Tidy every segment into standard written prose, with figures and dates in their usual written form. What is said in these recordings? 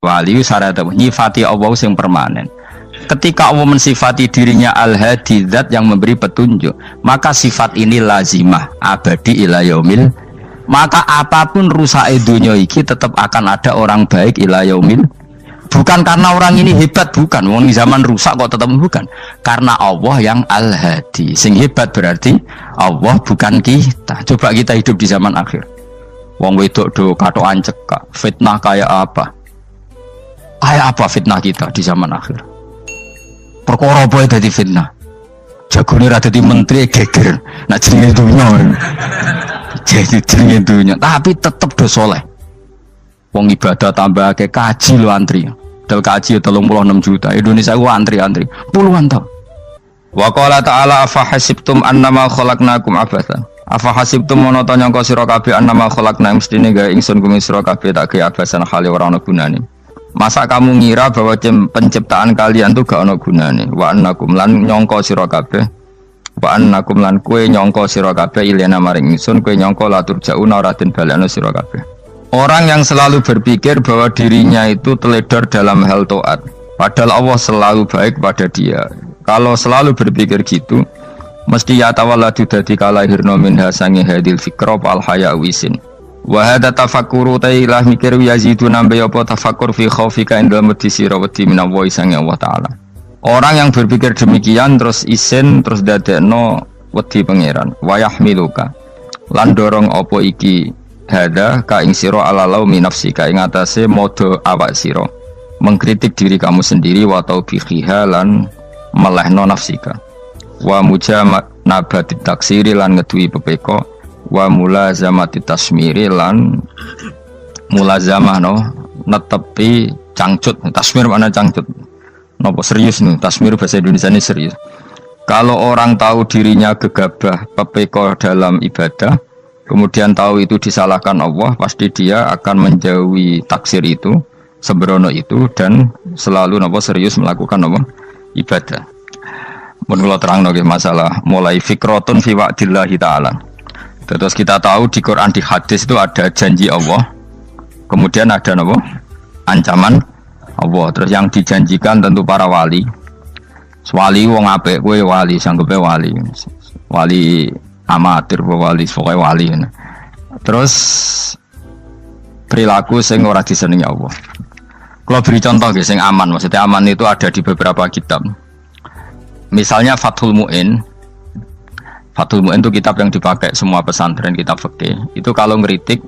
Wali syarat nyifati Allah yang permanen. Ketika Allah mensifati dirinya Al-Hadi, zat yang memberi petunjuk, maka sifat ini lazimah abadi ila yaumil. Maka apapun rusak dunia iki tetap akan ada orang baik ila yaumil. Bukan karena orang ini hebat, bukan. Wong zaman rusak kok tetap bukan. Karena Allah yang Al-Hadi. Sing hebat berarti Allah, bukan kita. Coba kita hidup di zaman akhir. Wong wedok do katokan cekak, fitnah kayak apa? Kayak apa fitnah kita di zaman akhir? Perkara apa dadi fitnah? Jagone ra dadi menteri geger. Nak jenenge dunya. Jadi jenenge dunya, tapi tetep do saleh. Wong ibadah tambah ke kaji lo antri. Dal kaji 36 juta. Indonesia gua antri-antri puluhan tahun. Wa qala ta'ala afa hasibtum annama khalaqnakum abatsan. Afa hasibtum mono ta nyangka sira kabeh annama khalaqna mestine gawe ingsun kuwi sira kabeh tak gawe abasan khali ora ana gunane. Masa kamu ngira bahwa penciptaan kalian tuh gak ana gunane? Wa annakum lan nyangka sira kabeh. Wa annakum lan kowe nyangka sira kabeh ilena maring ingsun kowe nyangka latur jauna ora den balekno sira kabeh. Orang yang selalu berpikir bahwa dirinya itu teledor dalam hal taat, padahal Allah selalu baik pada dia. Kalau selalu berpikir gitu, mesti ya tawalladu dadi kalahirna minha sangi hadil fikra al haya wisin. Wa hadza tafakkuru tailah mikir yazidu nambe apa tafakkur fi khaufika indal mudisira wedi minallahi sangi Allah taala. Orang yang berpikir demikian terus isin terus dadekno wedi pangeran. Wa yahmiluka lan dorong apa iki hada ka ing sira alalau minafsika ing atase modo awak sira mengkritik diri kamu sendiri wa taubihiha lan melehno nafsika wa mujamanabati taksiri lan ngeduwi pepeko wa mulazamati tasmiri lan mulazamah no netepi cangcut. Tasmir mana cangcut nopo serius nih, tasmir bahasa Indonesia ini serius. Kalau orang tahu dirinya gegabah pepeko dalam ibadah kemudian tahu itu disalahkan Allah, pasti dia akan menjauhi taksir itu, sembrono itu, dan selalu serius melakukan ibadah. Menurut terang masalah mulai fikrotun fi wa'dillahi ta'ala. Terus kita tahu di Quran, di hadis itu ada janji Allah, kemudian ada ancaman Allah. Terus yang dijanjikan tentu para wali. Wali wong apik kowe wali, sanggepe wali. Wali amatir wali, pokoknya wali. Terus perilaku sing ora disenengi Allah. Kalau beri contoh guys, sing aman, maksudnya aman itu ada di beberapa kitab. Misalnya Fathul Mu'in. Fathul Mu'in itu kitab yang dipakai semua pesantren, kitab fikih. Itu kalau ngeritik,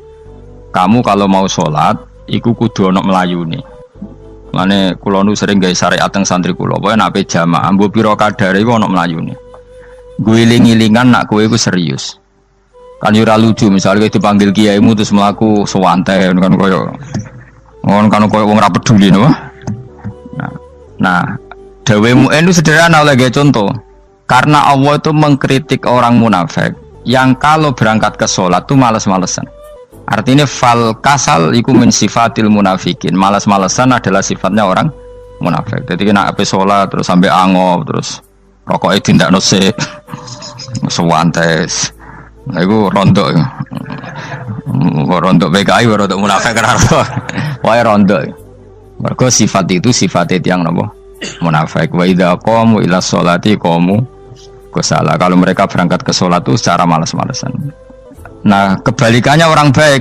kamu kalau mau sholat, iku kudu ono melayune. Mane kula nu sering gawe syariat teng santri kula, pokoke nek jamaah, mbok pira kadare iku ono melayune. Guling-gilingan nak kowe iku serius. Kan yo ora lucu misalnya dipanggil kiaimu terus mlaku sewantai kan koyo wong ora peduli no. Nah, dawemu itu sederhana lagi contoh. Karena Allah itu mengkritik orang munafik yang kalau berangkat ke sholat tuh malas-malesan. Artinya fal kasal iku min sifatil munafikin. Malas-malesan adalah sifatnya orang munafik. Jadi kena ape sholat terus sampai angop terus rokoknya tindak nosek sewantes. Nah itu rontok ya. Rontok PKI rontok munafik kenapa? Wah rontok. Mergo sifat itu sifat yang nopo munafik. Wa idza qamu ila sholati qamu kusala. Kalau mereka berangkat ke sholat itu secara malas-malesan. Nah kebalikannya orang baik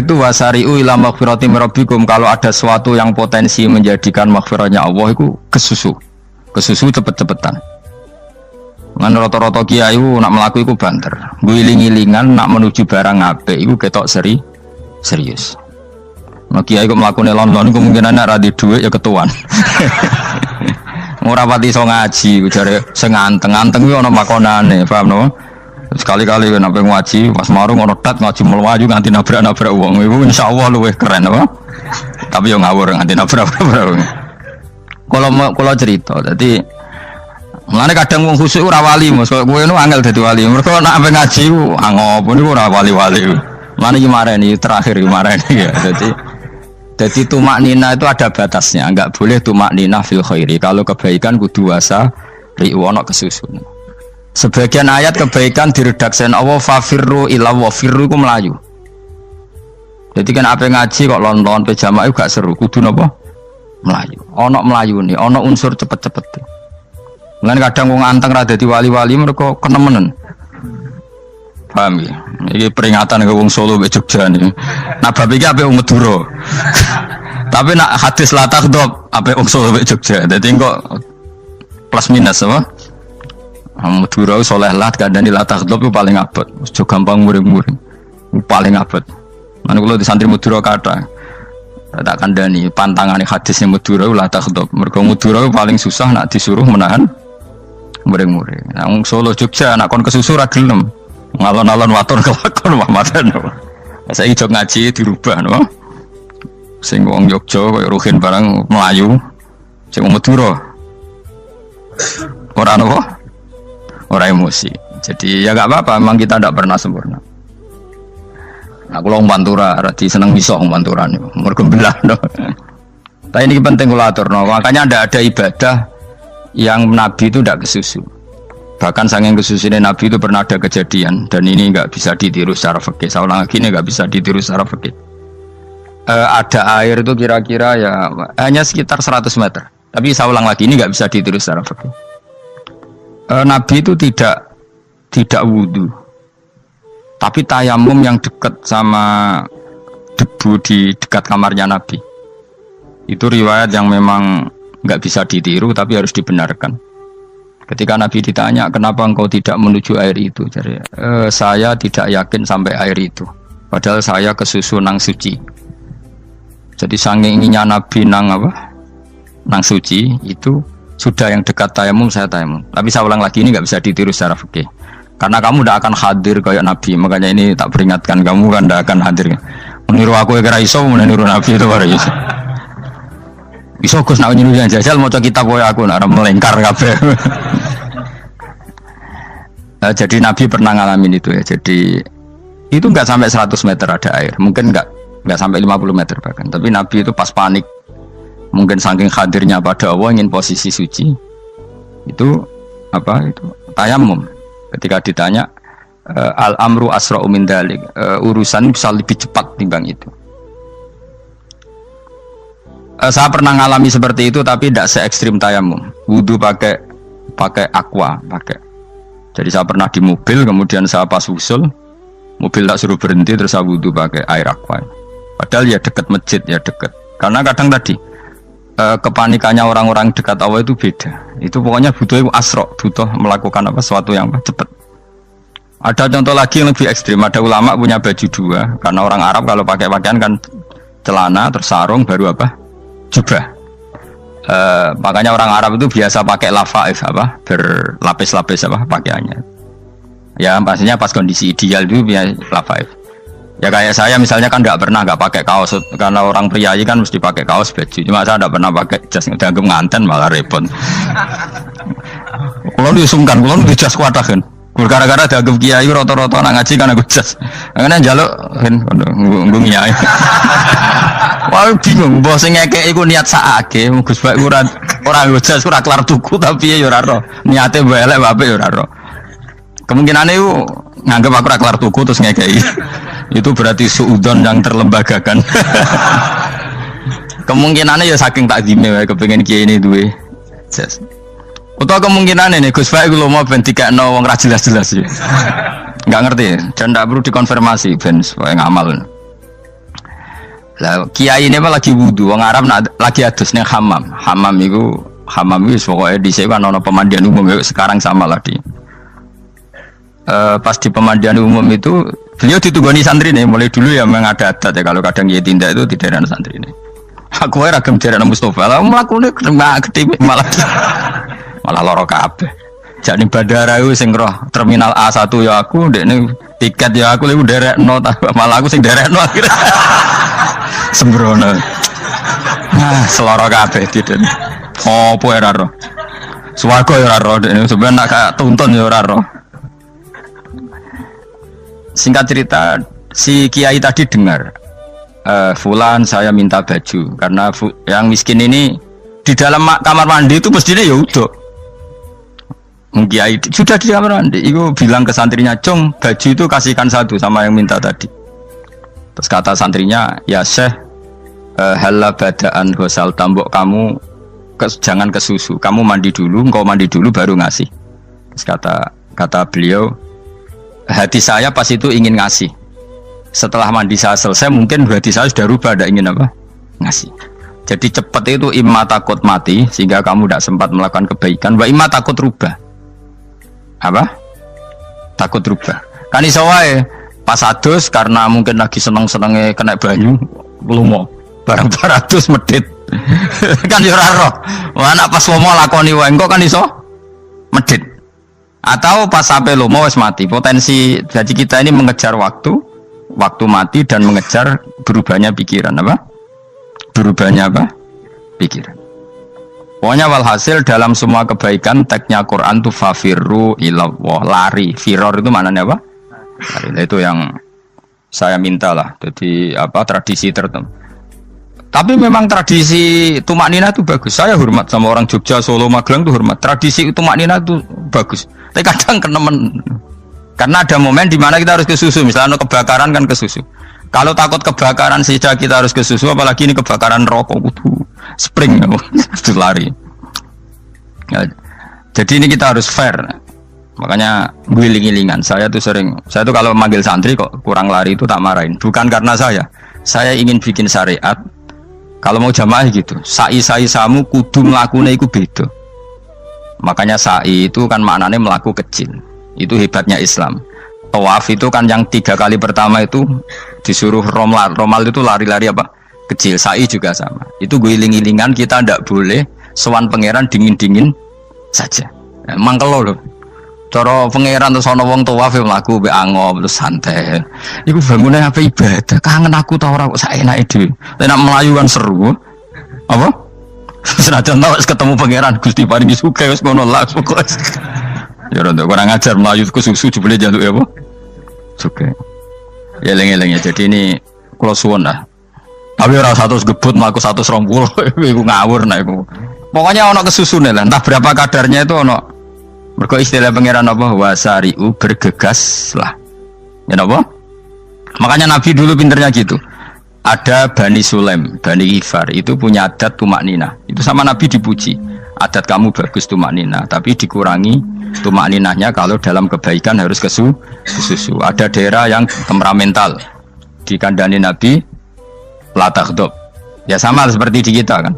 itu wasari'u ila maghfirati rabbikum. Kalau ada sesuatu yang potensi menjadikan maghfirahnya Allah itu kesusu cepet-cepetan. Ngan rata-rata kiai nak melaku iku banter. Guling-gilingan nak menuju barang apik iku ketok serius. Nah kiai kok mlakune London kemungkinan nek ra di dhuwit ya ketuan. Ora pati iso ngaji, jare sing anteng-anteng kuwi ana makonane, paham no? Sekali-kali nek ngaji pas marung ana tat ngaji mlayu nganti nabrak-nabrak wong. Iku insyaallah luwih keren apa? Tapi yo ngawur nganti nabrak-nabrak. Kalau cerita, jadi mulane kadang wong khusuk ora wali, Mas. Kowe nu angel dadi wali. Mergo nek ampe ngaji ku angop niku ora wali-wali. Mulane iki mareni terakhir iki mareni ya. Jadi tumaknina itu ada batasnya, enggak boleh tumaknina fil khairi. Kalau kebaikan kudu wasa riwono kesusun. Sebagian ayat kebaikan diredaksen Allah fafirru ila wa firru ku melayu. Jadi kan apa ngaji kok lon-lon pe jamaah gak seru, kudu napa? melayu. Ono melayu nih, ono unsur cepet-cepet. Mulane kadang wong anteng ra dadi wali-wali mereka kenemenen. Paham ya? Ini peringatan ke wong Solo mbek Jogja nih. Nah bab iki ape wong Madura. Tapi nak hadis la takhdhab ape wong Solo mbek Jogja. Dadi kok plus minus apa? Madura soleh lah kandhani la takhdhab itu paling abot. Aja gampang muring-muring. Paling abot. Mana kula di santri Madura kata tak kandhani pantangane hadisnya Madura la takhdhab. Mergo Madura paling susah nak disuruh menahan muring-muring. Nah wong Solo Jogja nak kon kesusu ra gelem. Ngalon-alon waton kelakon Muhammadan. Saiki jog ngaji dirubah no. Sing wong Jogja koyo Ruhin barang Melayu. Sing wong Madura ora apa? Ora emosi. Jadi ya enggak apa-apa, memang kita tidak pernah sempurna. Nah, kalau Pantura rati seneng iso Pantura niku. Mergo belah no. Tapi ini penting kula aturno. Makanya tidak ada ibadah yang Nabi itu tidak kesusu. Bahkan saking kesusunya Nabi itu pernah ada kejadian dan ini nggak bisa ditiru secara fikih. Saya ulang lagi ini nggak bisa ditiru secara fikih. Ada air itu kira-kira ya hanya sekitar 100 meter. Tapi saya ulang lagi ini nggak bisa ditiru secara fikih. Nabi itu tidak wudu, tapi tayamum yang dekat sama debu di dekat kamarnya Nabi. Itu riwayat yang memang nggak bisa ditiru tapi harus dibenarkan. Ketika Nabi ditanya, kenapa engkau tidak menuju air itu? Jadi, saya tidak yakin sampai air itu. Padahal saya kesusu nang suci. Jadi saking inginnya Nabi nang suci itu sudah yang dekat tayamum saya tayamum. Tapi saya ulang lagi ini nggak bisa ditiru secara fikih. Karena kamu tidak akan hadir kayak Nabi. Makanya ini tak peringatkan kamu kan tidak akan hadir. Meniru aku kira iso, meniru Nabi itu baru iso. Iso Gus nak nyuruh jajal mau kitab kowe aku nak melengkar kabeh. Jadi Nabi pernah ngalamin itu ya. Jadi itu enggak sampai 100 meter ada air. Mungkin enggak sampai 50 meter bahkan. Tapi Nabi itu pas panik. Mungkin saking hadirnya pada Allah ingin posisi suci. Itu tayamum. Ketika ditanya al-amru asra'u min dzalik. Urusan bisa lebih cepat timbang itu. Saya pernah ngalami seperti itu tapi tidak se ekstrim tayamum. Wudu pakai aqua, pakai. Jadi saya pernah di mobil, kemudian saya pas usul, mobil tak suruh berhenti terus saya wudu pakai air aqua. Padahal ya dekat masjid ya dekat. Karena kadang tadi kepanikannya orang-orang dekat Allah itu beda. Itu pokoknya butuh asro, butuh melakukan sesuatu yang cepat. Ada contoh lagi yang lebih ekstrim. Ada ulama punya baju dua, karena orang Arab kalau pakai pakaian kan celana terus sarung baru jubah. Makanya orang Arab itu biasa pakai lafaif berlapis-lapis pakaiannya. Ya pastinya pas kondisi ideal itu biasa lafaif. Ya kayak saya misalnya kan nggak pakai kaos karena orang priayi kan mesti pakai kaos baju. Cuma saya nggak pernah pakai jas dianggap nganten malah repot. Kalau disungkan, kalau di jas kuat kan. Gara-gara dianggap kiai roto-roto nak ngaji kan aku jas. Karena jaluk kan nggung kiai. Wah bingung, bos ngekek iku niat sakake, Gus Bak ora jas ora kelar tuku tapi ya ora ro. Niate elek bape ya ora ro. Kemungkinane iku nganggep aku ora kelar tuku terus ngekeki. Itu berarti suudzon yang terlembagakan. Kemungkinannya ya saking takzime wae kepengin kiai ini duwe jas. Utawa kemungkinane nih Gus Bak iku lomo ben dikekno wong ra jelas-jelas ya. Enggak ngerti dan ndak perlu dikonfirmasi ben supaya ngamal. Lah kiai ini lagi wudu, wong Arab lagi adus ning hammam. Hammam itu pokoke dhisik kan ana pemandian umum sekarang sama lah di. Pas di pemandian umum itu beliau ditunggoni santri nih, mulai dulu ya memang ada adat ya kalau kadang dia tindak itu di daerah santri nih. Aku ora ragam daerah Mustofa, lah mlakune gede malah loro kabeh. Jak ning bandara iku sing roh terminal A1 ya aku, ndekne tiket ya aku lek nderekno malah aku sing nderekno akhirnya. Sembrono. Seloro kabeh diden. Opo ora ro. Swarga ya ora ro, sampeyan nak tuntun ya ora ro. Singkat cerita, si kiai tadi dengar fulan saya minta baju karena yang miskin ini di dalam kamar mandi itu mestinya ya udah. Kiai sudah di kamar mandi, itu bilang ke santrinya, "Cung, baju itu kasihkan satu sama yang minta tadi." Terus kata santrinya, "Ya Syekh, Halla badaan gosal tambok kamu jangan ke susu, kamu mandi dulu, engkau mandi dulu baru ngasih. Terus kata beliau, hati saya pas itu ingin ngasih. Setelah mandi saya selesai, mungkin hati saya sudah rubah, tidak ingin apa? Ngasih. Jadi cepat itu imma takut mati, sehingga kamu tidak sempat melakukan kebaikan. Wa imma takut rubah. Apa? Takut rubah. Kan iso wae pas adus karena mungkin lagi seneng-senenge kena banyu, lumo. Barang 200 medit. Kan yo ora roh. Wah anak pas lomo lakoni wae engko kan iso medit. Atau pas sampai lomo wis mati. Potensi jadi kita ini mengejar waktu mati dan mengejar berubahnya pikiran apa? Berubahnya apa? Pikiran. Pokoknya walhasil dalam semua kebaikan teksnya Quran itu fafirru ilallah, lari. Firor itu maknanya apa? Lari. Itu yang saya minta lah. Jadi apa tradisi tertentu. Tapi memang tradisi tumak nina itu bagus. Saya hormat sama orang Jogja, Solo, Magelang itu hormat. Tradisi tumak nina itu bagus. Tapi kadang kenemen. Karena ada momen di mana kita harus ke susu. Misalnya kebakaran kan ke susu. Kalau takut kebakaran sejak kita harus ke susu, apalagi ini kebakaran rokok, spring, itu lari. Ya, jadi ini kita harus fair. Makanya guling-gilingan. Saya tuh kalau manggil santri kok kurang lari itu tak marahin. Bukan karena saya ingin bikin syariat. Kalau mau jamaah gitu, sa'i samu kudu mlakune iku beda. Makanya sa'i itu kan maknanya melaku kecil. Itu hebatnya Islam. Tawaf itu kan yang 3 kali pertama itu disuruh romal itu lari-lari apa? Kecil. Sa'i juga sama. Itu guling-gilingan, kita ndak boleh sowan pangeran dingin-dingin saja. Mangkelo lho. Cara pangeran terus ana wong tawaf mlaku mbek angop terus santai. Iku bangune apa ibadah. Kangen aku ta ora kok saenake dhewe. Nek melayu kan seru. Apa? Senajan wis ketemu pangeran Gusti paringi sugih wis ngono lah pokoke. Ya ora kurang ajar melayu ke susu jebule jaluk ya apa? Sugih. Ya eling-eling ya. Jadi ini kula suwun lah. Tapi ora 100 gebut mlaku 120 iku ngawur nek iku. Pokoknya ana kesusune lah. Entah berapa kadarnya itu ana. Mergo istilah pangeran apa wasari'u bergegas lah. Ya apa? Makanya Nabi dulu pinternya gitu. Ada Bani Sulaim, Bani Ghifar itu punya adat tumak nina. Itu sama Nabi dipuji. Adat kamu bagus tumak nina, tapi dikurangi tumak ninahnya kalau dalam kebaikan harus ke susu. Ada daerah yang temperamental. Dikandani Nabi la taghdab. Ya sama seperti di kita kan.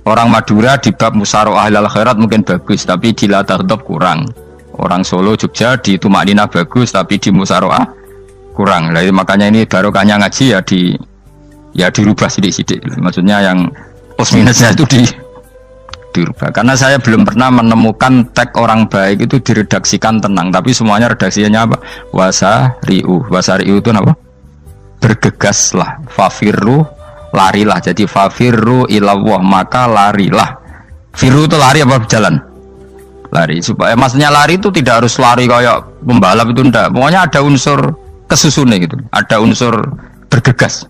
Orang Madura di bab musyawarah ahlal khairat mungkin bagus, tapi di la taghdab kurang. Orang Solo, Jogja di tumak ninah bagus, tapi di musyawarah kurang. Jadi makanya ini barokahnya ngaji ya dirubah sidik-sidik. Maksudnya yang plus minusnya itu dirubah. Karena saya belum pernah menemukan tag orang baik itu diredaksikan tenang, tapi semuanya redaksinya apa? Wasari'u itu apa? Bergegaslah, fafirru, larilah. Jadi fafirru ilallah, maka larilah. Firu itu lari apa berjalan? Lari. Supaya maksudnya lari itu tidak harus lari kayak pembalap itu enggak. Pokoknya ada unsur kesusune gitu. Ada unsur bergegas.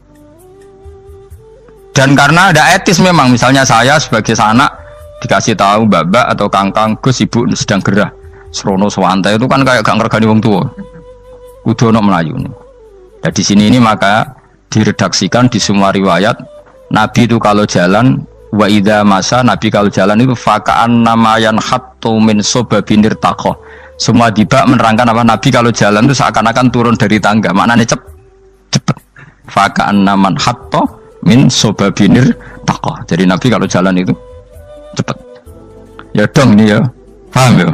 Dan karena ada etis memang, misalnya saya sebagai anak dikasih tahu babak atau kangkang Gus ibu sedang gerah serono sewantai itu kan kayak gak ngergani wong tua. Kudu ono Melayu nih. Ya di sini ini maka diredaksikan di semua riwayat Nabi itu kalau jalan wa idza masa, Nabi kalau jalan itu fakaan namayan hattu min sobabinir takoh. Semua dibak menerangkan apa Nabi kalau jalan itu seakan-akan turun dari tangga. Maknanya cepet. Fakaan naman hatto min sobabinir takoh. Jadi Nabi kalau jalan itu cepet. Ya dong ini ya. Paham ya?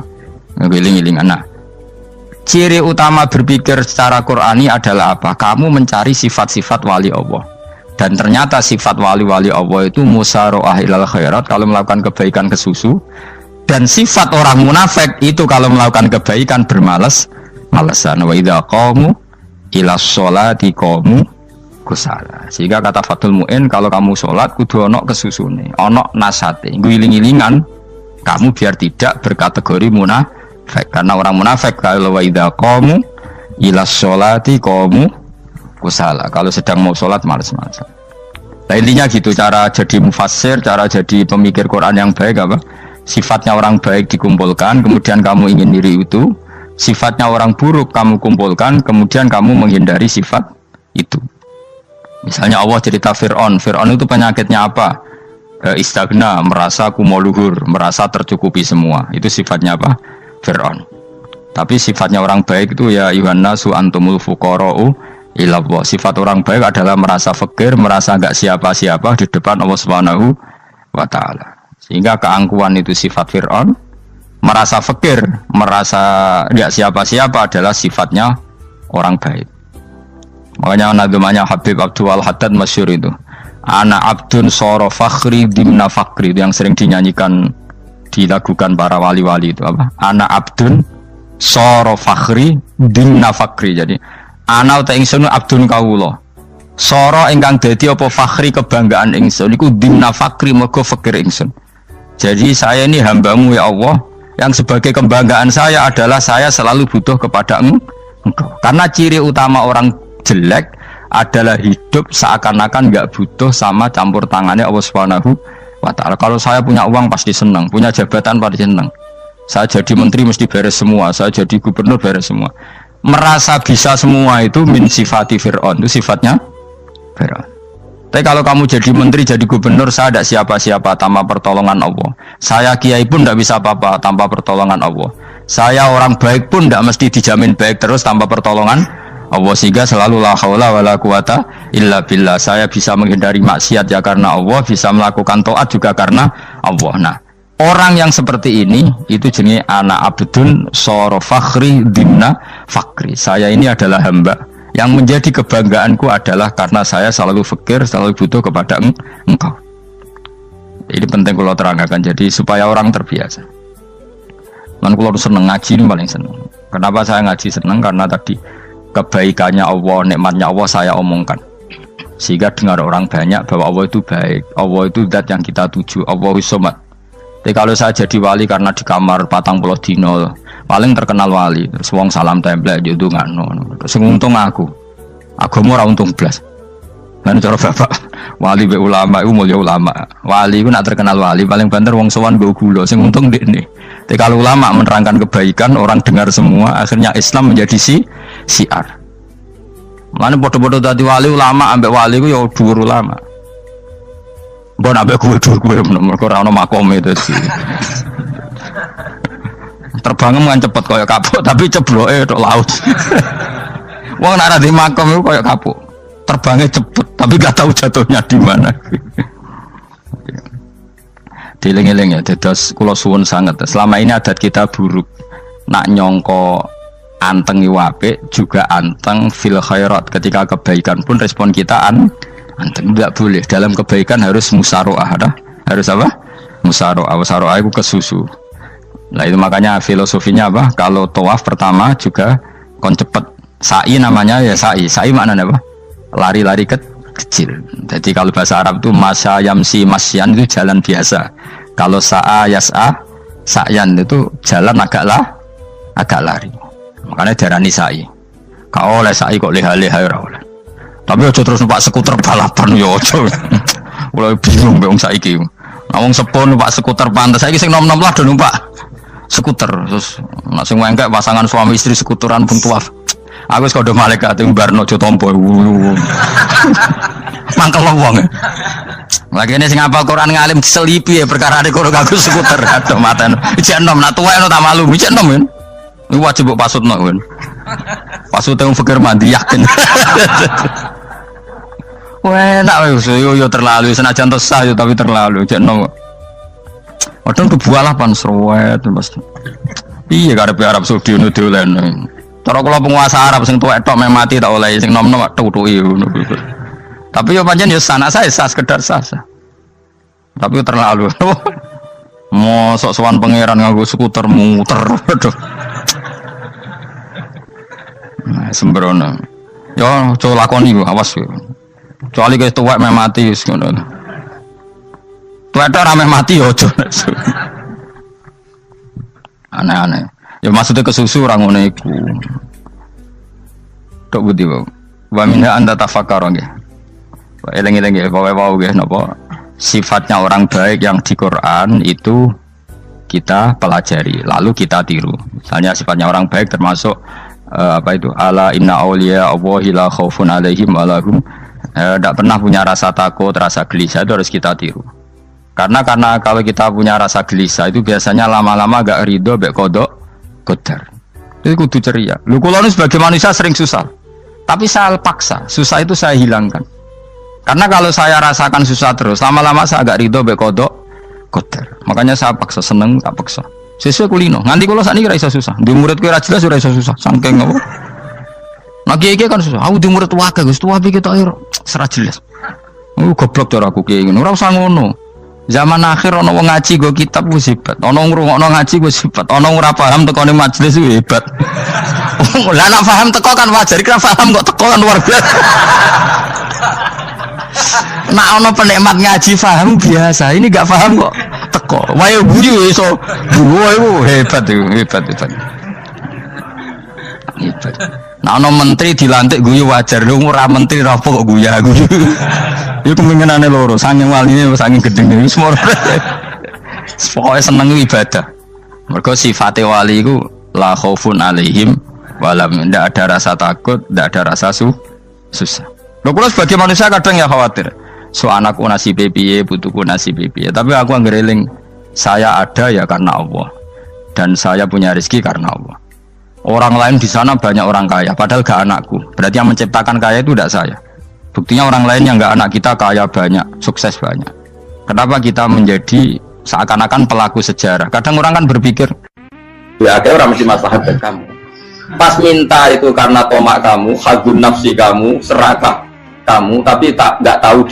Ngiling-ngilingan. Nah, ciri utama berpikir secara Qur'ani adalah apa? Kamu mencari sifat-sifat wali Allah. Dan ternyata sifat wali-wali Allah itu musyaroah ilal khairat, kalau melakukan kebaikan ke susu. Dan sifat orang munafik itu kalau melakukan kebaikan bermalas-malasan. Wa idza qamu ilas sholati qamu kusala. Sehingga kata Fathul Mu'in, kalau kamu sholat kudu ono kesusune, ono nasate, guling-gilingan kamu biar tidak berkategori munafik. Karena orang munafik kalau wa idza qamu ilas sholati qamu kusala, kalau sedang mau sholat malas-malasan. Nah, intinya gitu cara jadi mufassir, cara jadi pemikir Quran yang baik apa? Sifatnya orang baik dikumpulkan, kemudian kamu ingin diri itu. Sifatnya orang buruk kamu kumpulkan, kemudian kamu menghindari sifat itu. Misalnya Allah cerita Fir'aun. Fir'aun itu penyakitnya apa? Istagna, merasa kumoluhur, merasa tercukupi semua. Itu sifatnya apa? Fir'aun. Tapi sifatnya orang baik itu ya Yuhannasu antumul fuqara'u ilallah. Sifat orang baik adalah merasa fakir, merasa enggak siapa-siapa di depan Allah Subhanahu wa taala. Sehingga keangkuhan itu sifat Fir'aun, merasa fakir, merasa enggak siapa-siapa adalah sifatnya orang baik. Makanya nadumanya Habib Abdul Haddad masyhur itu. Ana abdun soro fakhri dimna fakri, itu yang sering dinyanyikan, dilakukan para wali-wali itu apa? Ana abdun soro fakhri dimna fakri. Jadi ana uta ingsun abdun kawula. Soro ingkang dadi apa fakhri kebanggaan ingsun iku dimna fakri mergo fakir ingsun. Jadi saya ini hambamu ya Allah, yang sebagai kebanggaan saya adalah saya selalu butuh kepada Engkau. Karena ciri utama orang jelek adalah hidup seakan-akan nggak butuh sama campur tangannya Allah Subhanahu wa taala. Kalau saya punya uang pasti senang, punya jabatan pasti senang. Saya jadi menteri mesti beres semua, saya jadi gubernur beres semua. Merasa bisa semua itu min sifati Fir'aun, itu sifatnya Fir'aun. Tapi kalau kamu jadi menteri, jadi gubernur, saya tidak siapa-siapa tanpa pertolongan Allah. Saya kiai pun tidak bisa apa-apa tanpa pertolongan Allah. Saya orang baik pun tidak mesti dijamin baik terus tanpa pertolongan Allah, sehingga selalu la haula wala quwata illa billah. Saya bisa menghindari maksiat ya karena Allah, bisa melakukan taat juga karena Allah. Nah, orang yang seperti ini itu jenis ana abdun soro fakhri dimna fakri. Saya ini adalah hamba yang menjadi kebanggaanku adalah karena saya selalu fakir, selalu butuh kepada Engkau. Ini penting kalau terangkan, jadi supaya orang terbiasa. Dan kalau seneng ngaji ini paling seneng. Kenapa saya ngaji seneng? Karena tadi kebaikannya Allah, nikmatnya Allah saya omongkan, sehingga dengar orang banyak bahwa Allah itu baik, Allah itu zat yang kita tuju, Allahu Somad. Jadi kalau saya jadi wali karena di kamar 40 dino paling terkenal wali, terus wong salam template yo ndongakno, terus untung aku ora untung blas. Lan cara bapak wali be ulama iku mulya ulama, wali iku nak terkenal wali paling banter wong sowan nggo gula, sing untung ndekne. Tapi kalau ulama menerangkan kebaikan, orang dengar semua, akhirnya Islam menjadi siar. Mana bodoh-bodoh tadi wali ulama, ambek wali ku ya dhuwur ulama. Mbok ambek kuwe dhuwur kuwe mergo ora ono makom itu sih. Terbangem kan cepet kaya kapuk, tapi cebloke tok laut. Wong nek ora di makom iku kaya kapuk. Terbangnya cepet, tapi gak tahu jatuhnya di mana. Dieling-eling ya, dados kula suwun sangat. Selama ini adat kita buruk. Nak nyongko anteng apik juga anteng fil khairat. Ketika kebaikan pun respon kita anteng, tidak boleh. Dalam kebaikan harus musaroah, harus apa? Musaroah. Musaroah itu kesusu. Nah itu makanya filosofinya apa? Kalau tawaf pertama juga kon cepet. Sa'i namanya ya sa'i. Sa'i maknanya apa? Lari-lari kecil. Jadi kalau bahasa Arab itu masya yamsi masyan itu jalan biasa. Kalau sa'a yas'a sa'yan itu jalan agak lari. Makanya darani sa'i. Kau oleh sa'i kok leha-leha ora oleh. Tapi aja terus numpak skuter balapan yo aja. Mulai bingung wong saiki. Nah wong sepuh numpak skuter pantes saiki sing nom-nom lah do numpak skuter. Terus nek sing wengkek pasangan suami istri skuteran pun tuaf. Aku wis kodho malaikat ing barno aja tampa. Mangkel wong. Lagi ini sing apal Quran ngalim diselipi ya perkara ade kono kanggo skuter aduh maten. Ijek enom nak tuwek tak malu. Ijek enom kan. Iku wajib mbok pasutno kan. Pasute wong fikir mandi yakin. Wah, nak yo terlalu senajan tosah yo tapi terlalu ijek enom. Padahal kebualah pan serwet mesti. Iya karepe Arab Saudi ngono dolen. Cara kula penguasa Arab sing tuwek tok mati tak oleh sing nom-nom tutuki ngono. Tapi yo pancen yo sanak saya sekedar sasa. Tapi terlalu. Mosok sowan pangeran nganggo skuter muter. Aduh. Nah, sembrono. Yo coba lakoni yo awas yo. Kecuali guys tuwek mati wis ngono. Tuwek tok rame mati yo aja. Aneh-aneh. Ya maksudnya kesusu orang ngono iku. Tok budi wae. Wa minha anta tafakkar nggih. Eleng-eleng nggih, wae-wae nggih napa sifatnya orang baik yang di Quran itu kita pelajari, lalu kita tiru. Misalnya sifatnya orang baik termasuk apa itu? Ala inna auliya Allahi la khaufun alaihim wa lahum Tidak pernah punya rasa takut, rasa gelisah itu harus kita tiru. Karena kalau kita punya rasa gelisah itu biasanya lama-lama agak ridho, bek kodok, kodar. Itu kudu ceria. Lu kalau sebagai manusia sering susah, tapi saya paksa, susah itu saya hilangkan. Karena kalau saya rasakan susah terus, lama-lama saya agak ridho, bek kodok, kodar. Makanya saya paksa, seneng, tak paksa. Sesuai kulino. Nganti kalau saat ini rasa susah. Di murid kira jelas sudah rasa susah. Sangking apa? Nah kiai kan susah. Aku di murid wakil, gus tua pikir tak air serah jelas. Goblok cara aku kiai ini. Orang usah ngono. Zaman akhir ono wong ngaji go kitab wis hebat. Ono ngrungokno ngaji wis hebat. Ono ora paham tekone majelis wis hebat. Lah nek paham teko kan wajar, kira paham kok teko kan luar biasa. Nak ono penikmat ngaji paham biasa. Ini enggak paham kok teko. Wae guyu iso. Wae hebat itu, hebat. Hebat. Nah, ono menteri dilantik guyu wajar, lu ora menteri ra kok guyu. Iku kemungkinane loro, saking waline saking gedene wis moro. Pokoke seneng ibadah. Mergo sifate wali iku la khaufun alaihim walam, ndak ada rasa takut, ndak ada rasa susah. Lho kula sebagai manusia kadang ya khawatir. So anakku nasibe piye, putuku nasibe piye. Tapi aku anggereling saya ada ya karena Allah. Dan saya punya rezeki karena Allah. Orang lain di sana banyak orang kaya, padahal gak anakku. Berarti yang menciptakan kaya itu tidak saya. Buktinya orang lain yang gak anak kita kaya banyak, sukses banyak. Kenapa kita menjadi seakan-akan pelaku sejarah? Kadang orang kan berpikir, ya akhirnya orang mesti maslahat buat kamu. Pas minta itu karena tomak kamu, hagun nafsi kamu, serakah kamu, tapi gak tahu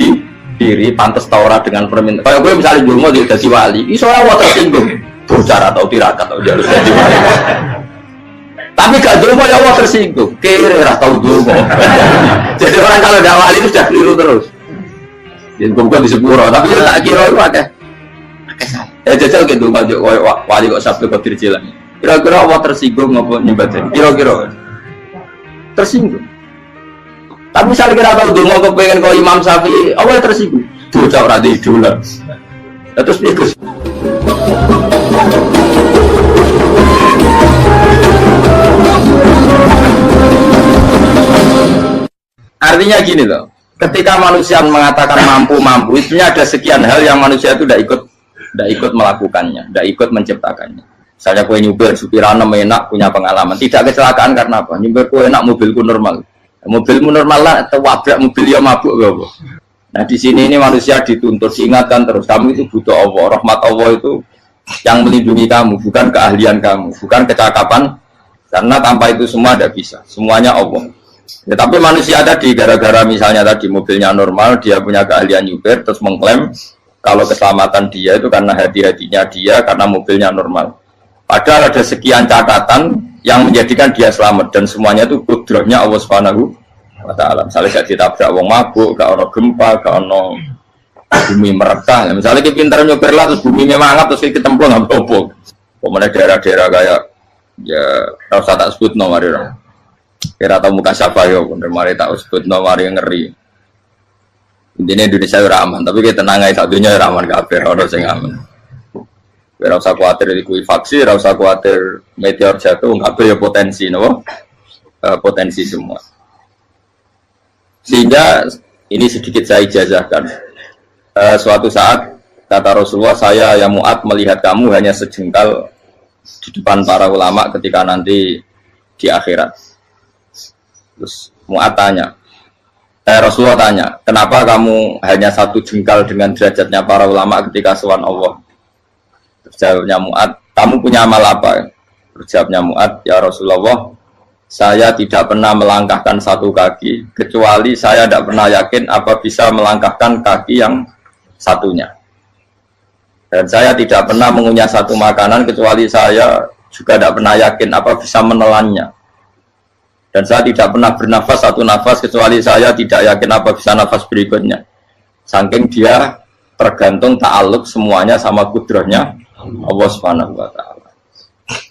diri, pantas taura dengan permintaan. Kalau gue misalnya dulu mau jadi wali, ini seorang wadah tersinggung, bocor atau tirakat atau jalur jadi wali. Tapi gak dulu ya Allah tersinggung, kira tahu dulu. Jadi orang kalau tidak wali itu sudah keliru terus. Jadi bukan di sepuro, tapi tak kira itu ada. Jajal gitu kalau wali kok sabtu kok dirjilan. Kira-kira Allah tersinggung ngapa nyembah? Kira-kira tersinggung. Tapi misalnya kira tahu dulu mau kepengen kau Imam Syafi'i, Allah tersinggung. Tuh cak radi dulu. Terus ikut. Artinya gini loh, ketika manusia mengatakan mampu, itu ada sekian hal yang manusia itu tidak ikut melakukannya, tidak ikut menciptakannya. Misalnya kue nyupir, supirana enak, punya pengalaman, tidak kecelakaan karena apa? Nyupir kue enak, mobilku normal, mobilmu normal lah, wabrak mobil ya mabuk gak. Nah di sini ini manusia dituntut, diingatkan terus, kamu itu butuh Allah, rahmat Allah itu yang melindungi kamu, bukan keahlian kamu, bukan kecakapan, karena tanpa itu semua tidak bisa, semuanya Allah. Ya, tapi manusia tadi gara-gara misalnya tadi mobilnya normal, dia punya keahlian nyupir, terus mengklaim kalau keselamatan dia itu karena hati-hatinya dia, karena mobilnya normal. Padahal ada sekian catatan yang menjadikan dia selamat dan semuanya itu kudrahnya Allah Subhanahu wa Ta'ala. Misalnya gak ditabrak wong mabuk, gak ono gempa, gak ono bumi merekah. Misalnya kita pintar nyupir lah, terus bumi mangap, terus kita templung nggak apa-apa. Kemudian daerah-daerah kayak ya rasa tak sebut nomor itu. Kira tahu muka siapa yo, bener mari tak sebut nomor yang ngeri. Intinya Indonesia ora aman, tapi kita tenangai satunya ora aman kabeh, ora sing aman. Ora usah kuwatir dikuwi faksi, ora usah kuwatir meteor jatuh, kabeh ya potensi napa? Potensi semua. Sehingga ini sedikit saya ijazahkan. Suatu saat kata Rasulullah, saya yang Mu'ad melihat kamu hanya sejengkal di depan para ulama ketika nanti di akhirat. Terus Mu'ad tanya, Rasulullah tanya, kenapa kamu hanya satu jengkal dengan derajatnya para ulama ketika sowan Allah? Terjawabnya Mu'ad, kamu punya amal apa? Terjawabnya Mu'ad, ya Rasulullah, saya tidak pernah melangkahkan satu kaki, kecuali saya tidak pernah yakin apa bisa melangkahkan kaki yang satunya. Dan saya tidak pernah mengunyah satu makanan, kecuali saya juga tidak pernah yakin apa bisa menelannya. Dan saya tidak pernah bernafas satu nafas kecuali saya tidak yakin apa bisa nafas berikutnya. Saking dia tergantung ta'aluk semuanya sama kudrahnya Allah Subhanahu wa Ta'ala.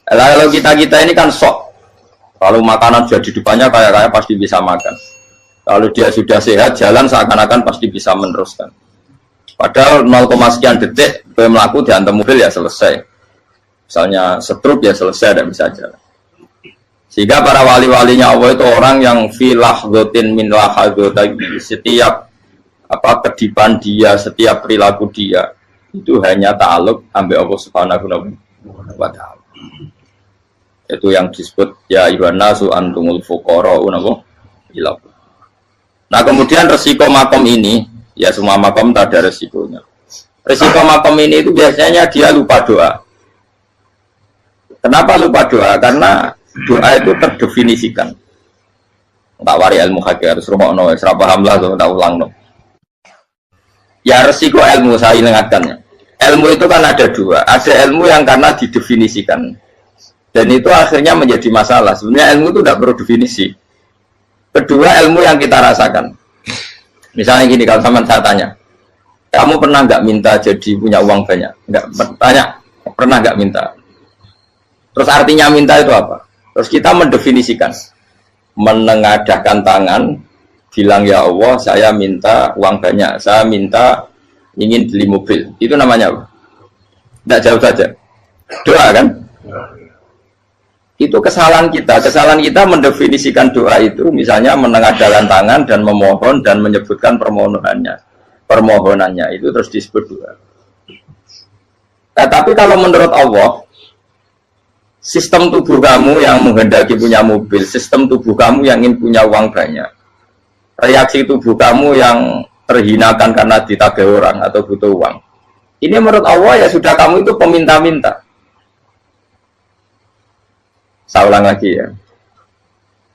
Kalau kita ini kan sok. Kalau makanan sudah di depannya kayak pasti bisa makan. Kalau dia sudah sehat jalan seakan-akan pasti bisa meneruskan. Padahal 0, sekian detik gue melaku dihantam mobil ya selesai. Misalnya stroke ya selesai, tidak bisa jalan. Sehingga para wali-walinya Allah itu orang yang filah gotin min lahadotagi, setiap kedipan dia, setiap perilaku dia itu hanya ta'aluk ambil Allah Subhanahu wa ta'ala. Itu yang disebut ya ayyuhannasu antumul fuqara'u ila. Nah, kemudian resiko makom ini, ya semua makom tak ada resikonya. Resiko makom ini itu biasanya dia lupa doa. Kenapa lupa doa? Karena doa itu terdefinisikan. Tak wari ilmu hakir, harus rumah serap paham lah, tak ulang no. Ya resiko ilmu saya ingatkannya. Ilmu itu kan ada dua. Ada ilmu yang karena didefinisikan, dan itu akhirnya menjadi masalah. Sebenarnya ilmu itu tidak perlu definisi. Kedua, ilmu yang kita rasakan. Misalnya gini, kalau sama saya tanya, kamu pernah nggak minta jadi punya uang banyak? Nggak, tanya, pernah nggak minta? Terus artinya minta itu apa? Terus kita mendefinisikan, menengadahkan tangan, bilang ya Allah, saya minta uang banyak, saya minta ingin beli mobil. Itu namanya apa? Tidak jauh saja. Doa kan? Itu kesalahan kita. Kesalahan kita mendefinisikan doa itu, misalnya menengadahkan tangan dan memohon dan menyebutkan permohonannya itu terus disebut doa. Nah, tapi kalau menurut Allah, sistem tubuh kamu yang menghendaki punya mobil, sistem tubuh kamu yang ingin punya uang banyak, reaksi tubuh kamu yang terhinakan karena ditagih orang atau butuh uang, ini menurut Allah ya sudah kamu itu peminta-minta. Saya ulang lagi ya.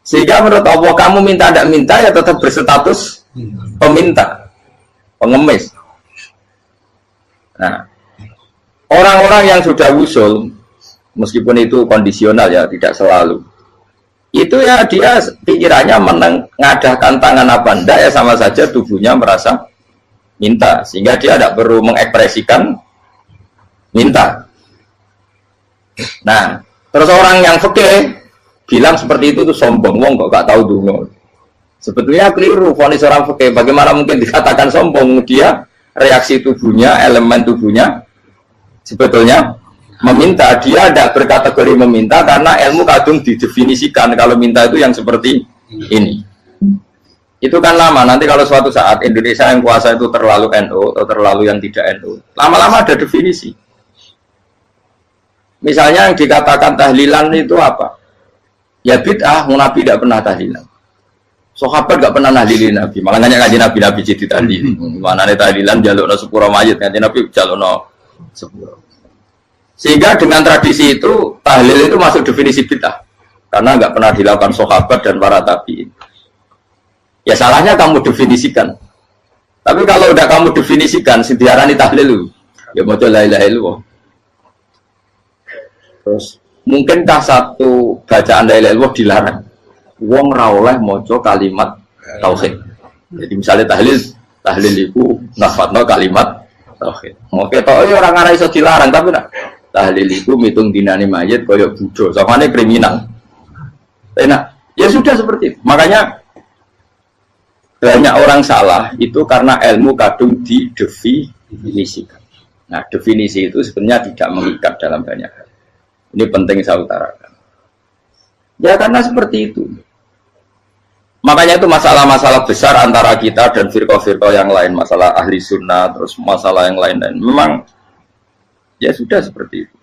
Sehingga menurut Allah kamu minta tidak minta ya tetap berstatus peminta, pengemis. Nah, orang-orang yang sudah usul, meskipun itu kondisional ya, tidak selalu. Itu ya dia pikirannya menengadahkan tangan apa enggak ya sama saja tubuhnya merasa minta, sehingga dia tidak perlu mengekspresikan minta. Nah, terus orang yang fikih bilang seperti itu tuh sombong, wong kok gak tahu dulu. Sebetulnya keliru vonis orang fikih. Bagaimana mungkin dikatakan sombong? Dia reaksi tubuhnya, elemen tubuhnya sebetulnya meminta. Dia tidak berkategori meminta karena ilmu kadung didefinisikan kalau minta itu yang seperti ini. Itu kan lama. Nanti kalau suatu saat Indonesia yang kuasa itu terlalu NU atau terlalu yang tidak NU, lama-lama ada definisi. Misalnya yang dikatakan tahlilan itu apa? Ya bid'ah, Nabi tidak pernah tahlilan. Sahabat tidak pernah nahlilin Nabi. Malah nanya kaji Nabi jadi tahlil. Mana nih tahlilan jalukno sepuro mayit, kaji Nabi jalukno sepuro. Sehingga dengan tradisi itu tahlil itu masuk definisi bid'ah. Karena nggak pernah dilakukan sahabat dan para tabi'in. Ya salahnya kamu definisikan. Tapi kalau udah kamu definisikan, diarani tahlil, ya mau la ilaha illallah. Terus mungkinkah satu bacaan la ilaha illallah dilarang? Wong ra oleh maca kalimat tauhid. Jadi misalnya tahlil itu nafatno kalimat tauhid. Oke, toh orang arah iso dilarang, tapi nak tahlil itu mitung dinane mayit kaya budo, samane kriminal. Enak. Ya sudah seperti itu. Makanya banyak orang salah itu karena ilmu kadung didefinisikan. Nah, definisi itu sebenarnya tidak mengikat dalam banyak hal. Ini penting saya utarakan. Ya karena seperti itu. Makanya itu masalah-masalah besar antara kita dan firqah-firqah yang lain, masalah ahli sunnah, terus masalah yang lain-lain. Memang ya sudah seperti itu.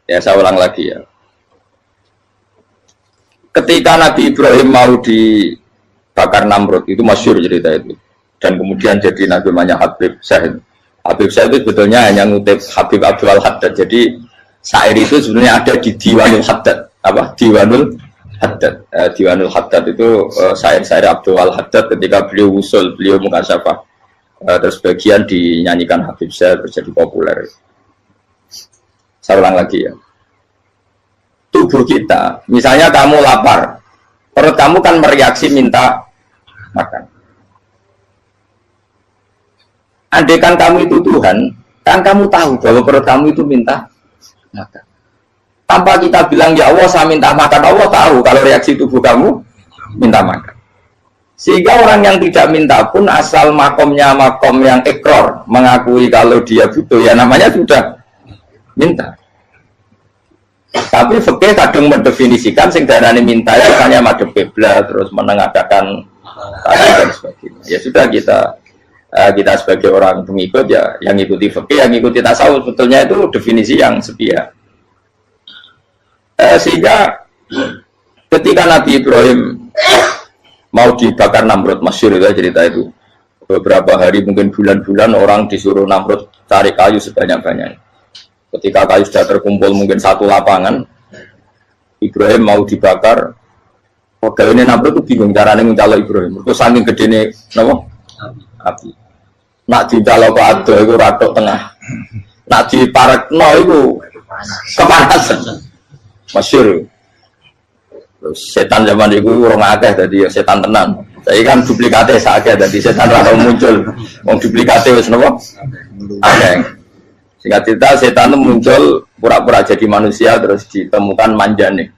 Ya saya ulang lagi ya. Ketika Nabi Ibrahim mau dibakar Namrud, itu masyhur cerita itu. Dan kemudian jadi Nabi namanya Habib Syahid. Habib Syahid itu sebetulnya hanya ngutip Habib Abdul Haddad. Jadi syair itu sebenarnya ada di Diwanul Haddad. Apa? Diwanul Haddad. Diwanul Haddad itu syair-syair Abdul Haddad ketika beliau usul, beliau mukasyafah. Terus bagian dinyanyikan Habib Syahid terjadi populer. Saya ulang lagi ya. Tubuh kita, misalnya kamu lapar, perut kamu kan mereaksi minta makan. Andaikan kamu itu Tuhan, kan kamu tahu bahwa perut kamu itu minta makan. Tanpa kita bilang ya Allah saya minta makan, Allah tahu kalau reaksi tubuh kamu minta makan. Sehingga orang yang tidak minta pun asal makomnya makom yang ikror, mengakui kalau dia butuh, ya namanya sudah minta. Tapi fikih kadang mendefinisikan sing darane minta itu hanya madhep kiblat terus menengadakan tadi dan sebagainya. Ya sudah kita sebagai orang pengikut ya yang ikuti fikih, yang ikuti tasawuf sebetulnya itu definisi yang sepihak. Sehingga ketika Nabi Ibrahim mau dibakar Namrud, masyhur itu cerita itu. Beberapa hari mungkin bulan-bulan orang disuruh Namrud cari kayu sebanyak-banyaknya. Ketika kayu sudah terkumpul mungkin satu lapangan, Ibrahim mau dibakar. Pegawai Namrud itu bingung caranya mencalok Ibrahim. Terus saking gedene napa? Api. Nak dicalok ke ado itu ratok tengah. Nak diparekno itu kepanasan. Masyhur. Terus setan zaman itu orang akeh tadi ya setan tenan. Saya kan duplikatnya sakit, jadi setan rasa muncul. Wong duplikatnya wis napa? Akeh. Singkat cerita setan itu muncul pura-pura jadi manusia terus ditemukan manjane.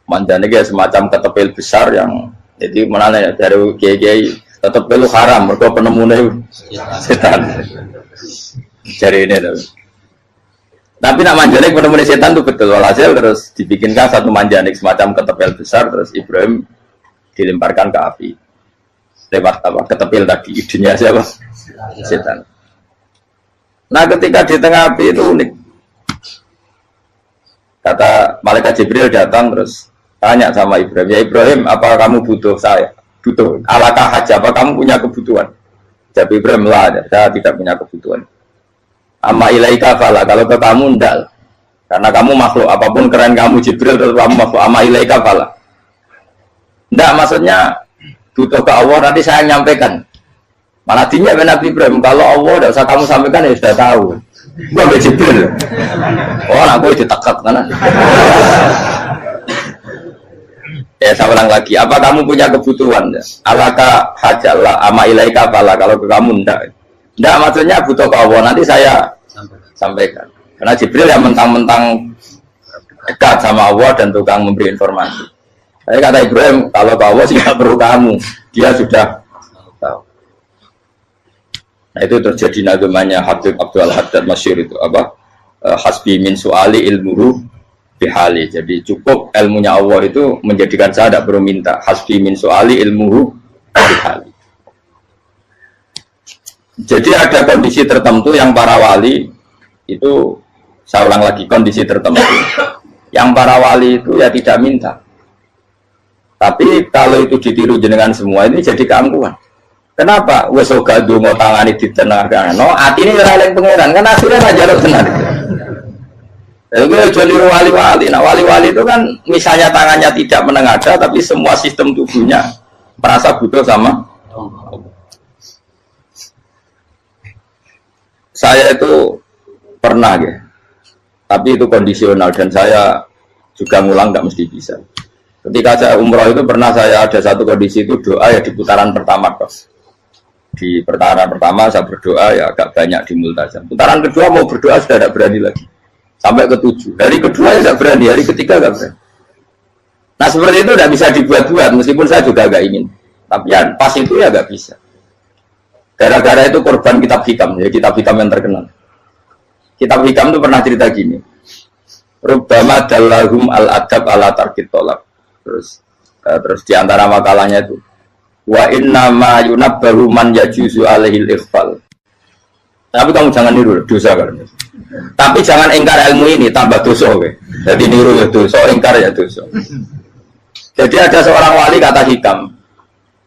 Manjane kayak semacam ketepil besar yang jadi mana ya dari kiai-kiai ketepil haram, mereka penemunya setan. Cari ini tuh. Tapi nak manjanik penemunya setan itu betul. Walhasil terus dibikinkan satu manjanik semacam ketepil besar terus Ibrahim dilemparkan ke api lewat apa ketepil tadi idenya siapa setan. Nah ketika di tengah api itu unik, kata malaikat Jibril datang terus tanya sama Ibrahim, ya Ibrahim apa kamu butuh saya, butuh alakah haja, apa kamu punya kebutuhan? Jawab Ibrahim lah, saya tidak punya kebutuhan. Amma ilaika fala, kalau ke kamu ndak, karena kamu makhluk apapun keren kamu Jibril atau kamu makhluk. Amma ilaika fala. Nggak, maksudnya butuh ke Allah nanti saya nyampaikan. Malah dinya Nabi Ibrahim, kalau Allah tidak usah kamu sampaikan ya sudah tahu. Gua ambil Jibril. Oh, aku ditekak kan? Ya saya ulang lagi. Apa kamu punya kebutuhan? Alaka hajalah, ama ilaika fala. Kalau ke kamu ndak. Ndak maksudnya butuh ke Allah nanti saya sampaikan. Karena Jibril yang mentang-mentang dekat sama Allah dan tukang memberi informasi. Saya kata Ibrahim, kalau ke Allah sih nggak perlu kamu, dia sudah tahu. Nah itu terjadi nagamanya Habib Abdul Haddad masyhur itu apa? Hasbi min su'ali ilmuhu bihali. Jadi cukup ilmunya Allah itu menjadikan saya tidak perlu minta. Hasbi min su'ali ilmuhu bihali. Jadi ada kondisi tertentu yang para wali itu, saya ulang lagi, kondisi tertentu yang para wali itu ya tidak minta. Tapi kalau itu ditiru jenengan semua ini jadi keangkuhan. Kenapa? Wes oga donga tangane ditenangkan. No, atine ora eling pangeran. Kan akhirnya ra jaluk tenan. Lalu jadi wali-wali. Nah, wali-wali itu kan misalnya tangannya tidak menengadah tapi semua sistem tubuhnya merasa butuh sama saya itu pernah ya. Tapi itu kondisional dan saya juga ngulang nggak mesti bisa. Ketika saya umroh itu pernah saya ada satu kondisi itu doa ya di putaran pertama kos. Di putaran pertama saya berdoa ya agak banyak di multazam. Putaran kedua mau berdoa sudah tidak berani lagi. Sampai ke-7. Hari kedua ya tidak berani, hari ketiga tidak berani. Nah seperti itu tidak bisa dibuat-buat meskipun saya juga agak ingin. Tapi ya pas itu ya nggak bisa. Gara-gara itu korban kitab hikam, ya kitab hikam yang terkenal. Kitab hikam itu pernah cerita gini. Rubbama dallahum al-adab ala tarkit tolak. Terus di antara makalahnya itu wa inna ma yunabbahu man yajuzu alaihil ikhfal. Tapi kamu jangan niru dosa kan. Tapi jangan ingkar ilmu ini tambah dosa we. Jadi niru ya dosa, ingkar ya dosa. Jadi ada seorang wali kata hikam.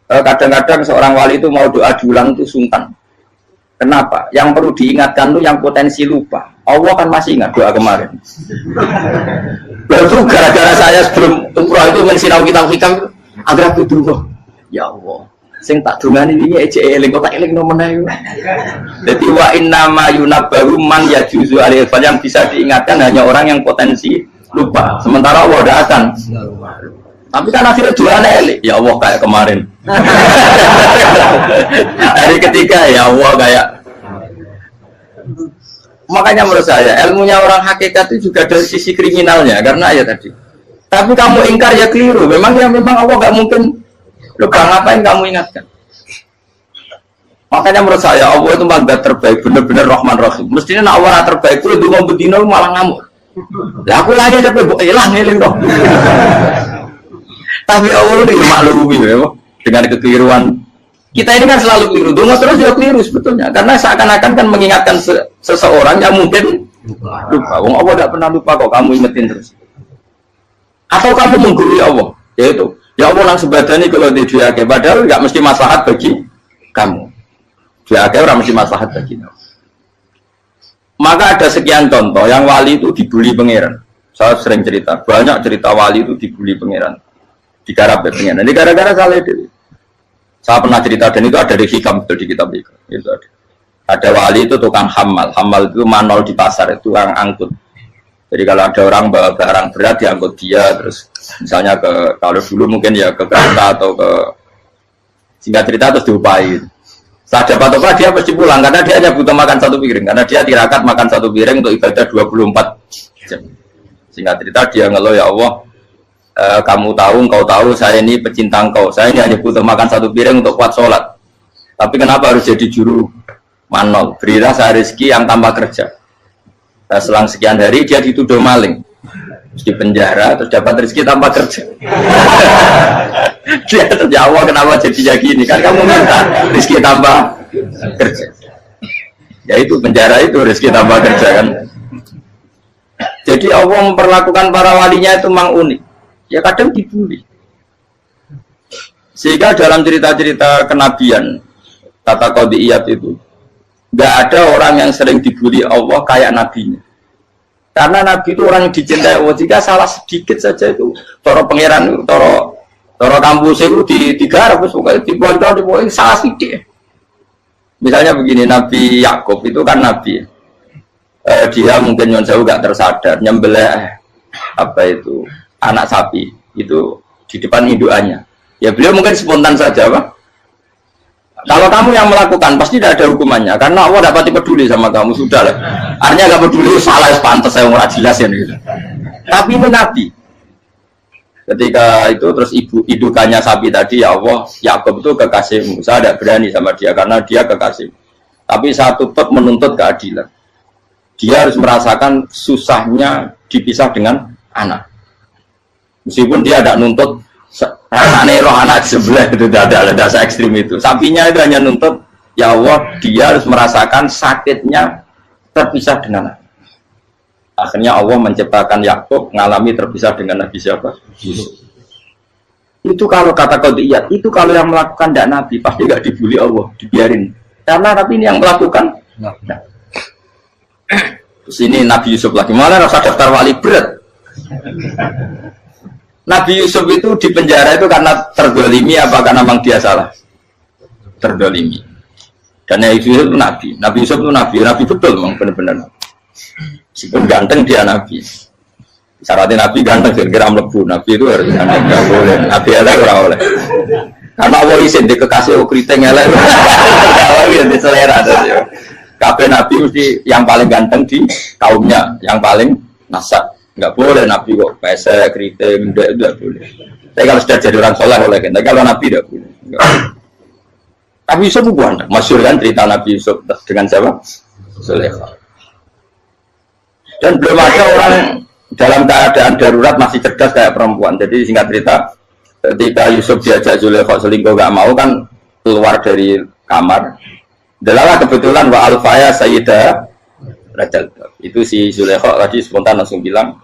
Kadang-kadang seorang wali itu mau doa diulang itu sungkan. Kenapa? Yang perlu diingatkan itu yang potensi lupa. Allah kan masih ingat doa kemarin. Lalu gara-gara saya sebelum umroh itu mensinau kitab hikam agar aku dulu. Ya Allah, sing tak dungani ini ece eling kok tak eling nomene. Jadi wa inna ma yunabbahu man yajuzu alaihi yang bisa diingatkan hanya orang yang potensi lupa. Sementara Allah tidak akan. Tapi kan akhirnya doanya eling. Ya Allah kayak kemarin. Hari ketiga ya Allah kayak. Makanya menurut saya ilmunya orang hakikat itu juga dari sisi kriminalnya karena ya tadi. Tapi kamu ingkar ya keliru. Memang Allah nggak mungkin. Lu ngapain kamu ingatkan? Makanya menurut saya Allah itu mazat terbaik, benar-benar Rahman Rahim. Mestinya Allah terbaik itu mau bedino malah ngamuk. Lah aku lagi tapi hilang ngeling dong. Tapi Allah itu maklumi ya, dengan kekeliruan. Kita ini kan selalu keliru, donga terus juga keliru sebetulnya. Karena seakan-akan kan mengingatkan seseorang yang mungkin lupa. Wong Allah tidak pernah lupa kok, kamu ingetin terus. Atau kamu menggurui Allah, yaitu ya Allah langsung badani kalau di dia padahal nggak mesti maslahat bagi kamu. Dia orang mesti maslahat bagi kamu. Maka ada sekian contoh yang wali itu dibully pangeran. Saya sering cerita, banyak cerita wali itu dibully pangeran, digarap pangeran. Ini gara-gara salah itu. Saya pernah cerita dan itu ada di hikam di kitab itu. Itu ada. Ada wali itu tukang hamal itu manol di pasar itu tukang angkut. Jadi kalau ada orang bawa barang berat diangkut dia, terus misalnya kalau dulu mungkin ya ke kereta atau ke singkat cerita terus diupai. Saat dapat apa dia pasti pulang karena dia hanya butuh makan satu piring karena dia tirakat makan satu piring untuk ibadah 24 jam. Singkat cerita dia ngeluh ya Allah. Kamu tahu, engkau tahu, saya ini pecinta engkau. Saya ini hanya butuh makan satu piring untuk kuat sholat. Tapi kenapa harus jadi juru manol? Berilah saya rezeki yang tanpa kerja. Nah, selang sekian hari dia dituduh maling, terus di penjara, terus dapat rezeki tanpa kerja. Dia terjawab kenapa jadinya gini? Kan kamu minta rezeki tanpa kerja. Ya itu penjara itu rezeki tanpa kerja kan. Jadi Allah memperlakukan para walinya itu memang unik. Ya kadang dibully. Sehingga dalam cerita-cerita kenabian tata qadiyat itu nggak ada orang yang sering dibully Allah kayak nabinya. Karena nabi itu orang yang dicintai Allah. Jika salah sedikit saja itu toro pangeran, toro kampus itu digarap, dibuat salah sedikit. Misalnya begini, Nabi Yakub itu kan nabi. Dia mungkin yang jauh nggak tersadar nyembelih apa itu anak sapi itu di depan indukannya. Ya beliau mungkin spontan saja, Pak. Kalau kamu yang melakukan pasti tidak ada hukumannya karena Allah dapat peduli sama kamu sudah lah. Artinya nggak peduli salah pantas saya nggak jelas ya gitu. Tapi itu Nabi. Ketika itu terus indukannya sapi tadi ya Allah Yakub itu kekasihmu. Saya tidak berani sama dia karena dia kekasih. Tapi saya tetap menuntut keadilan. Dia harus merasakan susahnya dipisah dengan anak. Meskipun dia tidak nuntut rasanya roh anak sebelah itu tidak ada ekstrim itu. Sapinya itu hanya nuntut ya Allah dia harus merasakan sakitnya terpisah dengan anak. Akhirnya Allah menciptakan Yakub mengalami terpisah dengan Nabi siapa? Yusuf. Itu kalau kata qadiyat itu kalau yang melakukan tidak Nabi pasti nggak dibully Allah, dibiarin. Karena Nabi ini yang melakukan. Nah. Terus ini Nabi Yusuf lagi malah rasa daftar wali berat. Nabi Yusuf itu di penjara itu karena terdolimi apa karena memang dia salah? Terdolimi. Karena Yusuf itu Nabi. Nabi Yusuf itu Nabi betul memang benar-benar. Meskipun ganteng dia Nabi. Syaratnya Nabi ganteng kira-kira mlebu. Nabi itu harus ganteng, nggak boleh. Nabi elek ora oleh. Karena Allah izin di kekasih keriting elek. Allah izin di selera. Kabeh Nabi mesti yang paling ganteng di kaumnya, yang paling nasab. Nggak boleh Nabi kok pesek, keriting, tidak boleh. Tapi kalau sudah jadi orang soleh boleh kan. Tapi kalau Nabi tidak boleh. Nabi Yusuf bukan, masyhur kan cerita Nabi Yusuf dengan siapa? Zulaikha. Dan belum ada orang dalam keadaan darurat masih cerdas kayak perempuan. Jadi singkat cerita, ketika Yusuf diajak Zulaikha selingkuh nggak mau kan keluar dari kamar. Delalah kebetulan wa alfaya sayyidah Rajal. Itu si Zulaikha tadi spontan langsung bilang,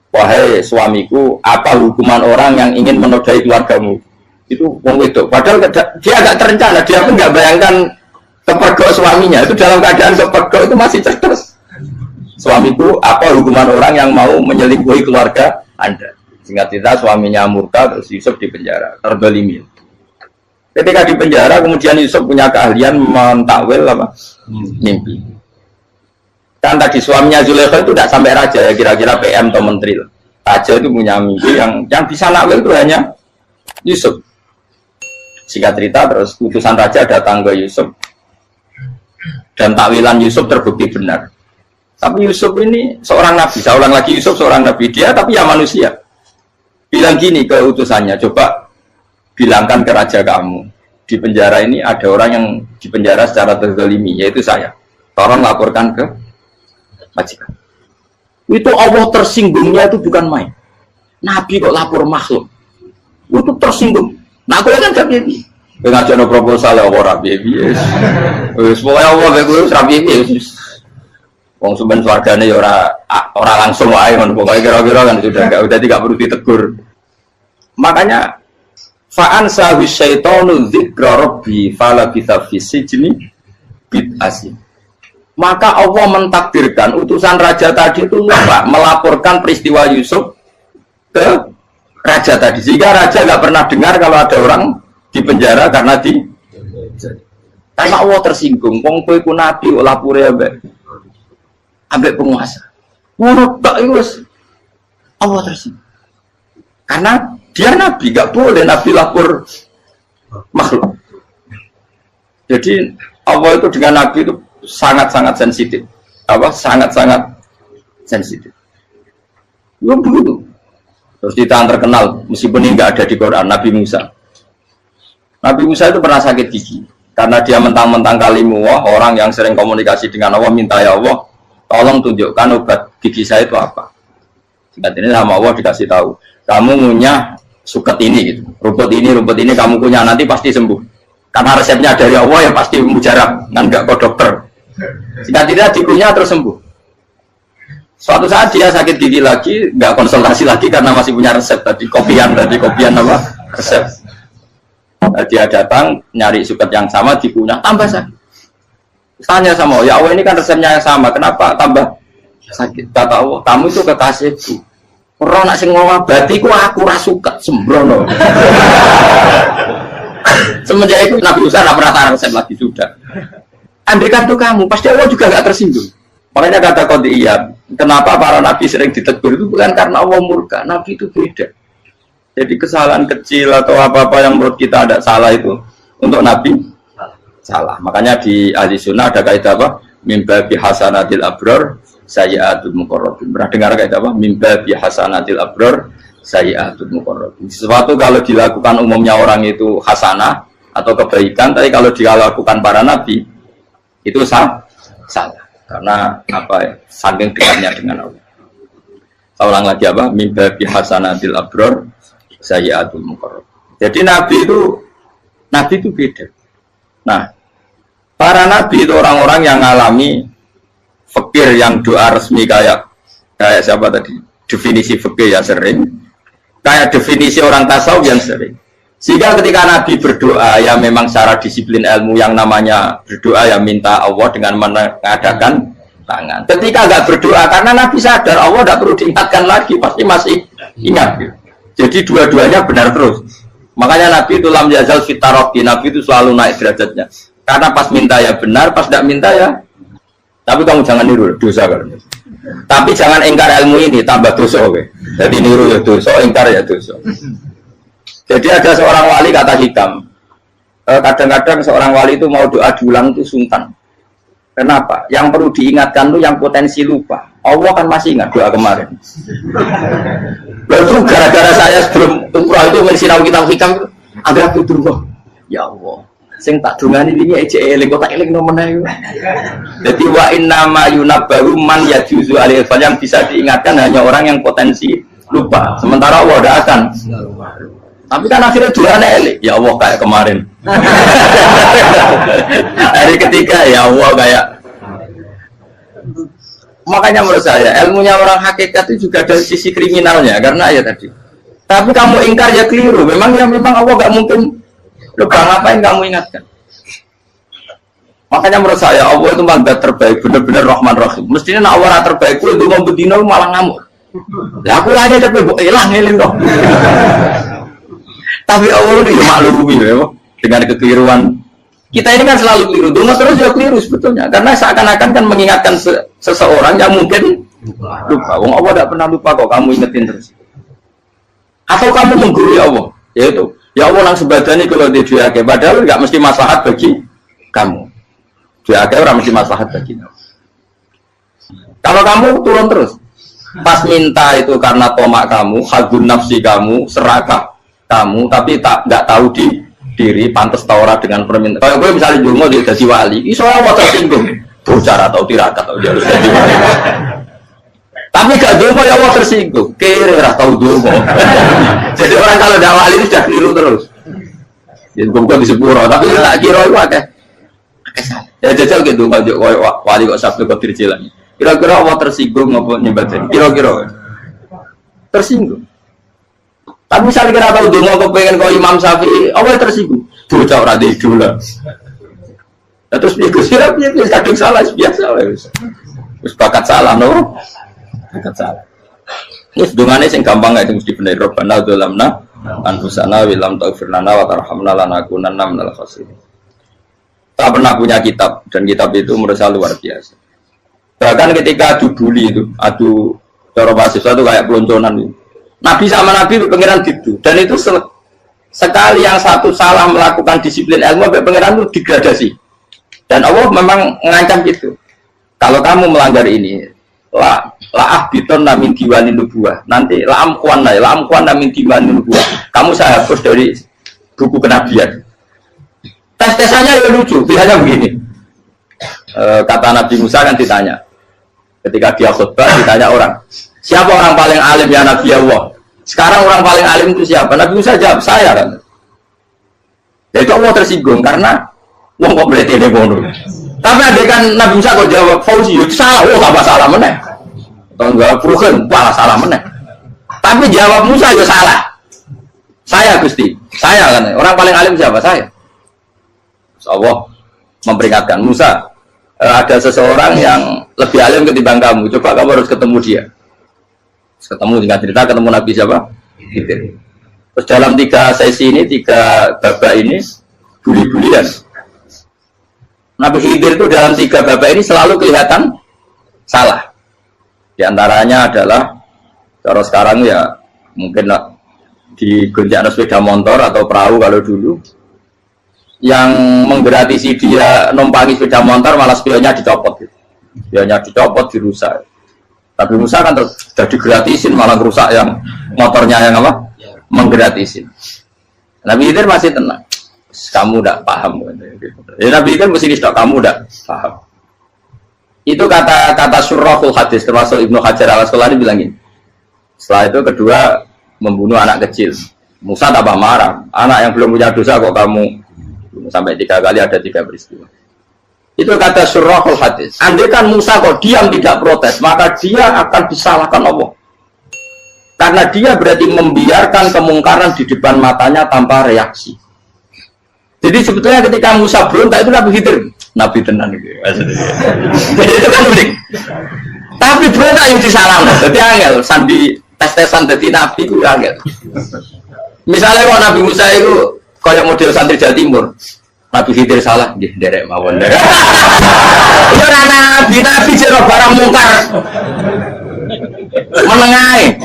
wahai suamiku, apa hukuman orang yang ingin menodai keluargamu? Itu wong wedok. Padahal dia agak terencana, dia pun nggak bayangkan kepergok suaminya. Itu dalam keadaan kepergok itu masih cerdas. Suamiku, apa hukuman orang yang mau menyelingkuhi keluarga Anda? Singkat cerita suaminya murka, terus Yusuf di penjara, terdolimi. Ketika di penjara, kemudian Yusuf punya keahlian mentakwil apa? Mimpi. Kan tadi suaminya Zulaikha itu tidak sampai raja ya, kira-kira PM atau menteri. Raja itu punya mimpi yang bisa nakwil itu hanya Yusuf. Singkat cerita terus utusan raja datang ke Yusuf dan takwilan Yusuf terbukti benar. Tapi Yusuf ini seorang nabi, saya ulang lagi Yusuf seorang nabi dia tapi ya manusia. Bilang gini ke utusannya, coba bilangkan ke raja kamu di penjara ini ada orang yang di penjara secara terzalimi yaitu saya. Tolong laporkan ke majikan. Itu Allah tersinggungnya itu bukan main. Nabi kok lapor makhluk. Itu tersinggung. Nah, aku kan gak bibi. Ngajar proposal ya ora bibi. Wis pokoke Allah kowe wis ra bibi. Wong sampean swargane ya ora langsung wae ngono pokoke kira-kira kan sudah enggak perlu ditegur. Makanya fa'an sawi syaitanu dzikra rabbi fala bisa fisijni bid'asi. Maka Allah mentakdirkan utusan raja tadi itu melaporkan peristiwa Yusuf ke raja tadi, sehingga raja nggak pernah dengar kalau ada orang di penjara karena Allah tersinggung. Wong kowe ku nabi kok lapore ambek penguasa. Ngono tok iku wis Allah tersinggung. Karena dia nabi, nggak boleh nabi lapor makhluk. Jadi Allah itu dengan nabi itu sangat-sangat sensitif. Sangat-sangat sensitif. Ya begitu. Terus kita terkenal, meskipun ini nggak ada di Quran, Nabi Musa. Nabi Musa itu pernah sakit gigi karena dia mentang-mentang kalimullah, orang yang sering komunikasi dengan Allah, minta ya Allah, tolong tunjukkan obat gigi saya itu apa. Singkat ini sama Allah dikasih tahu, kamu ngunyah suket ini gitu, rumput ini kamu kunyah nanti pasti sembuh. Karena resepnya dari Allah ya pasti mujarab, kan nggak ke dokter. Singkat ini dikunyah terus sembuh. Suatu saat dia sakit gigi lagi, nggak konsultasi lagi karena masih punya resep tadi kopian apa resep. Nah, dia datang nyari suket yang sama dikunyah tambah sakit. Tanya sama Allah, ya Allah ini kan resepnya yang sama, kenapa tambah sakit? Kata Allah, kamu itu kekasihku. Orang nak sing ngobati ku aku ra suket sembrono. Semenjak itu Nabi Musa nggak pernah taruh resep lagi sudah. Andai kan tuh kamu, pasti Allah juga nggak tersinggung. Makanya kata Qadiyah, kenapa para nabi sering ditegur itu bukan karena Allah murka, nabi itu beda. Jadi kesalahan kecil atau apa-apa yang menurut kita ada salah itu untuk nabi salah. Makanya di ahli sunnah ada kaidah apa? Mimba bi hasanatil abror sayyi'atul muqarrabin. Pernah dengar kaidah apa? Mimba bi hasanatil abror sayyi'atul muqarrabin. Sesuatu kalau dilakukan umumnya orang itu hasanah atau kebaikan, tapi kalau dilakukan para nabi itu salah. Karena apa ya, saking dekatnya dengan Allah. Saya ulang lagi apa? Mimba bi hasanatil abror sayyi'atul muqarrab. Jadi nabi itu beda. Nah, para nabi itu orang-orang yang mengalami fikir yang doa resmi kayak siapa tadi? Definisi fikir ya sering. Kayak definisi orang tasawuf yang sering. Sehingga ketika Nabi berdoa, ya memang secara disiplin ilmu yang namanya berdoa ya minta Allah dengan mengadakan tangan. Ketika nggak berdoa, karena Nabi sadar Allah tidak perlu diingatkan lagi, pasti masih ingat. Jadi dua-duanya benar terus. Makanya Nabi itu lam yazal fitaroki, Nabi itu selalu naik derajatnya. Karena pas minta ya benar, pas tidak minta ya. Tapi kamu jangan niru dosa kan. Tapi jangan ingkar ilmu ini, tambah dosa. Jadi niru ya dosa, ingkar ya dosa. Jadi ada seorang wali kata hikam, kadang-kadang seorang wali itu mau doa diulang itu sungkan. Kenapa? Yang perlu diingatkan itu yang potensi lupa. Allah kan masih ingat doa kemarin. Lalu gara-gara saya sebelum umrah itu mensinau kitab hikam, agar aku dulu, ya Allah, sing tak dungani ini aja eling, kok tak eling nomornya. Jadi wa inna ma yunabbaru man yajuzu alil fal, yang bisa diingatkan hanya orang yang potensi lupa. Sementara Allah tidak akan. Tapi kan akhirnya doanya elik, ya Allah kayak kemarin. Hari ketiga ya Allah kayak. Makanya menurut saya ilmunya orang hakikat itu juga dari sisi kriminalnya, karena ya tadi. Tapi kamu ingkar ya keliru. Memang Allah nggak mungkin lupa, ngapain kamu ingatkan. Makanya menurut saya Allah itu mazat terbaik, benar-benar Rahman Rahim. Mestinya Allah terbaik itu mau bedino malah ngamuk. Ya aku aja tapi hilang dong. Tapi Allah itu maklumi ya, dengan kekeliruan. Kita ini kan selalu keliru, dulu terus juga keliru sebetulnya. Karena seakan-akan kan mengingatkan seseorang yang mungkin lupa. Wong Allah tidak pernah lupa kok, kamu ingetin terus. Atau kamu menggurui Allah, yaitu ya Allah langsung sebadani kalau dia diake, padahal nggak mesti maslahat bagi kamu. Diake orang mesti maslahat bagi kamu. Kalau kamu turun terus, pas minta itu karena tomak kamu, hadun nafsi kamu, serakah kamu, tapi nggak tahu diri pantas taura dengan permintaan. Kalau gue misalnya Jungo dia jadi wali, iso Allah tersinggung, bocor atau tirakat atau dia harus jadi wali. Tapi gak dongo ya Allah tersinggung. Kira ora tau dongo. Jadi orang kalau dakwah ini sudah keliru terus. Ya bukan di sepuro, tapi tak kira itu akeh. Ya jajal gitu ngajak wali kok Sabtu Qadir Jilani. Kira-kira Allah tersinggung ngapa nyembah jadi? Kira-kira tersinggung. Tapi misalnya kira tahu dongo kepengen kau Imam Syafi'i, Allah tersinggung. Bocah ora di dola. Nah, terus dia kusirap dia kadang salah biasa wes. Terus bakat salah no. Bakat salah. Ini dongane sing gampang itu mesti bener. Rabbana dzalamna anfusana wa lam taghfir lana wa tarhamna lanakunanna minal khasirin. Tak pernah punya kitab dan kitab itu menurut saya luar biasa. Bahkan ketika adu bully itu, adu cara mahasiswa itu kayak pelonconan itu. Nabi sama Nabi pengiran gitu dan itu sekali yang satu salah melakukan disiplin ilmu sampai pengiran itu degradasi. Dan Allah memang mengancam gitu. Kalau kamu melanggar ini, la biton namin diwani nubuah. Nanti la amkuan namin diwani nubuah. Kamu saya hapus dari buku kenabian. Tes-tesannya ya lucu, pilihannya begini. Kata Nabi Musa kan ditanya. Ketika dia khutbah ditanya orang, siapa orang paling alim ya Nabi Allah? Sekarang orang paling alim itu siapa? Nabi Musa jawab, saya kan. Ya itu Allah tersinggung karena wong kok boleh ini bodoh. Tapi ada kan Nabi Musa kok jawab Fauzi itu salah, apa salah meneh? Atau enggak Pruhen, malah salah meneh. Tapi jawab Musa itu salah. Saya Gusti, saya kan. Orang paling alim siapa? Saya. Allah memperingatkan Musa, ada seseorang yang lebih alim ketimbang kamu. Coba kamu harus ketemu dia. Ketemu dengan cerita ketemu Nabi siapa? Khidir. Terus dalam 3 sesi ini, 3 babak ini buli-bulian. Nabi Khidir itu dalam 3 babak ini selalu kelihatan salah. Di antaranya adalah kalau sekarang ya mungkin di gonjak sepeda motor atau perahu kalau dulu yang menggratisi dia numpangi sepeda motor malah spionnya dicopot gitu. Spionnya dicopot, dirusak. Tapi Musa kan sudah digratisin malah rusak yang motornya yang apa? Menggratisin. Nabi Khidir masih tenang. Kamu tidak paham. Ya, Nabi Khidir mesti distok kamu tidak paham. Itu kata surahul hadis termasuk Ibnu Hajar al-Asqalani bilang gini. Setelah itu kedua membunuh anak kecil. Musa tambah marah. Anak yang belum punya dosa kok kamu sampai 3 kali ada 3 peristiwa. Itu kata surahul hadis. Andai kan Musa kok diam tidak protes, maka dia akan disalahkan Allah. Karena dia berarti membiarkan kemungkaran di depan matanya tanpa reaksi. Jadi sebetulnya ketika Musa berontak itu Nabi Khidir, Nabi tenan gitu. Jadi itu kan unik. Tapi berontak yang disalahkan. Jadi angel, sandi tes-tesan jadi Nabi itu angel. Misalnya kalau Nabi Musa itu kayak model santri Jawa Timur, Nabi Khidir salah, dia derek mawon. Itu Nabi jero barang mungkar, menengai.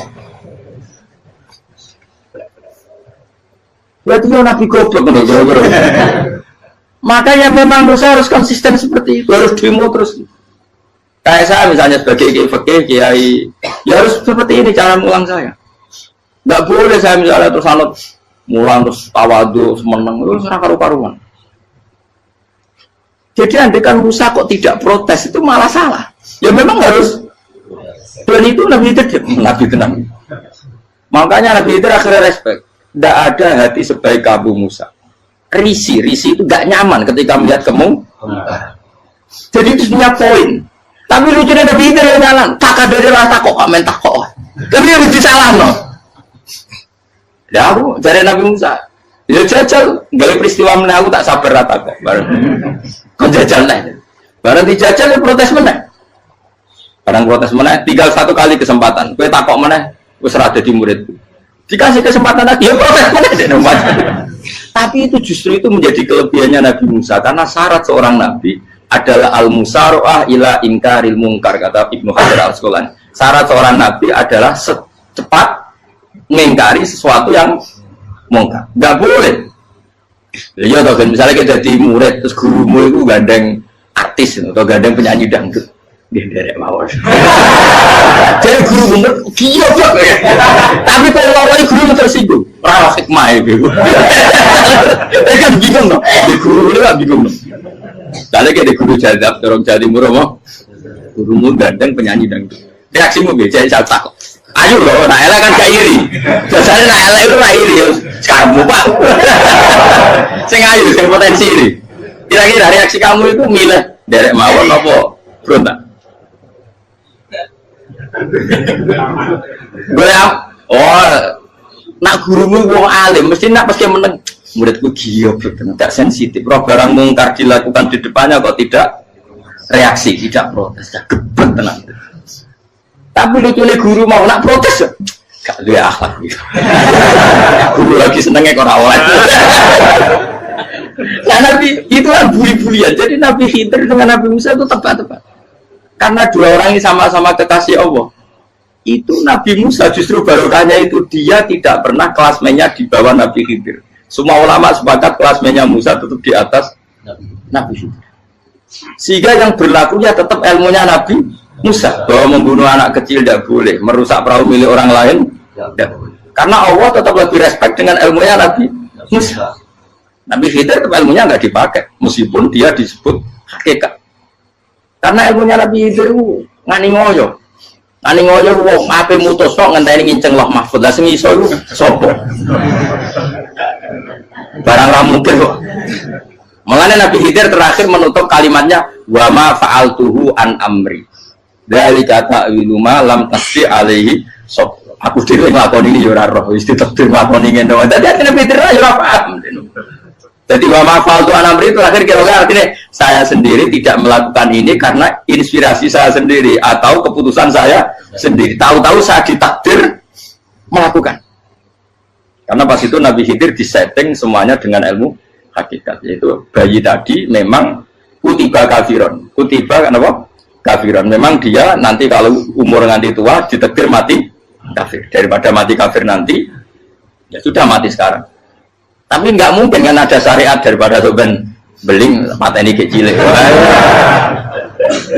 Berarti dia Nabi goblok. Makanya memang Musa harus konsisten seperti itu, harus demo terus. Kayak saya misalnya sebagai kiai, ya harus seperti ini cara mulang saya. Nggak boleh saya misalnya terus anut mulang terus tawadu semeneng terus karu-karuan. Jadi andaikan Musa kok tidak protes itu malah salah. Ya memang harus. Dan itu Nabi tenang. Makanya Nabi itu akhirnya respect. Tidak ada hati sebaik Abu Musa. Risi itu gak nyaman ketika melihat kamu. Jadi itu punya poin. Tapi lucunya Nabi itu yang jalan. Tak ada rasa kok mentah kok. Tapi harus disalah no. Ya aku dari Nabi Musa. Ya jajal, gak peristiwa meneh aku tak sabar rata kok. Kok jajal nih. Barang dijajal ya protes meneh. Barang protes meneh, tinggal 1 kali kesempatan. Kowe takok meneh, wis ora dadi muridku. Dikasih kesempatan lagi, ya protes meneh dek nomor. Tapi itu justru itu menjadi kelebihannya Nabi Musa karena syarat seorang nabi adalah al-musara'ah ila inkaril munkar kata Ibnu Hajar al-Asqalani. Syarat seorang nabi adalah secepat mengingkari sesuatu yang mungkar. Enggak boleh. Ya toh misalnya kita jadi murid terus gurumu itu gandeng artis atau gandeng penyanyi dangdut. Dia derek mawon. Jadi guru bener, iya kok. Tapi kalau awalnya guru tersinggung, ora hikmah itu. Kan bingung loh. Di guru itu kan bingung loh. Lalu kayak di guru jadab, dorong jadi murah mau. Gurumu gandeng penyanyi dangdut. Reaksimu piye? Jadi saya takut. Ayo loh, nak elek kan gak iri. Biasanya nak elek itu nak iri. Kamu Pak. Sing ayu, sing potensi iri. Kira-kira reaksi kamu itu milih derek mawon apa berontak? Nak gurumu wong alim mesti nak pasti meneng. Muridku giok tidak sensitif. Roh barang mungkar dilakukan di depannya kok tidak reaksi, tidak protes, tidak gebet tenang. Tapi lucunya guru mau nak protes, gak ada akhlak. Guru lagi senengnya kok rawat. Nah Nabi itu kan buli-bulian. Jadi Nabi Khidir dengan Nabi Musa itu tepat-tepat. Karena dua orang ini sama-sama kekasih Allah. Itu Nabi Musa justru barokahnya itu dia tidak pernah kelasmennya di bawah Nabi Khidir. Semua ulama sepakat kelasmennya Musa tetap di atas Nabi Khidir. Sehingga yang berlakunya tetap ilmunya Nabi Musa, bahwa membunuh anak kecil tidak boleh, merusak perahu milik orang lain tidak boleh. Karena Allah tetap lebih respect dengan ilmunya Nabi Musa. Nabi Khidir tetap ilmunya nggak dipakai, meskipun dia disebut hakikat. Karena ilmunya Nabi Khidir ngani ngoyo, wong ape mutus kok ngenteni nginceng loh mahfud, lah sing iso iku sapa? Barang ra mungkin kok. Makanya Nabi Khidir terakhir menutup kalimatnya wa ma fa'altuhu an amri. Dzalika ta'wilu ma lam tasbi alaihi sob. Aku dhewe nglakoni iki ya ora roh, wis ditakdir nglakoni ngene wae. Dadi Nabi Khidir ora paham. Jadi wa ma fa'altu an amri itu akhir kira-kira artinya saya sendiri tidak melakukan ini karena inspirasi saya sendiri atau keputusan saya sendiri. Tahu-tahu saya ditakdir melakukan. Karena pas itu Nabi Khidir disetting semuanya dengan ilmu hakikat, yaitu bayi tadi memang kutiba kafiron, kutiba kenapa? Kafiron, memang dia nanti kalau umur nganti tua ditakdir mati kafir, daripada mati kafir nanti ya sudah mati sekarang. Tapi nggak mungkin kan ada syariat daripada soben beling mata ini kecil.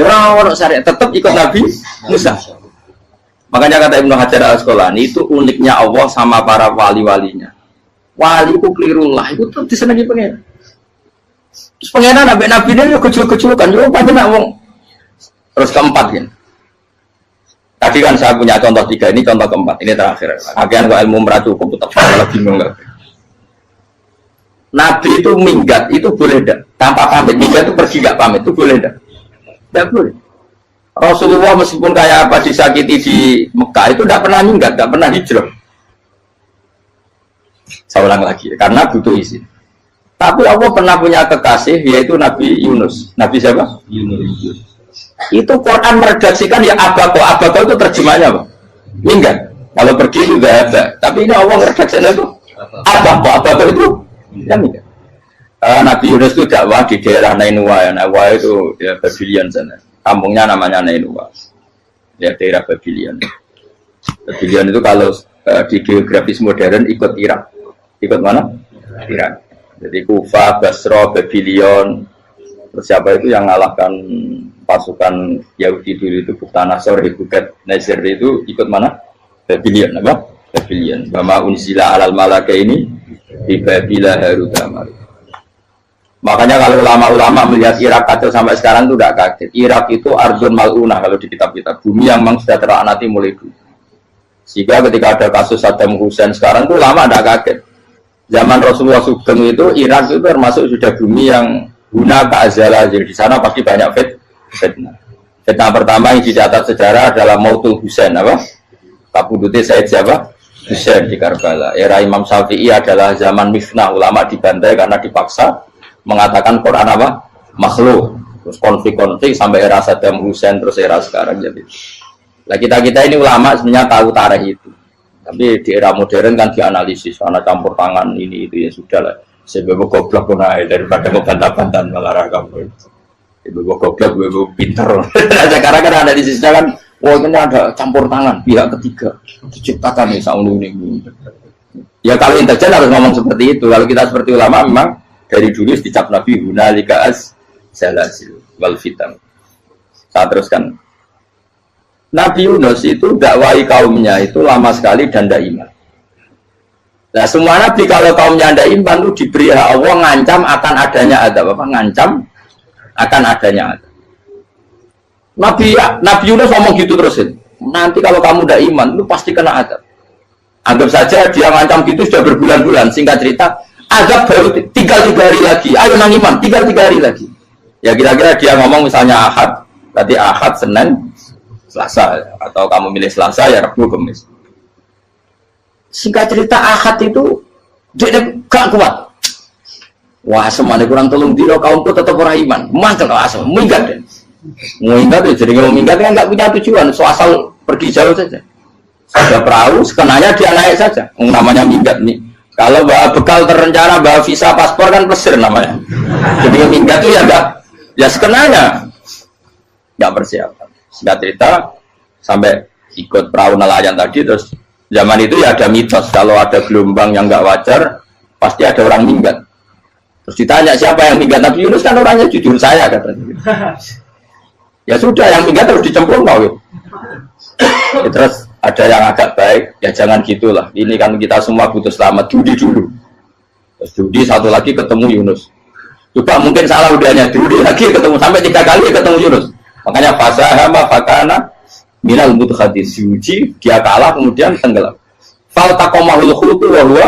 Orang syariat tetap ikut Nabi Musa. Makanya kata Ibnu Hajar Al-Asqalani itu uniknya Allah sama para wali-walinya. Wali itu kelirullah, itu tetap disenangi pengen. Terus pengen nabi-nabi ini kecil-kecil kan, juga pasti nak wong. Terus keempat kan. Tadi kan saya punya contoh 3, ini contoh keempat, ini terakhir. Akhirnya kalau ilmu merah cukup, tetap salah bingung nggak. Nabi itu minggat, itu boleh tidak? Tanpa pamit, minggat itu pergi nggak pamit, itu boleh tidak? Tidak boleh. Rasulullah meskipun kayak apa disakiti di Mekah, itu tidak pernah minggat, tidak pernah hijrah. Saya ulang lagi, karena butuh izin. Tapi Allah pernah punya kekasih, yaitu Nabi Yunus. Nabi siapa? Yunus. Itu Quran meredaksikan ya abako. Abako itu terjemahnya apa? Minggat. Kalau pergi itu tidak ada. Tapi ini Allah meredaksikan itu abako. Abako itu ya minggat. Nabi Yunus itu dakwah di daerah Nainua. Nainua itu ya Babylon sana. Kampungnya namanya Nainua. Ya daerah Babylon. Babylon itu kalau di geografis modern ikut Irak. Ikut mana? Irak. Jadi Kufa, Basra, Babylon. Terus siapa itu yang mengalahkan pasukan Yahudi dulu itu Buktanasor, Hebuket, Nasir itu ikut mana? Babylon, apa? Babylon. Bama unzila alal malaka ini di Babila Harudamar. Makanya kalau ulama-ulama melihat Irak kacau sampai sekarang itu tidak kaget. Irak itu Ardun Mal'unah kalau di kitab-kitab. Bumi yang memang sudah teraknati mulai dulu. Sehingga ketika ada kasus Saddam Hussein sekarang itu lama tidak kaget. Zaman Rasulullah Sugeng itu Irak itu termasuk sudah bumi yang guna keazalah. Jadi di sana pasti banyak fitnah. Fitnah pertama yang dicatat sejarah adalah Mautul Husain, apa? Kabudutnya Said siapa? Husain di Karbala. Era Imam Syafi'i adalah zaman mifnah, ulama dibantai karena dipaksa mengatakan Quran apa? Makhluk. Terus konflik-konflik sampai era Saddam Hussein terus era sekarang jadi. Lah kita ini ulama sebenarnya tahu tarikh itu. Tapi di era modern kan dianalisis karena campur tangan ini itu ya sudah lah. Sebab goblok pun daripada ngebantah-bantahan malah kamu. Ibu goblok, ibu pinter. Sekarang kan analisisnya kan, wah ini ada campur tangan pihak ketiga diciptakan nih saunu ini. Ya kalau intelijen harus ngomong seperti itu. Kalau kita seperti ulama memang dari dulu dicap Nabi hunalika az-zalazil wal fitan. Saya teruskan. Nabi Yunus itu dakwai kaumnya itu lama sekali dan tidak iman. Nah semua nabi kalau kaumnya tidak iman itu diberi hak Allah ngancam akan adanya azab, apa? Ngancam akan adanya azab. Nabi Yunus ngomong gitu terus, Nanti kalau kamu udah iman, lu pasti kena azab. Anggap saja dia ngancam gitu sudah berbulan-bulan. Singkat cerita, azab baru tinggal 3 hari lagi. Ayo nang iman, tinggal 3 hari lagi. Ya kira-kira dia ngomong misalnya Ahad, berarti Ahad, Senin, Selasa. Atau kamu milih Selasa, ya Rabu, Kamis. Singkat cerita Ahad itu dia gak kuat. Wah, semuanya kurang tolong diro kaumku tetap orang iman. Mantel asal, minggat deh. Minggat ya, jadi kalau minggat kan nggak punya tujuan, so asal pergi jauh saja. Ada perahu, sekenanya dia naik saja. Namanya minggat nih. Kalau bawa bekal terencana, bawa visa, paspor kan plesir namanya. Jadi minggat itu ya enggak, ya sekenanya nggak persiapan. Singkat cerita sampai ikut perahu nelayan tadi, terus zaman itu ya ada mitos kalau ada gelombang yang nggak wajar, pasti ada orang minggat. Terus ditanya siapa yang minggat, Nabi Yunus kan orangnya jujur saya katanya. Ya sudah, yang minggat harus dicemplung mau. Ya, terus ada yang agak baik, ya jangan gitulah. Ini kan kita semua butuh selamat, judi dulu. Terus judi satu lagi ketemu Yunus. Coba mungkin salah udahnya, judi lagi ketemu sampai 3 kali ketemu Yunus. Makanya fasahama fakana minal mudhadis, diuji, dia kalah kemudian tenggelam. Fal taqamahul khutu wa huwa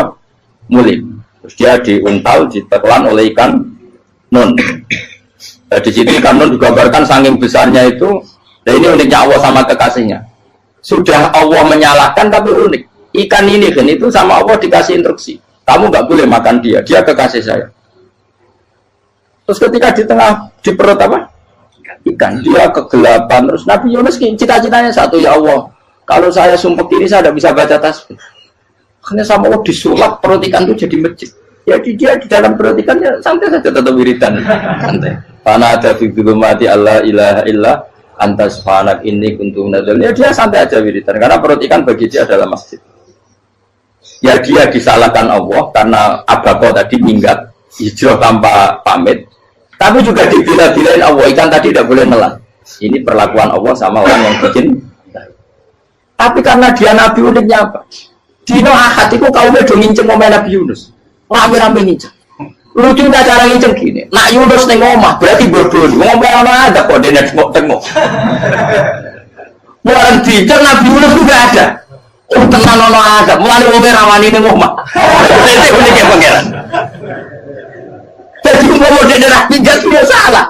mulim. Terus dia diuntal, ditelan oleh ikan nun. Di situ ikan nun digambarkan saking besarnya itu. Dan ini uniknya Allah sama kekasihnya. Sudah Allah menyalahkan tapi unik. Ikan ini kan itu sama Allah dikasih instruksi. Kamu nggak boleh makan dia. Dia kekasih saya. Terus ketika di tengah di perut apa? Ikan, dia kegelapan. Terus Nabi Yunus cita-citanya satu, ya Allah, kalau saya sumpah kiri saya tidak bisa baca tasbih. Hanya sama Allah disulap perut ikan itu jadi masjid. Jadi dia di dalam perut ikannya santai saja tetap wiridan. Santai. Fana ada fi dzulumati alla ilaha illa anta subhanak inni kuntu minadz dzalimin. Ya dia santai aja wiridan karena perut ikan bagi dia adalah masjid. Ya dia disalahkan Allah karena abako tadi minggat hijrah tanpa pamit. Tapi juga dibila-bilain Allah, ikan tadi tidak boleh nelan. Ini perlakuan Allah sama orang yang bikin. Tapi karena dia Nabi uniknya apa? Dino Ahad itu kaumnya udah nginceng ngomong Nabi Yunus. Rame-rame nginceng. Lucu nggak cara nginceng gini. Nak Yunus neng omah berarti berdua. Ngomong orang ada kok dia tengok. Bukan dinceng Nabi Yunus juga ada. Oh tenang ono ada. Mulai ngomong rawani neng omah. Itu uniknya pangeran. Jadi mau dia orang minggat sudah salah.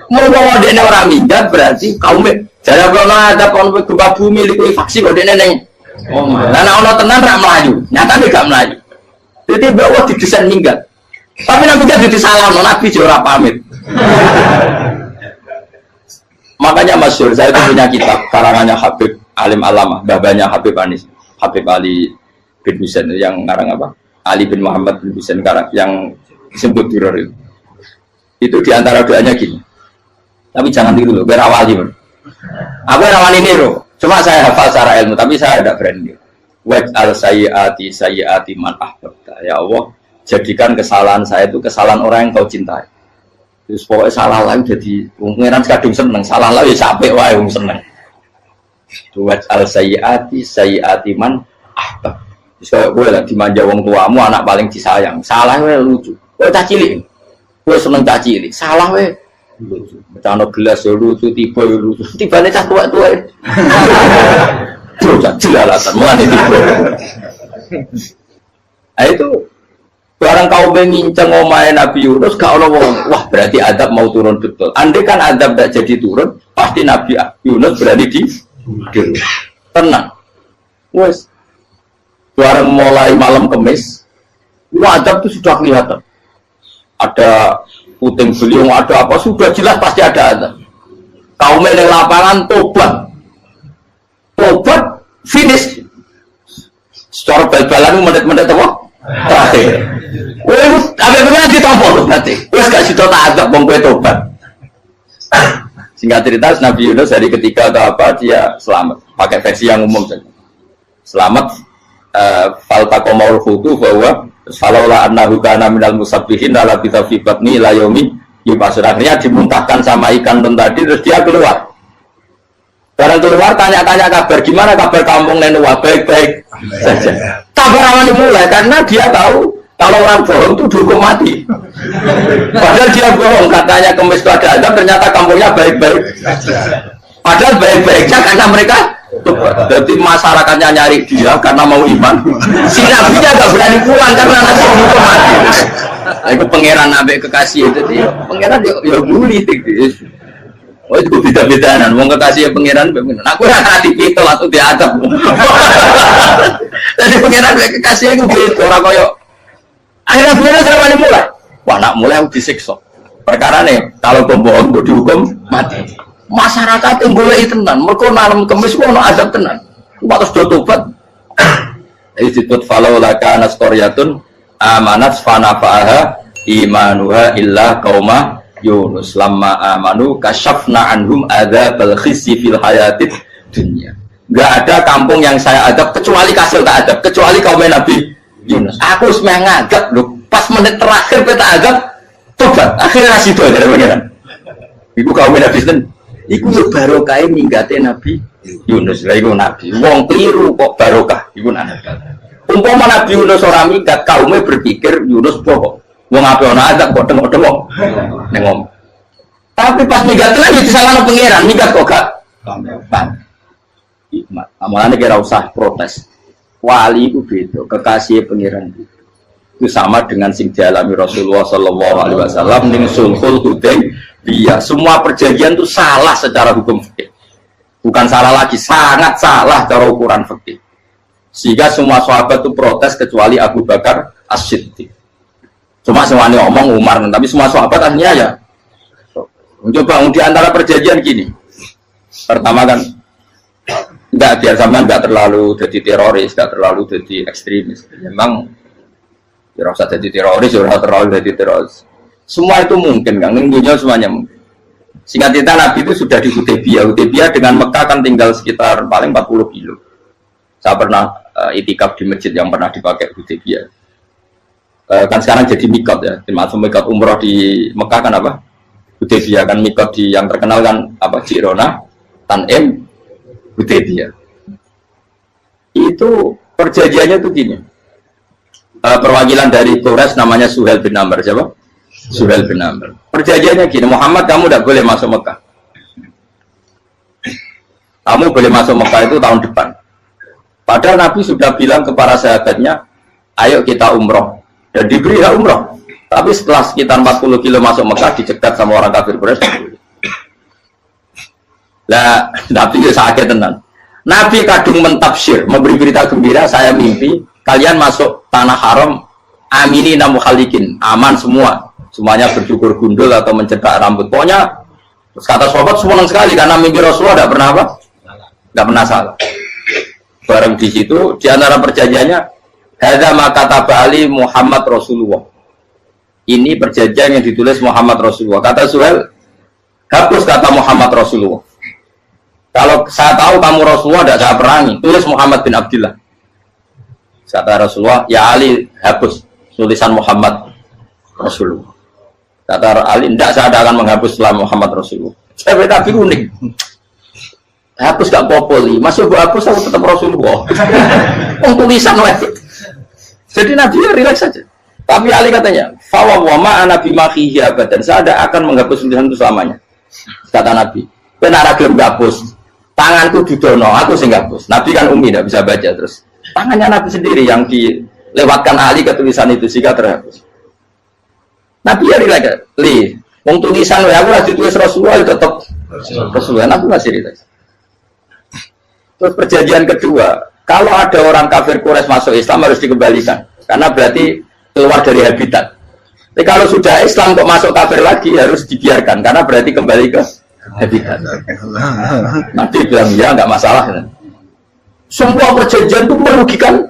Mau dia orang minggat berarti kaumnya. Jadi kalau ada kaum gempa bumi likuifaksi kok dia neng. Oh, nah ono tenan rak melayu, nyata dia gak melayu. Jadi bahwa didesain minggat. Tapi Nabi kan disalah, Nabi ora pamit. Makanya masyhur, saya itu punya kitab karangannya Habib Alim Alamah, babanya Habib Anis, Habib Ali bin Husain yang ngarang apa? Ali bin Muhammad bin Husain karang yang disebut Duror itu. Itu diantara doanya gini. Tapi jangan tiru loh, berawali bro. Aku rawani niru. Cuma saya hafal secara ilmu, tapi saya tidak berani. Waj'al sayyiati man ahbabta. Ya Allah, jadikan kesalahan saya itu kesalahan orang yang kau cintai. Terus pokoknya salah lain jadi pengiran kadung seneng, salah lain ya capek wae wong seneng. Waj'al sayyiati man ahbab. Terus kayak gue lah dimanja wong tuamu, anak paling disayang. Salah wae lucu. Kowe cah cilik. Kowe seneng cah cilik. Salah wae becano gelas ya lucu, tiba ya lucu, tibane cah tua-tua terus jelalatan mulai tiba. Nah itu barang kau menginceng omahe Nabi Yunus gak ono wong, wah berarti adab mau turun betul. Andai kan adab tidak jadi turun, pasti Nabi Yunus berada di tenang. Wes barang mulai malam Kamis, adab itu sudah kelihatan. Ada puting beliung, ada apa sudah jelas pasti ada. Kaum yang lapangan tobat finish secara bal-balan menit-menit apa terakhir. Apa ditompok berarti terus gak situ tak ada bongkwe tobat. Singkat cerita Nabi Yunus hari ketiga atau apa dia selamat, pakai versi yang umum saja. Selamat faltaqamaul hutu bahwa falaula annahu kana minal musabbihin la bi batni ila yaumi yub'atsun. Akhirnya dimuntahkan sama ikan tadi terus dia keluar. Barang keluar tanya-tanya kabar gimana kabar kampung Nenua, baik-baik saja. Kabar awal dimulai karena dia tahu kalau orang bohong itu dihukum mati. Padahal dia bohong katanya Kemis itu ada azab, ternyata kampungnya baik-baik. Padahal baik-baiknya karena mereka Jadi masyarakatnya nyari dia karena mau iman. Si nabinya gak berani pulang karena nanti hukum mati. Itu pangeran nabi kekasih itu dia. Pangeran ya guli tik. Oh itu beda-bedaan. Mau kekasih pangeran. Aku hati itu atau diadab. Jadi pangeran kekasih itu gitu. Orang koyo. Akhirnya pangeran saya mulai. Wah nak mulai aku disiksa. Perkara nih kalau pembohong dihukum mati. Masyarakat yang boleh tenan, mereka malam kemis mau azab tenan. Waktu sudah tobat, disebut falau laka naskoryatun amanat fanafa'aha imanuha illa kauma Yunus lamma amanu kasyafna anhum adzabal khizyi fil hayatid dunya. Enggak ada kampung yang saya adab kecuali kasih tak adab, kecuali kaum Nabi Yunus. Aku semua ngadab loh, pas menit terakhir kita adab tobat, akhirnya nasi itu ada pangeran. Ibu kaum Nabi Yunus. Iku yo barokah ninggate Nabi Yunus. Lah iku nabi. Wong keliru kok barokah iku nabi. Umpama Nabi Yunus ora minggat kaume berpikir Yunus bohong. Wong ape ana azab kok tengok-tengok. Nengom. Tapi pas minggat lagi disalahno pangeran, minggat kok gak. Hikmat. Amalane kira usah protes. Wali itu beda, kekasih pangeran itu sama dengan sing dialami Rasulullah sallallahu alaihi wasallam ning sulhul Hudaybiyah. Semua perjanjian itu salah secara hukum fikih. Bukan salah lagi, sangat salah cara ukuran fikih. Sehingga semua sahabat itu protes kecuali Abu Bakar As-Siddiq. Cuma semuanya ngomong Umar, tapi semua sahabat akhirnya ya. Coba di antara perjanjian gini. Pertama kan enggak biar sama enggak terlalu jadi teroris, enggak terlalu jadi ekstremis. Memang ya usah jadi teroris, ya terlalu jadi teroris. Semua itu mungkin, kan? Dunia semuanya mungkin. Singkat cerita Nabi itu sudah di Hudaybiyah. Hudaybiyah dengan Mekah kan tinggal sekitar paling 40 kilo. Saya pernah itikaf di masjid yang pernah dipakai Hudaybiyah. Kan sekarang jadi mikot ya. Termasuk mikot umroh di Mekah kan apa? Hudaybiyah kan mikot di yang terkenal kan apa? Jirona, Tanim, Hudaybiyah. Itu perjanjiannya tuh gini. Perwakilan dari Quraisy namanya Suhail bin Amr, siapa? Suhail bin Amr. Perjanjiannya gini, Muhammad kamu tidak boleh masuk Mekah. Kamu boleh masuk Mekah itu tahun depan. Padahal Nabi sudah bilang kepada sahabatnya, ayo kita umroh. Dan diberi umroh. Tapi setelah sekitar 40 kilo masuk Mekah, dicegat sama orang kafir Quraisy. Lah, Nabi sakit tenan. Nabi kadung mentafsir, memberi berita gembira, saya mimpi kalian masuk tanah haram aminina mukhalikin, aman semua, semuanya bercukur gundul atau mencetak rambut. Pokoknya kata sahabat senang sekali karena mimpi Rasulullah tidak pernah apa? Tidak pernah salah. Bareng di situ di antara perjanjiannya hadza ma kataba ali Muhammad Rasulullah. Ini perjanjian yang ditulis Muhammad Rasulullah. Kata Suhail, hapus kata Muhammad Rasulullah. Kalau saya tahu kamu Rasulullah tidak saya perangi, tulis Muhammad bin Abdullah. Kata Rasulullah, ya Ali hapus tulisan Muhammad Rasulullah. Kata Ali, tidak saya akan menghapus setelah Muhammad Rasulullah. Saya tapi unik. Hapus gak popoli, masuk hapus aku tetap Rasulullah. Tulisan wajib. Jadi Nabi ya relax saja. Tapi Ali katanya, fawwama ana bimakhihi abadan. Saya tidak akan menghapus tulisan itu selamanya. Kata Nabi, benar gelem hapus. Tanganku didono, aku sing hapus. Nabi kan umi tidak bisa baca terus. Tangannya Nabi sendiri yang dilewatkan Ali ke tulisan itu sehingga terhapus. Nabi ya relax. Wong tulisan aku lagi tulis Rasulullah tetap Rasulullah. Nabi masih relax. Terus perjanjian kedua, kalau ada orang kafir Quraisy masuk Islam harus dikembalikan karena berarti keluar dari habitat. Tapi kalau sudah Islam kok masuk kafir lagi harus dibiarkan karena berarti kembali ke habitat. Nabi bilang ya nggak masalah. Semua perjanjian itu merugikan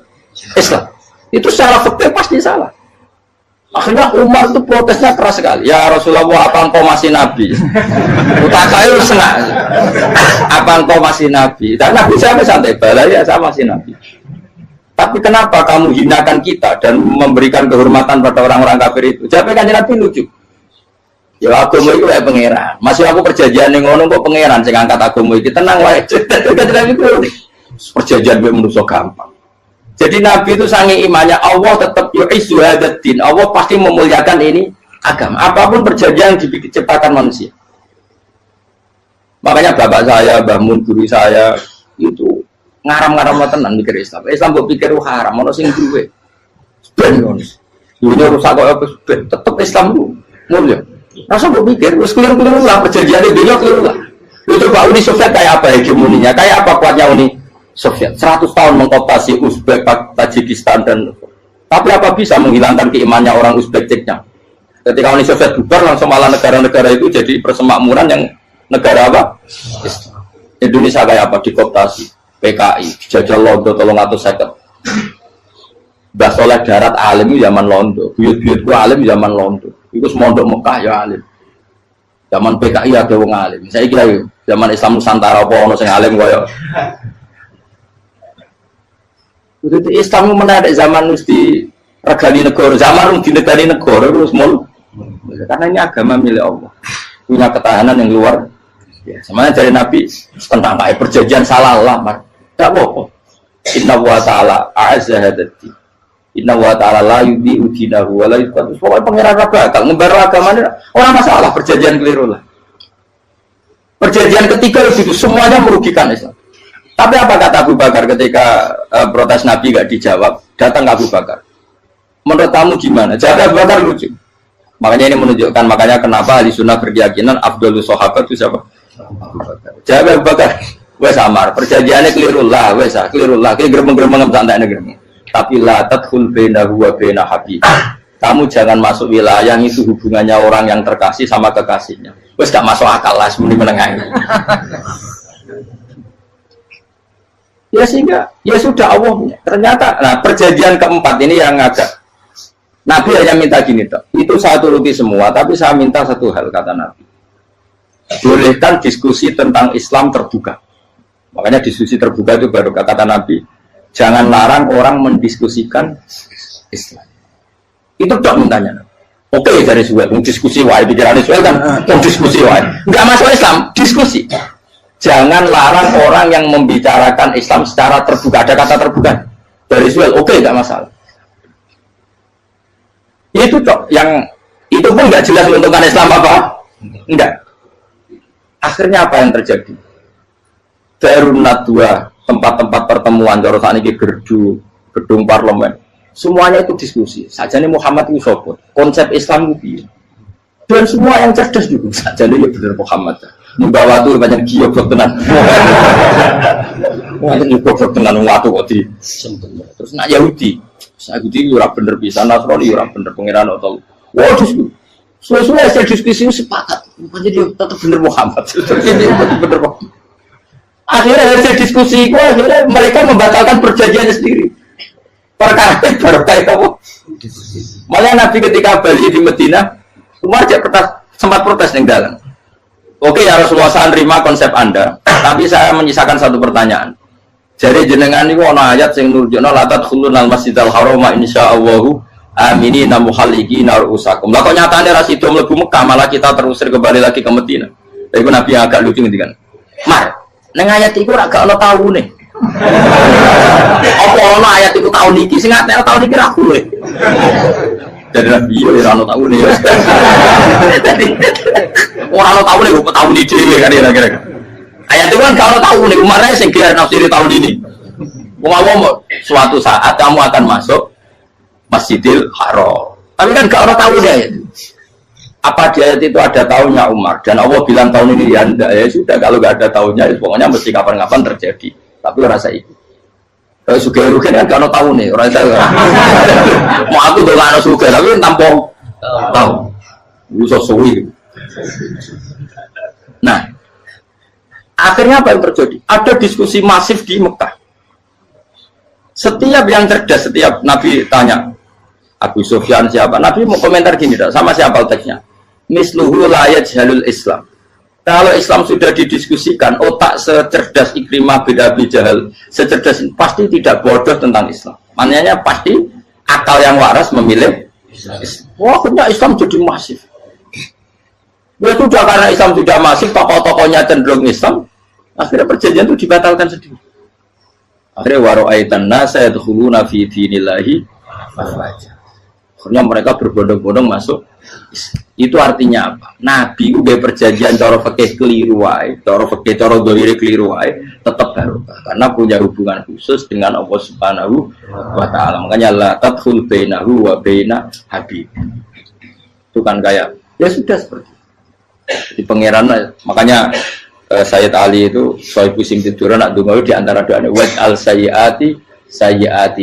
Islam. Itu secara fikih pasti salah. Akhirnya Umar itu protesnya keras sekali. Ya Rasulullah, apa engkau masih Nabi? Utakail senang. Apa engkau masih Nabi? Dan Nabi saya santai bala ya saya masih Nabi. Tapi kenapa kamu hinakan kita dan memberikan kehormatan pada orang-orang kafir itu? Jawabnya kan Nabi lucu. Ya agama itu kayak pangeran. Masih aku perjanjian yang ngono kok pangeran sing angkat agama iki tenang wae. Nabi itu perjanjian gue menurut gampang. Jadi Nabi itu sangi imannya Allah tetap yu'izzu hadzal-din. Allah pasti memuliakan ini agama. Apapun perjanjian yang diciptakan manusia. Makanya bapak saya, Mbah Mun, guru saya itu ngaram-ngaram tenan mikir Islam. Islam mbok pikir haram, ono sing duwe. Ben ngono. Dunya rusak kok apa tetep Islam lu. Mulya. Rasa mbok pikir wis keliru-keliru lah perjanjiane dunya keliru lah. Lu coba Uni Soviet kayak apa hegemoninya? Kayak apa kuatnya Uni Soviet? 100 tahun mengkooptasi Uzbek, Tajikistan dan tapi apa bisa menghilangkan keimannya orang Uzbek Ceknya? Ketika Uni Soviet bubar langsung malah negara-negara itu jadi persemakmuran yang negara apa? Indonesia kayak apa? Dikooptasi PKI, dijajah Londo 350. Mbah Soleh Darat alim zaman Londo, buyut-buyutku alim zaman Londo. Iku semondok Mekah ya alim. Zaman PKI ada wong alim. Saya kira zaman Islam Nusantara apa ono sing alim kaya. Itu Islam menarik zaman mesti regani negara, zaman di negara negara terus mul. Karena ini agama milik Allah. Punya ketahanan yang luar. Ya, semuanya dari Nabi tentang kayak perjanjian salah lah, Mar. Enggak apa-apa. Inna wa ta'ala a'azza hadati. Inna wa ta'ala la yudhi'u dinahu wa la yudhi'u. Pokoknya pangeran bakal ngebaru agamanya orang masalah perjanjian keliru lah. Perjanjian ketiga itu semuanya merugikan Islam. Tapi apa kata Abu Bakar ketika protes Nabi gak dijawab? Datang Abu Bakar. Menurut kamu gimana? Jawab Abu Bakar lucu. Makanya ini menunjukkan makanya kenapa ahli sunnah berkeyakinan Abdul Sahabat itu siapa? Abu Bakar. Jawab Abu Bakar. Wes samar. Perjanjiannya keliru lah. Wes keliru lah. Kayak geremeng-geremeng santai geremeng. Tapi la tadkhul bainahu wa baina habib. Kamu jangan masuk wilayah itu hubungannya orang yang terkasih sama kekasihnya. Wes gak masuk akal lah semuanya menengah. Ya sehingga ya sudah Allah punya. Ternyata nah perjanjian keempat ini yang agak Nabi hanya minta gini toh. Itu saya turuti semua, tapi saya minta satu hal kata Nabi. Bolehkan diskusi tentang Islam terbuka. Makanya diskusi terbuka itu baru kata Nabi. Jangan larang orang mendiskusikan Islam. Itu dok mintanya. Oke dari Suel, diskusi wae pikiran Suel kan, diskusi wae. Enggak masuk Islam, diskusi. Jangan larang orang yang membicarakan Islam secara terbuka. Ada kata terbuka dari Suel, oke, nggak masalah. Itu cok, yang itu pun nggak jelas menentukan Islam apa, enggak. Akhirnya apa yang terjadi? Darunat dua tempat-tempat pertemuan, jorosan ini gerdu, gedung parlemen, semuanya itu diskusi. Saja nih Muhammad itu sopot, konsep Islam itu, dan semua yang cerdas juga. Saja nih benar Muhammad. Membawa tuh banyak giok tenan. Banyak giok tenan waktu kok di. Terus nak Yahudi ora bener bisa, Nasrani ora bener pengiran atau. Wah diskusi. Sesuai hasil diskusi sepakat. Jadi tetap bener Muhammad. Bener Muhammad. Akhirnya hasil diskusi itu akhirnya mereka membatalkan perjanjiannya sendiri. Perkara berkait apa? Malah Nabi ketika balik di Madinah, Umar sempat protes ning dalan. Oke ya Rasulullah, saya nerima konsep Anda, tapi saya menyisakan satu pertanyaan. Jadi jenengan itu ana ayat sing nurjukna la tadkhulunal masjidal harama insyaallahu aminina muhalliqina ru'usakum. Lah kok nyatane ra sida mlebu Mekah, malah kita terusir kembali lagi ke Madinah. Iku Nabi yang agak lucu ngendikan. Mar, ning ayat iku ora gak ana taune. Apa ana ayat iku taun iki sing ngatene taun iki ra kuwe. Jadi Nabi yo ora ana taune. Orang tahu nih, gue tahu di sini kan kira-kira. Ayat itu kan kalau tahu nih, kemarin saya kira nafsiri tahun ini. Mau suatu saat kamu akan masuk Masjidil Haram. Tapi kan kalau tahu dia itu. Apa di ayat itu ada tahunnya Umar dan Allah bilang tahun ini ya enggak ya sudah kalau nggak ada tahunnya ya, pokoknya mesti kapan-kapan terjadi. Tapi rasa itu. Kalau suka rugen kan kalau tahu nih orang saya. Mau aku tuh nggak suka tapi tampung tahu. Usah suwi. Nah, akhirnya apa yang terjadi? Ada diskusi masif di Mekah. Setiap yang cerdas, setiap Nabi tanya, Abu Sufyan siapa? Nabi mau komentar gini, sama siapa teksnya? Misluhu layat jalul Islam. Kalau Islam sudah didiskusikan, otak secerdas Ikrimah bin Abi Jahal, secerdas pasti tidak bodoh tentang Islam. Maknanya pasti akal yang waras memilih Islam. Wah, akhirnya Islam jadi masif. Ya sudah karena Islam sudah masif, tokoh-tokohnya cenderung Islam, akhirnya perjanjian itu dibatalkan sendiri. Akhirnya waro'aitan nasa yadkhuluna fi dinillahi afwaja. Akhirnya mereka berbondong-bondong masuk. Itu artinya apa? Nabi udah perjanjian cara fikih keliru wae, cara fikih cara dhahire keliru wae, tetap barokah karena punya hubungan khusus dengan Allah Subhanahu wa taala. Makanya la tadkhul bainahu wa baina habib. Itu kan kayak ya sudah seperti itu. Di pangeran makanya Sayyid Ali itu Sohibu Sim tidur nak donga di antara doanya wa al sayyiati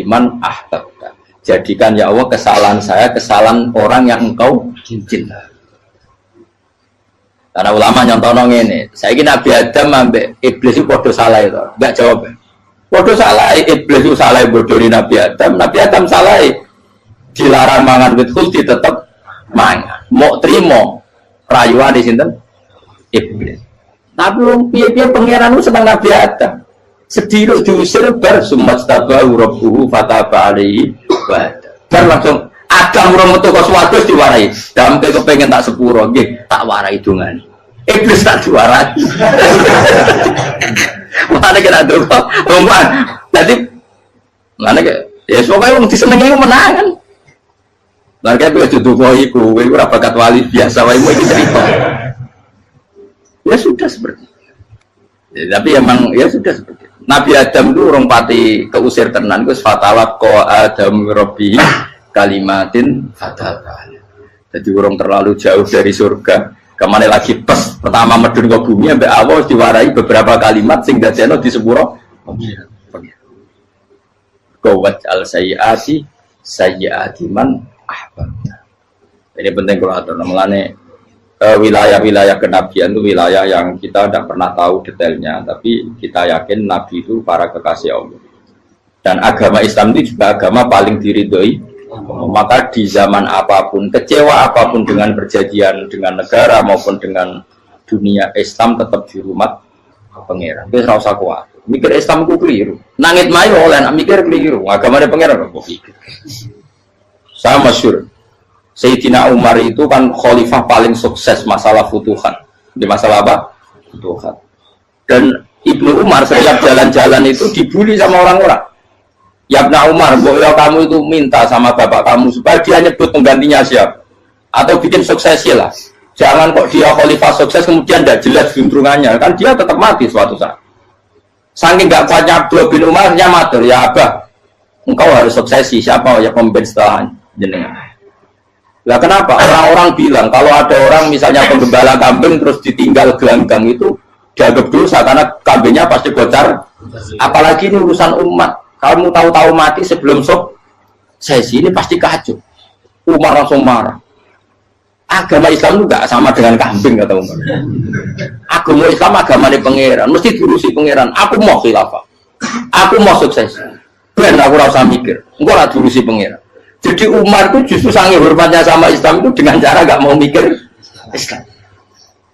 man ahbabta. Jadikan ya Allah kesalahan saya kesalahan orang yang engkau cinta. Karena ulama nyontono ngene, saiki Nabi Adam ambek iblis itu padha salah itu. Enggak jawab. Padha salah iblis itu salah bodoni Nabi Adam salah. Dilarang mangan wit khuldi tetep mangan. Mau trimo rayuan di sinten? Iblis. Tapi wong piye-piye pangeran ku seneng Nabi Adam. Sedih diusir bar sumat tabahu rabbuhu fataba alaihi wa bar langsung Adam ora metu kok swarga diwarai. Dampe kepengin tak sepuro nggih tak warai dongane. Iblis tak diwarai. Mane kena donga roman. Dadi mane ya pokoke wong disenengi menangan. Lah kaya wis donga iku kowe ora bakat wali biasa wae iki cerita. Ya sudah seperti ya, tapi emang ya sudah seperti itu. Nabi Adam itu orang pati keusir tenan itu fatalak ko Adam Robbi kalimatin fatal. Jadi orang terlalu jauh dari surga. Kemana lagi pas pertama medun ke bumi sampai awal diwarai beberapa kalimat sing dadekno di sepuro pengiran. Qawat al sayyiati man ahbabta. Ini penting kalau atur namanya wilayah-wilayah kenabian itu wilayah yang kita tidak pernah tahu detailnya, tapi kita yakin Nabi itu para kekasih Allah. Dan agama Islam itu juga agama paling diridhoi. Maka di zaman apapun, kecewa apapun dengan perjanjian dengan negara maupun dengan dunia, Islam tetap di rumah pangeran. Itu tidak usah kuat. Mikir Islam itu keliru. Nangit mayu oleh mikir keliru. Agama pangeran kok pikir. Saya masyhur. Sayyidina Umar itu kan khalifah paling sukses masalah futuhan. Di masalah apa? Futuhan. Dan Ibnu Umar setiap jalan-jalan itu dibully sama orang-orang. Ya Ibnu Umar, boleh kamu itu minta sama bapak kamu supaya dia nyebut penggantinya siapa? Atau bikin suksesi lah. Jangan kok dia khalifah sukses kemudian tidak jelas juntrungannya. Kan dia tetap mati suatu saat. Saking gak kuatnya Abdullah bin Umar, dia matur, ya Abah, engkau harus suksesi. Siapa yang pemimpin setelah jenengan? Lah kenapa? Orang-orang bilang kalau ada orang misalnya penggembala kambing terus ditinggal gelanggang itu dianggap dosa karena kambingnya pasti bocor. Apalagi ini urusan umat. Kamu tahu-tahu mati sebelum sesi ini pasti kacau. Umar langsung marah. Agama Islam juga sama dengan kambing kata Umar. Agama Islam agama di pangeran, mesti diurusi pangeran. Aku mau khilafah. Aku mau sukses. Ben aku rasa mikir. Engko ora diurusi pangeran. Jadi Umar itu justru sangat hormatnya sama Islam itu dengan cara gak mau mikir Islam.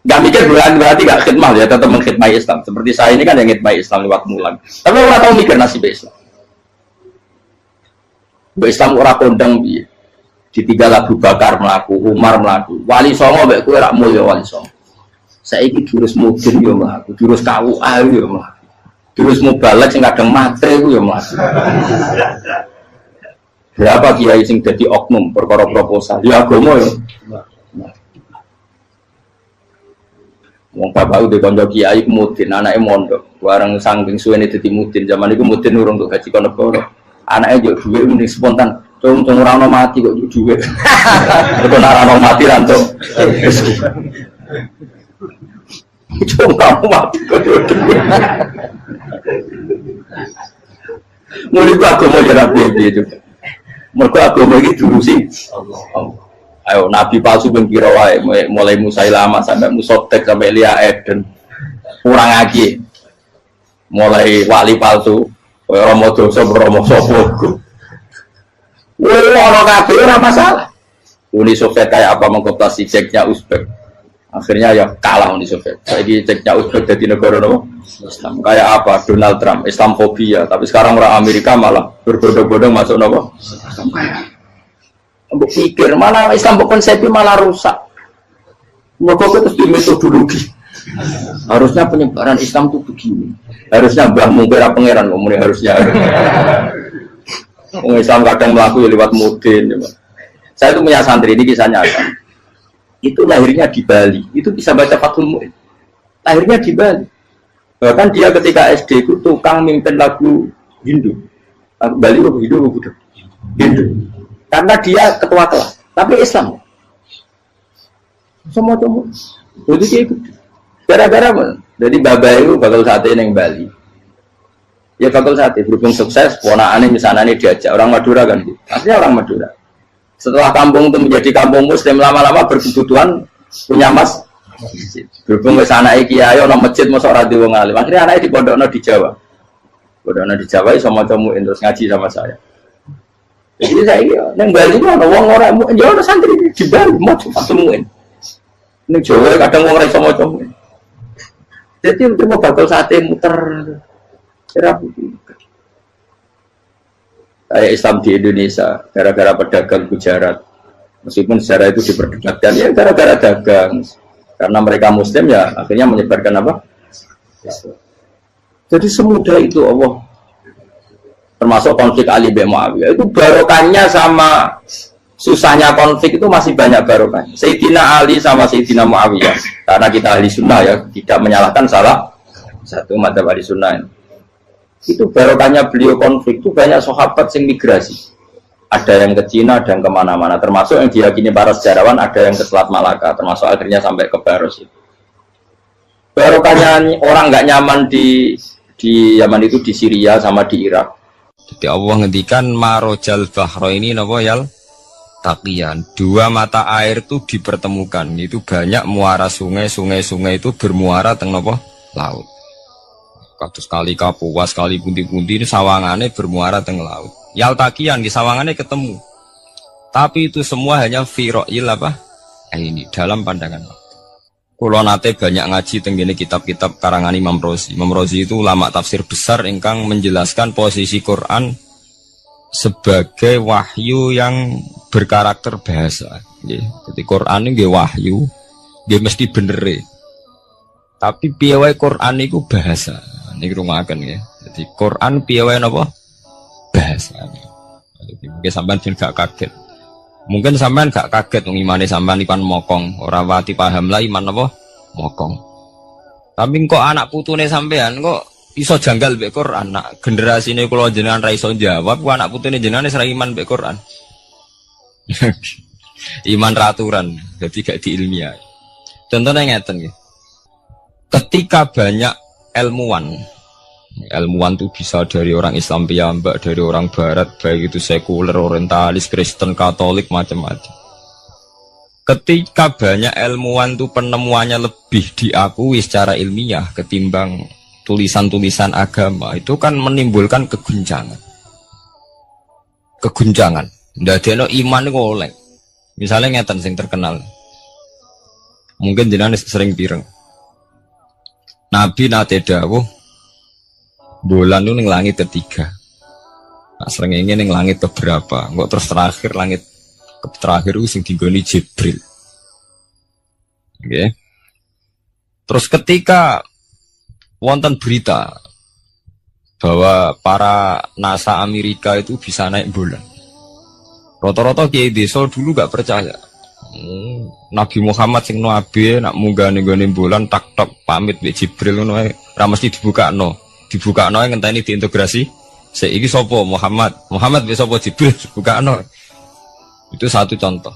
Gak mikir berarti gak khidmah ya, tetap mengkhidmati Islam. Seperti saya ini kan yang khidmati Islam lewat mulan. Tapi orang tahu mikir nasib Islam. Islam orang kondang dia. Ditinggal Abu Bakar melaku, Umar melaku, Wali Songo baik kue rak mulya Wali Songo. Saya ini jurus mudin yo melaku, jurus KUA yo melaku, jurus mubalek sing kadang matre yo melaku. Berapa kiai sing dadi oknum perkara proposal? Ya agama ya. Wong bapak udah kanca kiai mudin, anake mondok. Bareng saking suwene dadi mudin, zaman iku mudin urung untuk gaji kono negara. Anake yo dhuwit mending spontan. Cung ora ono mati kok dhuwit. Kok ora ono mati ra entuk. Cung kamu mati kok dhuwit. Mulai agama ya rapi juga. Mereka agama ini diurusi Allah. Ayo Nabi palsu pengkira wae mulai Musailama sampai Musotek sampai Lia Eden kurang lagi mulai wali palsu Romo dosa Romo sopo orang kabeh ora masalah. Uni Soviet kayak apa mengkooptasi ceknya Uzbek akhirnya ya kalah Uni Soviet. Saiki ceknya Uzbek jadi negara Islam kayak apa Donald Trump Islamfobia tapi sekarang orang Amerika malah berbondong-bondong masuk nopo Islam kaya mbok pikir malah Islam konsepnya malah rusak mereka terus di metodologi harusnya penyebaran Islam itu begini harusnya Mbah Mungkira pangeran ngomongnya harusnya Islam kadang melaku ya lewat mudin ya. Saya itu punya santri, ini kisahnya ada. Itu lahirnya di Bali, itu bisa baca Fathul Mu'in. Lahirnya di Bali. Bahkan dia ketika SD itu tukang mimpin lagu Hindu. Lagu Bali itu Hindu. Karena dia ketua kelas, tapi Islam. Semua cuma. Jadi dia ikut. Gara-gara jadi babay itu bakal sate yang Bali. Ya bakal sate, berhubung sukses, ponakannya misalnya diajak orang Madura kan, aslinya orang Madura. Setelah kampung itu menjadi kampung Muslim, lama-lama berkebutuhan punya mas. Berhubung ke sana kiai, orang masjid masuk radio wong alim. Akhirnya anaknya di pondokno di Jawa. Pondokno di Jawa, sama cemu terus ngaji sama saya. Jadi saya yang Bali itu ada wong orang, ya ada santri di Bali mau cuma temuin. Ini Jawa kadang wong orang sama cemu. Jadi cuma bakal sate muter. Kayak Islam di Indonesia gara-gara pedagang Gujarat, meskipun sejarah itu diperdebatkan ya gara-gara dagang, karena mereka Muslim ya akhirnya menyebarkan apa? Jadi semudah itu Allah. Termasuk konflik Ali bin Muawiyah itu barokahnya sama susahnya konflik itu masih banyak barokahnya. Sayyidina Ali sama Sayyidina Muawiyah, karena kita ahli sunnah ya tidak menyalahkan salah satu madzhab ahli sunnah. Itu barokahnya beliau konflik itu banyak sahabat yang migrasi, ada yang ke Cina, ada yang kemana-mana, termasuk yang diyakini para sejarawan ada yang ke Selat Malaka, termasuk akhirnya sampai ke Baros itu. Barokahnya orang nggak nyaman di Yaman itu di Syria sama di Irak. Jadi Allah ngendikan marojal bahro ini nopo yal taqiyan, dua mata air itu dipertemukan, itu banyak muara sungai itu bermuara teng nopo laut. Kados kali Kapuas, kali pundi-pundi ini sawangannya bermuara teng laut. Yaltakian di sawangannya ketemu. Tapi itu semua hanya firo'il apa? Ini dalam pandangan. Kulo nate banyak ngaji tenggene kitab-kitab karangan Imam Rozi. Imam Rozi itu ulama tafsir besar ingkang menjelaskan posisi Quran sebagai wahyu yang berkarakter bahasa. Jadi Quran ini wahyu, dia mesti bener. Tapi piye wae Quran itu bahasa. Ini rungaken ya. Jadi Quran piye wae napa? Bahasa. Jadi mungkin sampean gak kaget. Mungkin sampean gak kaget wong imane sampean ipan mokong, ora wati paham lah iman napa? Mokong. Tapi kok anak putune sampean kok iso janggal mbek Quran. Nak generasine kula jenengan ra iso jawab, ku anak putune jenengan wis ra iman mbek Quran. Iman raturan, jadi gak diilmiah. Contohnya ngeten nggih. Ketika banyak ilmuwan itu bisa dari orang Islam piyambak, dari orang Barat, baik itu sekuler, orientalis, Kristen, Katolik, macam-macam. Ketika banyak ilmuwan itu penemuannya lebih diakui secara ilmiah ketimbang tulisan-tulisan agama, itu kan menimbulkan keguncangan. Ndadekno iman iku oleh. Misalnya ngeten sing terkenal. Mungkin jenengan sering pireng. Nabi nate dawuh bulan itu ning langit ketiga. Nah, srengenge ning langit keberapa? Kok terus terakhir langit terakhir itu sing dinggoni Jibril. Oke. Terus ketika wonten berita bahwa para NASA Amerika itu bisa naik bulan. Rata-rata kiai desa dulu gak percaya. Nabi Muhammad sing nabi nak munggah ning gone bulan tak pamit mbek Jibril ngono ae ra mesti dibukakno ngenteni diintegrasi saiki sapa Muhammad mbek sapa Jibril dibukakno. Itu satu contoh.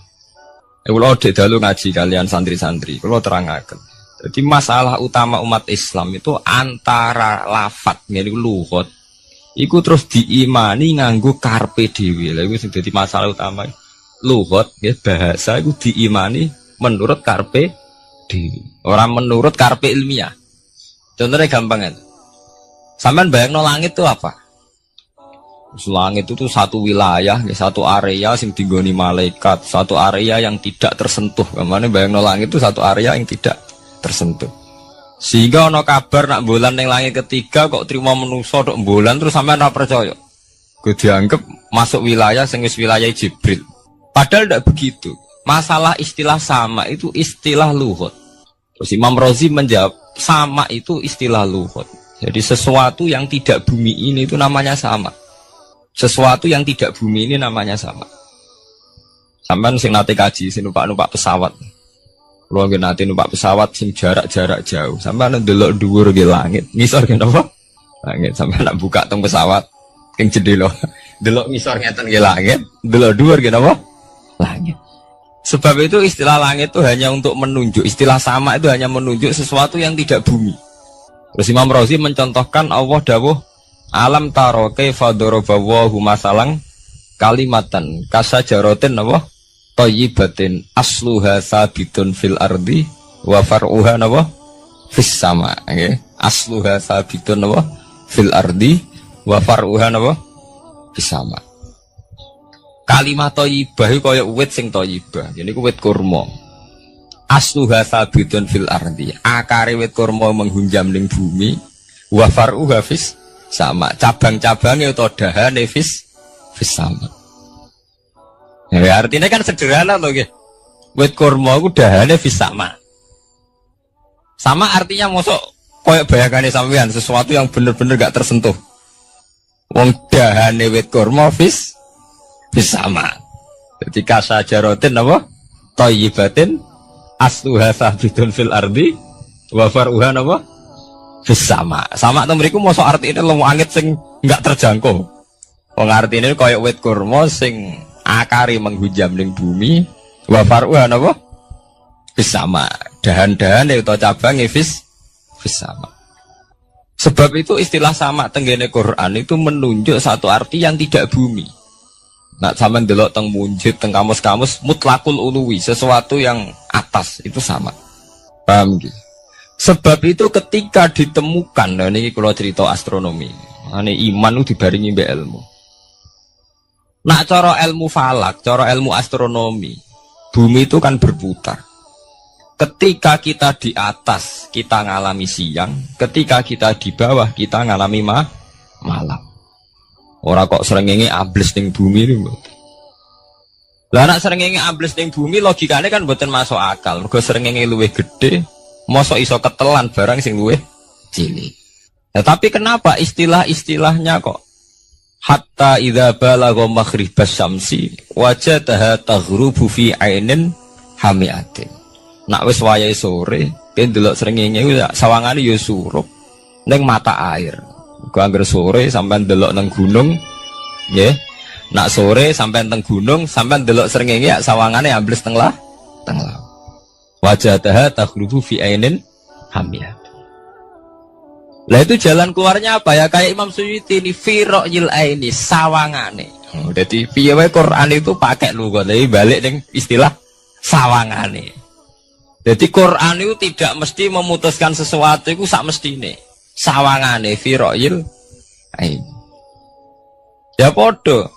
Kula dhek dalu ngaji kalian santri-santri kula terangaken. Jadi masalah utama umat Islam itu antara lafadz ngene lugat iku terus diimani nganggo karpe dhewe. Lha iku sing dadi masalah utama. Lugat ya bahasa itu diimani menurut karpe dhewe, orang menurut karpe ilmiah. Contohnya gampang kan. Sampean bayangno langit itu apa? Langit itu satu wilayah, satu area yang dinggoni malaikat, satu area yang tidak tersentuh. Kemana bayangno langit itu satu area yang tidak tersentuh. Sehingga ono kabar nak bulan ning langit ketiga kok terima manusa tok bulan terus sampean ora percaya. Gue dianggap masuk wilayah sing wis wilayah Jibril. Padahal tidak begitu. Masalah istilah sama itu istilah lughat. Terus Imam Razi menjawab sama itu istilah lughat. Jadi sesuatu yang tidak bumi ini itu namanya sama. Sesuatu yang tidak bumi ini namanya sama. Sampean sing nate kaji sing numpak pesawat. Kulo nggih nate numpak pesawat sing jarak-jarak jauh. Sampean ndelok dhuwur nggih langit. Ngisor nggih napa? Langit. Sampean nak buka teng pesawat king jendela. Delok ngisor ngeten nggih langit, delok dhuwur nggih napa? Langit. Sebab itu istilah langit itu hanya untuk menunjuk, istilah sama itu hanya menunjuk sesuatu yang tidak bumi. Terus Imam Razi mencontohkan Allah dawuh alam taro kaifa daraballahu masalang kalimatan kasajaratin apa thayyibatin asluha sabitun fil ardi wa far'uha napa fis sama nggih asluha sabitun napa fil ardi wa far'uha napa fis sama. Kalimat thayyibah kaya wit sing thayyibah jadi ku wit kurma asluha sabitun fil ardi akare wit kurma menghunjam ning bumi wa far'uha fis sama cabang-cabangnya atau dahane fis sama. Ya, artinya kan sederhana loh, gitu. Wit kurma itu dahane fis sama. Sama artinya mosok koyok bayangane sampean sesuatu yang bener-bener gak tersentuh. Wong dahane wit kurma fis sama. Jadi kasajaratin apa? Thayyibatin asluha sabitun fil ardi wa far'uha apa? Fis sama. Sama to mriku mosok artine lemu angit sing gak terjangkau. Wong artine koyok wit kurma sing akari menghujam ning bumi wa far'uha napa fis sama dahan-dahan utawa cabange fis sama. Sebab itu istilah sama tenggene Quran itu menunjuk satu arti yang tidak bumi. Nak sampean delok teng munjid teng kamus-kamus mutlakul uluwi sesuatu yang atas itu sama. Paham nggih? Sebab itu ketika ditemukan nah niki kula cerita astronomi. Ane iman itu dibaringi mbek ilmu. Nak cara ilmu falak, cara ilmu astronomi, bumi itu kan berputar. Ketika kita di atas, kita ngalami siang. Ketika kita di bawah, kita ngalami malam. Orang kok srengenge ambles ning bumi ini. Lah nak srengenge ambles ning bumi, logikanya kan mboten masuk akal. Mergo srengenge luwih gede, mosok iso ketelan barang sing luwih cilik. Nah, tapi kenapa istilah-istilahnya kok hatta idza balagha maghribas syamsi wajadaha taghrubu fi ainin hamiatin. Nak wis wayahe sore, ben delok srengenge sawangane ya surup ning mata air. Kok anggere sore sampean delok nang gunung, nggih. Nak sore sampean teng gunung, sampean delok srengenge sawangane ambles teng laut. Wajadaha taghrubu fi ainin hamiatin. Lah itu jalan keluarnya apa ya? Kayak Imam Suyuti ini firaqil aini sawangane. Jadi piye wae Quran itu pakai lugat, tapi balik ning istilah sawangane. Jadi Quran itu tidak mesti memutuskan sesuatu itu sak mestine. Sawangane firaqil aini. Ya padha.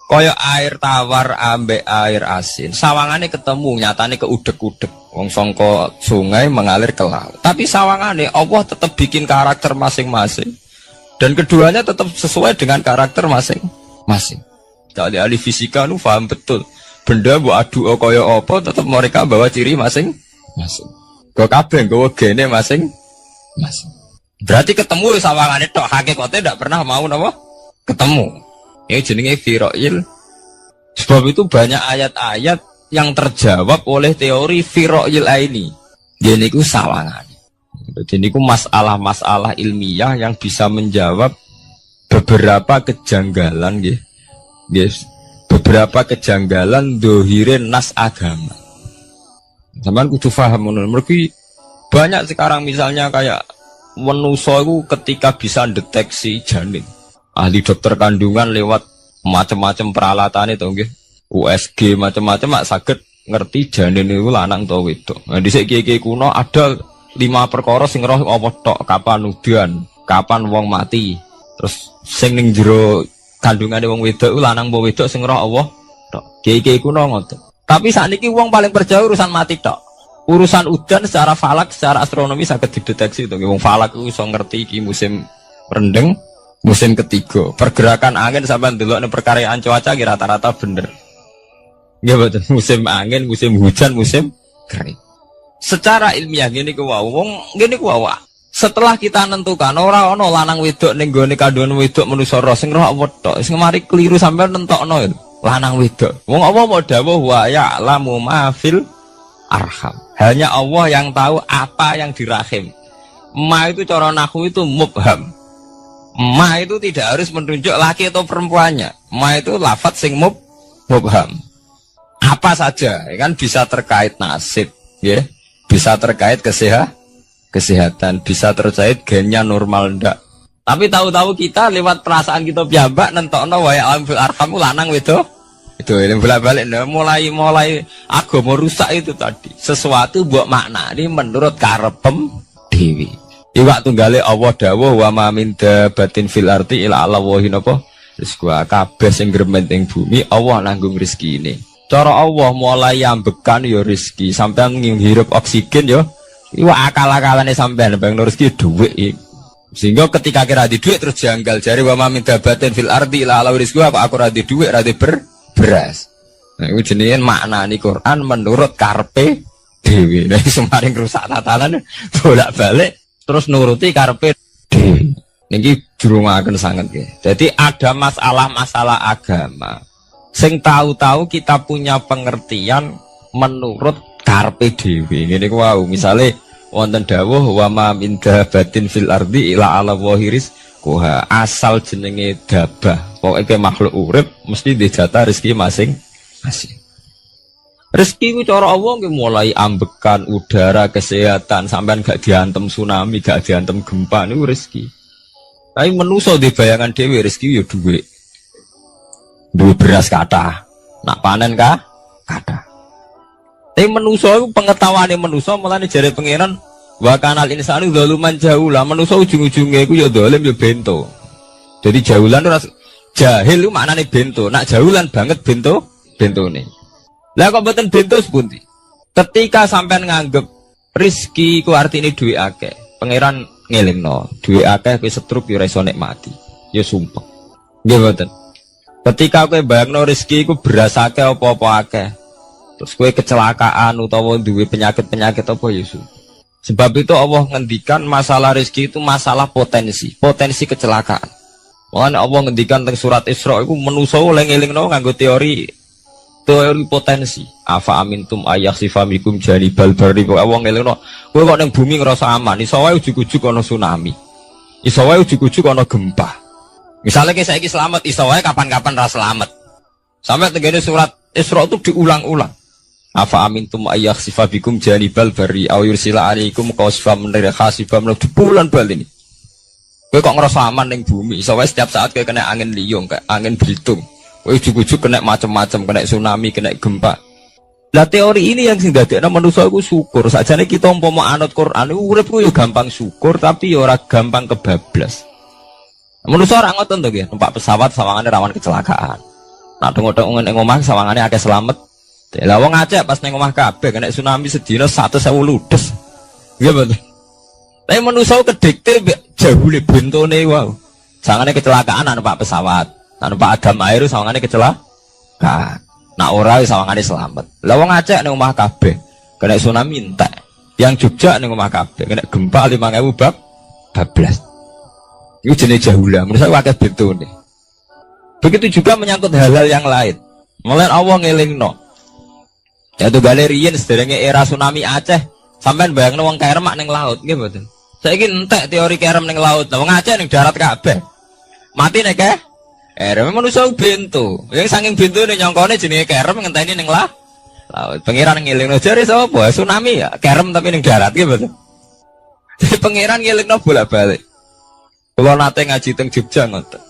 Kaya air tawar ambek air asin. Sawangane ketemu, nyatane keudek-udek. Wong sangka sungai mengalir ke laut. Tapi sawangane Allah tetap bikin karakter masing-masing. Dan keduanya tetap sesuai dengan karakter masing-masing. Jadi ahli fisika nu paham betul. Benda mbok adu kaya apa tetap mereka bawa ciri masing-masing. Go kabeh nggawa gene masing-masing. Berarti ketemu sawangane tok, hakikate ndak pernah mau napa? Ketemu. Ini jenenge firaqil. Sebab itu banyak ayat-ayat yang terjawab oleh teori firaqil aini. Jadi itu sawangan. Jadi itu masalah-masalah ilmiah yang bisa menjawab beberapa kejanggalan, yes. Beberapa kejanggalan dohirin nas agama. Sampeyan kudu paham ngono. Mergi banyak sekarang misalnya kayak manusa itu ketika bisa deteksi janin. Ahli dokter kandungan lewat macam-macam peralatan itu nggih. USG macam-macam mak saged ngerti janin itu lanang atau wedok. Nah dhisik kiye-kiye kuno ada 5 perkara sing roh apa tok, kapan udan, kapan wong mati. Terus sing ning jero kandungane wong wedok iku lanang apa wedok sing roh Allah tok. Kiye-kiye kuno ngoten. Tapi sakniki wong paling percaya urusan mati tok. Urusan udan secara falak, secara astronomi saged dideteksi to. Wong falak iku iso ngerti iki musim rendeng. Musim ketiga, pergerakan angin sampai ndelok perkaryaan cuaca rata-rata bener. Ya betul, musim angin, musim hujan, musim kering. Secara ilmiah gini ku wong, gini ku wae. Setelah kita nentukan ora ana lanang wedok ning gone kandungan wedok manusa roh sing roh apa tok, sing mari keliru sampai nentokno. lanang wedok. Wong Allah mau dawuh wa ya'lamu ma fil arham. Hanya Allah yang tahu apa yang di rahim. Ma itu cara nahwu itu mubham. Ma itu tidak harus menunjuk laki atau perempuannya. Ma itu lafadz sing mubham. Apa saja, ya kan bisa terkait nasib, ya. Bisa terkait kesehatan, bisa terkait gennya normal ndak. Tapi tahu-tahu kita lewat perasaan kita piyambak nentokno wa ya'lamu fil arham lanang wedok. Itu ini bolak-balik mulai agama rusak itu tadi. Sesuatu buat makna ini menurut karepem dewi. Iwak tunggale Allah dawuh wa ma min dabatin fil ardi illa Allah wa hinapa. Rizku kabeh sing gremet ing bumi Allah nanggung rezeki ini. Cara Allah mulai ambekan ya rezeki sampean ngirup oksigen ya. Iwak akal-akalane sampean bang rezeki dhuwit. Sehingga ketika kira di duit terus janggal jari wa ma min dabatin fil ardi illa Allah rizku apa aku ra di duit ra di beras. Nah, itu jenenge maknani Quran menurut karpe dewi. Nah, semaring rusak tatanan bolak-balik terus nuruti karpe dewi. Niki jurungaken sanget nggih. Jadi ada masalah-masalah agama. Sing tahu-tahu kita punya pengertian menurut karpe dewi. Ngene ku wau, misale wonten dawuh wa ma min dabatin fil ardi illa ala wahiris kuha asal jenenge dabah pokoknya makhluk urip mesti dijatah rezeki masing-masing. Rezeki ku cara Allah nggih mulai ambekan udara kesehatan sampean gak diantem tsunami gak diantem gempa niku rezeki. Tapi manusa di bayangan dhewe rezeki ya duwe beras kathah nak panen kathah. Tapi manusa itu pengetahuane manusa mulane jare pangeran wa kanal insanu zaluman jahula. Manusa ujung-ujunge iku ya zalim ya bento. Jadi jahulan ora jahil itu maknane bento. Nak jahulan banget bentone. Lah kok mboten bento sepundi? Ketika sampean nganggep rezeki ku artine duwe akeh, pangeran ngelingno, duwe akeh kowe setruk ya ora iso nikmati. Ya sumpek. Nggih mboten. Ketika kowe bayangno rezeki iku beras akeh apa-apa akeh. Terus kue kecelakaan utawa duwe penyakit-penyakit apa Yesus. Sebab itu Allah ngendikan masalah rezeki itu masalah potensi kecelakaan. Makanya Allah ngendikan teng surat Isra itu manusa oleh ngelingno nganggo teori potensi. Afa amintum ayakhsifamikum janibal barri. Allah ngelingno kowe kok ning bumi ngrasa aman, iso wae ujug-ujug ana tsunami. Iso wae ujug-ujug ana gempa. Misalnya kayak saiki selamat, iso wae kapan-kapan ra selamat. Sampai tenggene surat Isra itu diulang-ulang. Afa amintum ayakhsifa bikum janibal bari aw yursila alaikum qasfam min khasifam di bulan bal ini. Kowe kok ngerasa aman ning bumi, iso wae setiap saat kowe kena angin liung, kayak angin belitung. Kowe ujug-ujug kena macam-macam, kena tsunami, kena gempa. Lah teori ini yang sing dadekno manusa iku syukur. Sakjane kita umpama anut Quran iku urip ku yo gampang syukur tapi yo ora gampang kebablas. Manusa ora ngoten to nggih, numpak pesawat sawangane rawan kecelakaan. Nah tengok-tengok ning omah sawangane akeh selamat. Lah wong Aceh pas ning omah kabeh kena tsunami sedina 100.000 ludes. Nggih betul. Tapi manusa kedikte jahule bentone wae. Sawangane kecelakaan anu Pak pesawat, anu Pak agam air sawangane kecelakaan. Nah ora sawangane selamat. Lah wong Aceh ning omah kabeh kena tsunami entek. Yang Jogja ning omah kabeh kena gempa 5.000 bablas. Iku jenenge jahula. Manusa akeh bentone. Begitu juga menyangkut hal-hal yang lain. Mulai Allah ngelingno. Jatuh galerian sederenge era tsunami Aceh. Sampean bayangno wong kerem ning laut, nggih mboten. Saiki entek teori kerem ning laut. Wong Aceh ning darat kabeh. Mati nek kerem manusa bento. Yang saking bentone nyongkone jenenge kerem ngenteni ning laut. Pangeran ngelingno jare sapa? Tsunami ya, kerem tapi ning darat, nggih mboten. Jadi pangeran ngelingno bolak-balik. Kula nate ngaji teng Jogja ngoten.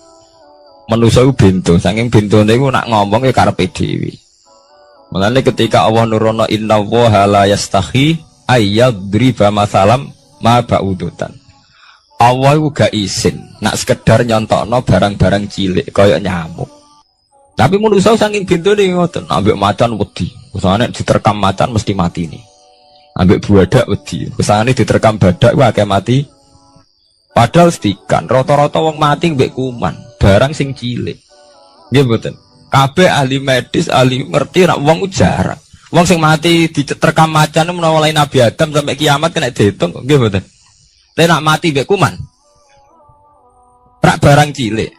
Manusa bento, saking bentone iku nak ngomong ya karepe dhewe. Mulane ketika Allah nurono inna woha la yastahi ayyadriba masalam ma ba'udutan. Allah itu gak izin nak sekedar nyontokno barang-barang cilik kaya nyamuk. Tapi manusia saking bintone ngoten, ambek macan wedi. Usahane diterkam macan mesti mati nih. Ambek badak wedi. Usahane diterkam badak wae akeh mati. Padahal sedikan rata-rata wong mati mbek kuman, barang sing cilik. Nggih mboten. Kabeh ahli medis, ahli ngerti nak wong jarang. Wong sing mati diterkam macan menawa lain Nabi Adam sampai kiamat kena dihitung, nggih mboten. Tapi nak mati mbek kuman. Rak barang cilik.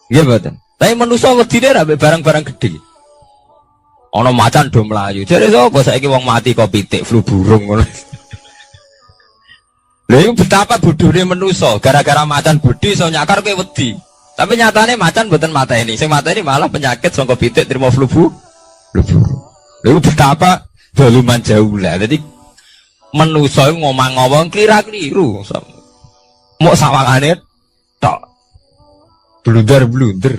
Nggih mboten. Tapi manusa wedine ra mbek barang-barang gedhe. Ono macan do mlayu. Jare sapa saiki wong mati kok pitik flu burung ngono. Lha iku betapa bodhone manusa, gara-gara macan bodhi iso nyakar kowe wedi. Tapi nyatane macan mboten mateni. Sing mateni malah penyakit saka pitik trimo flu burung. Lha iku betapa daluman jauh lah. Dadi manusa ngomong-ngomong kira-keliru. Mok sawangane tok. Blunder-blunder.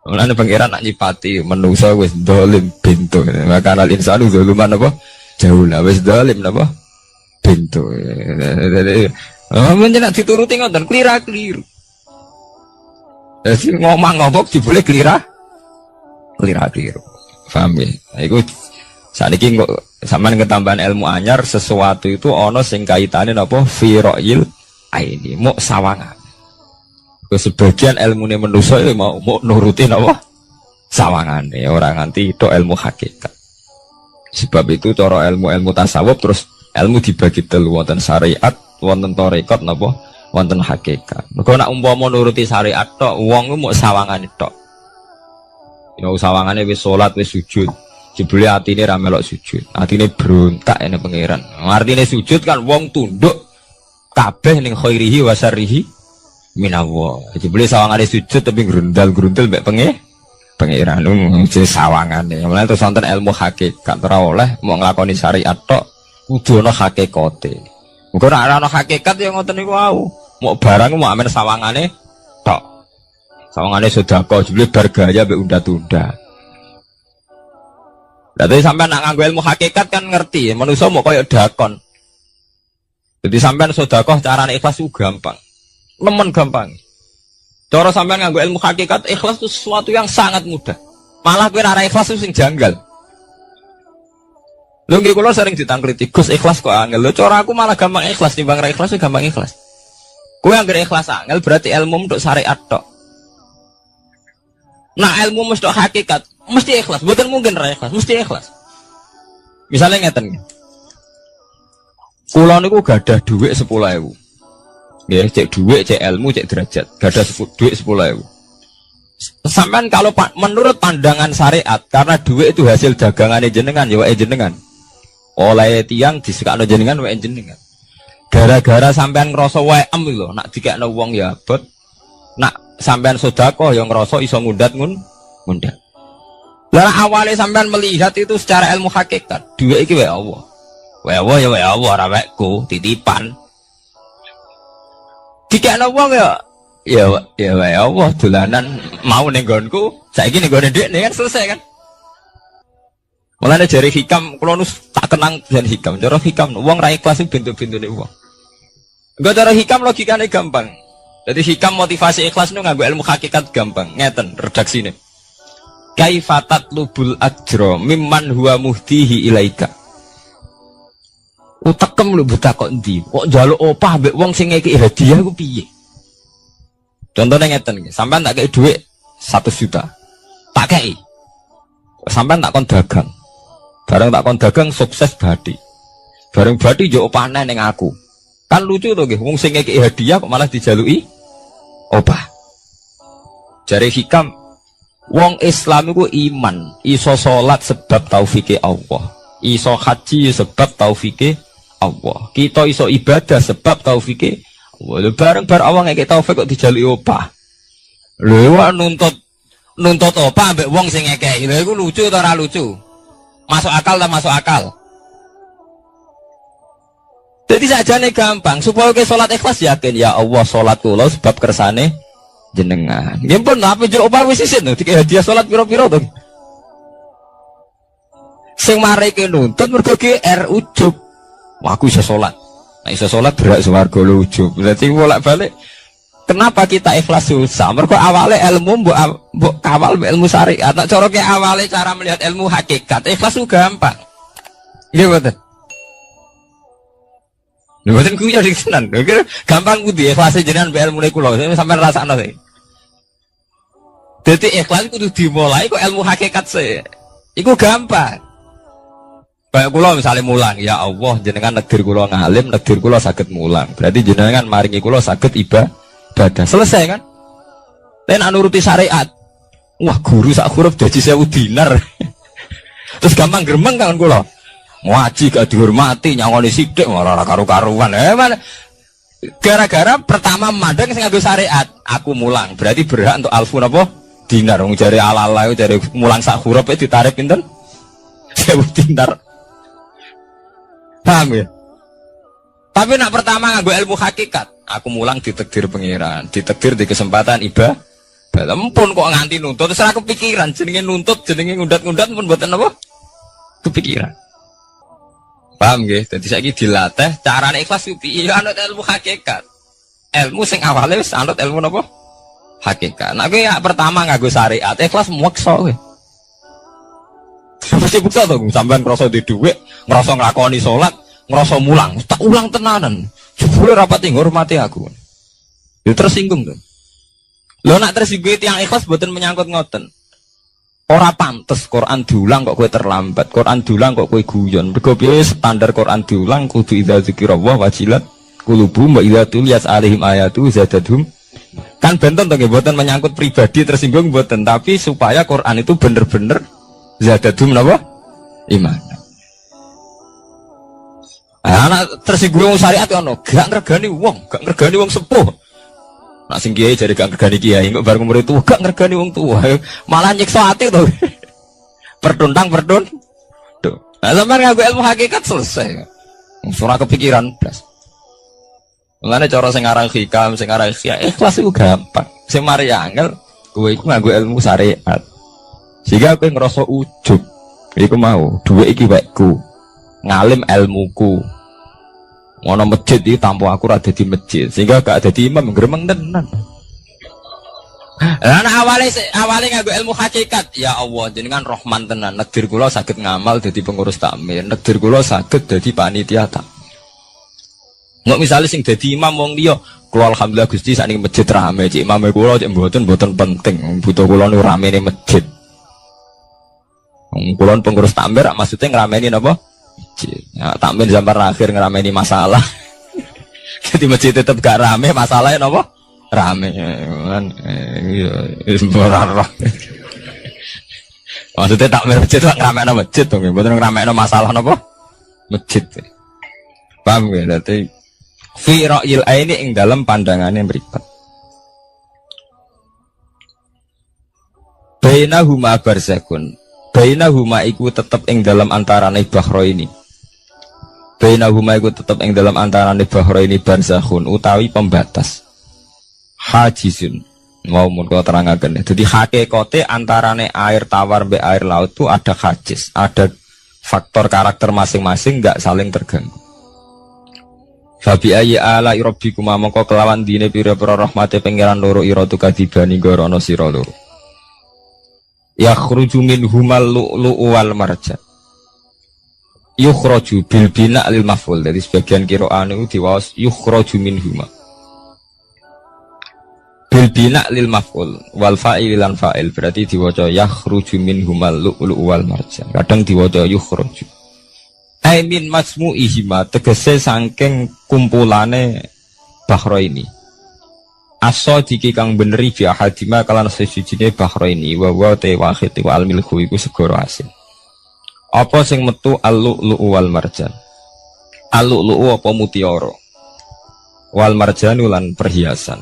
Mulane pangeran nak nyipati manusa wis dolim bintu. Maka al insanu zaluman apa? Jauh lah wis dolim apa? Bintu. Men nek dituruti ngoten klira-kliru. Dadi ngomong-ngomong dibule klira-kliru. Paham ya? Iku saniki kok sampean ketambahan ilmu anyar sesuatu itu ana sing kaitane napa fira'il aini mok sawangan. Sebagian ilmune manusa ya mau nurutin apa sawangane ora nganti tok ilmu hakikat. Sebab itu cara ilmu tasawuf terus ilmu dibagi telu wonten syariat, wonten tarekat napa wonten hakikat. Mergo nek umpama nuruti syariat tok wong ku mok sawangane tok. Ya sawangane wis salat wis sujud. Jebule atine ra melok sujud. Atine berontak ene pangeran. Artine sujud kan wong tunduk kabeh ning khairihi wa syarrihi minallah. Jebule sawangane sujud tapi grundal-grundal mbek pangeran jenenge sawangane. Mulane terus wonten ilmu hakikat ora oleh mau nglakoni syariat tok kudu ana hakikate. Muga nek ana hakikat ya ngoten niku wau. Mau barang mau amen sawangane tok. Sawangane sedekah jebule bar gaya mbek unda-unda. Berarti sampean nak nganggo ilmu hakikat kan ngerti, manusia mau koyo dakon. Jadi sampean sedekah carane ikhlas itu gampang. Nemen gampang. Cara sampean nganggo ilmu hakikat ikhlas itu sesuatu yang sangat mudah. Malah kowe ora ikhlas itu sing janggal. Lho nggih kula sering ditangkliti, Gus ikhlas kok angel. Lho cara aku malah gampang ikhlas timbang ra ikhlas gampang ikhlas. Kowe anggere ikhlas angel berarti ilmu untuk syariat tok. Nah ilmu mesti hakikat, mesti ikhlas. Mboten mungkin ra ikhlas, mesti ikhlas. Misalnya ngeten. Kula niku gadah dhuwit 10.000. Nggih, cek dhuwit, cek ilmu, cek derajat. Gadah dhuwit 10.000. Sampean kalau menurut pandangan syariat, karena dhuwit itu hasil dagangane jenengan, ya wae jenengan. Oleh tiyang disekakno jenengan wae jenengan. Gara-gara sampean ngrasa wae lho, nak dikekno wong ya abot. Nak sampean sedekah yang ngerasa iso ngundat ngundat. Lah awalnya sampean melihat itu secara ilmu hakikat, dhuwit iki wae Allah. Wae Allah ya wae Allah ora wekku, titipan. Dikekno wong ya wae Allah dolanan mau ning nggonku, saiki ning nggone dhekne kan selesai kan. Mulane jare hikam kula nu tak kenang jan hikam, cara hikam wong ra ikhlas bintu-bintune wong. Enggak cara hikam logikane gampang. Jadi hikam motivasi ikhlas itu nganggo ilmu hakikat gampang. Ngeten redaksine. Kaifatat lubul ajro mimman huwa muhtihi ilaika. Utekem lho buta kok endi? Kok njaluk opah mbek wong sing ngeki hadiah ku piye? Contohnya ngeten nggih, sampean tak kei dhuwit 1 juta. Tak kei. Sampean tak kon dagang. Bareng tak kon dagang sukses badi. Bareng badi yo opahne ning aku. Kan lucu to nggih, wong sing ngeki hadiah kok malah dijaluki opah. Jare hikam wong Islam iku iman, iso salat sebab taufike Allah. Iso haji sebab taufike Allah. Kita iso ibadah sebab taufike Allah. Bareng-bareng Allah ngeke taufik kok dijaluki opah. Lho wak nuntut opah ambek wong sing ngekeki. Lha iku lucu ta ora lucu? Masuk akal ta masuk akal? Jadi sajane gampang, supaya ke sholat ikhlas yakin ya Allah sholat kula sebab kersane jenengan. Nggih pun apa jero opah wis isin lho dikek hadiah sholat pira-pira to. Sing mareke nuntut mergo GR ujub. Wah aku iso sholat. Nek iso sholat berak swarga lho ujub. Berarti bolak-balik kenapa kita ikhlas susah? Mergo awale ilmu mbok kawal ilmu syariat. Nek cara ke awale cara melihat ilmu hakikat, ikhlas ku gampang. Nggih mboten? Mboten kuwi jadi tenan. Gampang kudu ikhlas jenengan mbek ilmune kula. Sampeyan rasakno sih. Dadi ikhlas kudu dimulai kok ilmu hakikat sih. Iku gampang. Kayak kula misalnya mulang, ya Allah jenengan negdir kula ngalim, negdir kula saged mulang. Berarti jenengan maringi kula saged ibadah. Selesai kan? Nek nuruti syariat. Wah, guru sak huruf dadi 1000 dinar. Terus gampang gremeng kan kula. Ngaji gak dihormati, nyangoni sithik ora karu-karuan. Mana? Gara-gara pertama mandang sing nganggo syariat, aku mulang. Berarti berhak untuk alfu napa? Dinar. Wong jare ala-ala jare mulang sak huruf ditarik pinten? 1000 dinar. Paham ya? Tapi nak pertama nganggo ilmu hakikat, aku mulang ditakdir pengiran, ditakdir di kesempatan ibadah. Lempun kok nganti nuntut, terus aku kepikiran jenenge nuntut, jenenge ngundat-ngundat pun mboten apa? Kepikiran. Paham nggih? Dadi saiki dilatih carane ikhlas piye anut ilmu hakikat. Ilmu sing awale wis anut ilmu napa? Hakikat. Nek ya pertama nganggo syariat, ikhlas meksa kowe. Mesti bukti to, sampean ngrasa di dhuwit, ngrasa nglakoni salat, ngrasa mulang, tak ulang tenanan. Jebule rapati ngurmati aku. Ya tersinggung to. Lo nak tersinggung yang ikhlas buatan menyangkut ngoten. Ora pantes Quran diulang kok kowe terlambat, Quran diulang kok kowe guyon. Mergo piye standar Quran diulang kudu idza dzikrullah wajilat qulubuhum wa idza tuliyat alaihim ayatu zadatuhum. Kan benten to nggih buatan menyangkut pribadi tersinggung buatan, tapi supaya Quran itu bener-bener zadatuhum napa? Iman. Anak tersinggung syariat ono, gak ngergani wong sepuh. Nak sing kiai jadi gak ngergani kiai, kok bareng umur tua gak ngergani wong tua, malah nyiksa hati tuh. Tuh. Nah, sampai ngaku ilmu hakikat selesai. Surah kepikiran blas. Mulane cara sing aran hikam, sing aran ikhlas itu gampang. Sing mari angel, kowe iku nganggo ilmu syariat. Sehingga kowe ngerasa ujub. Iku mau, dhuwit iki wekku. Ngalim ilmuku. Ono masjid iki tanpa aku ora dadi masjid, sehingga gak dadi imam gremeng tenan. Lah awale nganggo ilmu hakikat, ya Allah jenengan Rahman tenan. Negdir kula saged ngamal dadi pengurus takmir, negdir kula saged dadi panitia tak. Nggak misalnya sing dadi imam wong liya, kula alhamdulillah Gusti sakniki masjid rame, cik imame kula cik mboten penting, butuh kula niku ramene masjid. Wong kula pengurus takmir maksudnya ngrameni napa? Ya, takmir zaman akhir ngerameni masalah. Jadi masjid tetap gak rame, masalahnya apa? Rame kan. Maksudnya takmir masjid itu ngerameni masjid dong, bukan ngerameni masalah apa? Masjid. Paham ya? Berarti fi ra'yil aini ing dalam pandangannya mripat. Bainahuma barzakun. Bainahuma iku tetep ing dalam antarane bahro ini. Bainahuma iku tetep ing dalam antarane bahro ini barzakhun utawi pembatas. Hajizun. Mau mun kula terangaken. Jadi hakikate antarane air tawar mbek air laut itu ada hajiz, ada faktor karakter masing-masing enggak saling terganggu. Fabi ayyi ala rabbikum mongko kelawan dine pira-pira rahmate pangeran loro ira tu kadibani gorono sira loro. Yakhruju minhumal lu'lu'u wal marjan. Yukhraju bil bina lil maf'ul. Jadi sebagian qira'an itu diwaos yukhraju minhuma. Bil bina lil maf'ul wal fa'il lan fa'il berarti diwaca yakhruju minhumal lu'lu'u wal marjan. Kadang diwaca yukhraju. Ai min masmu'ihima tegese saking kumpulane bahro ini. Aso jiki kang beneri fi ahadima kalan sesujine bahro ini wa te wahid wa al milku iku segoro asin. Apa sing metu al-lu'lu'u wal marjan? Al-lu'lu'u apa mutiara? Wal marjan lan perhiasan.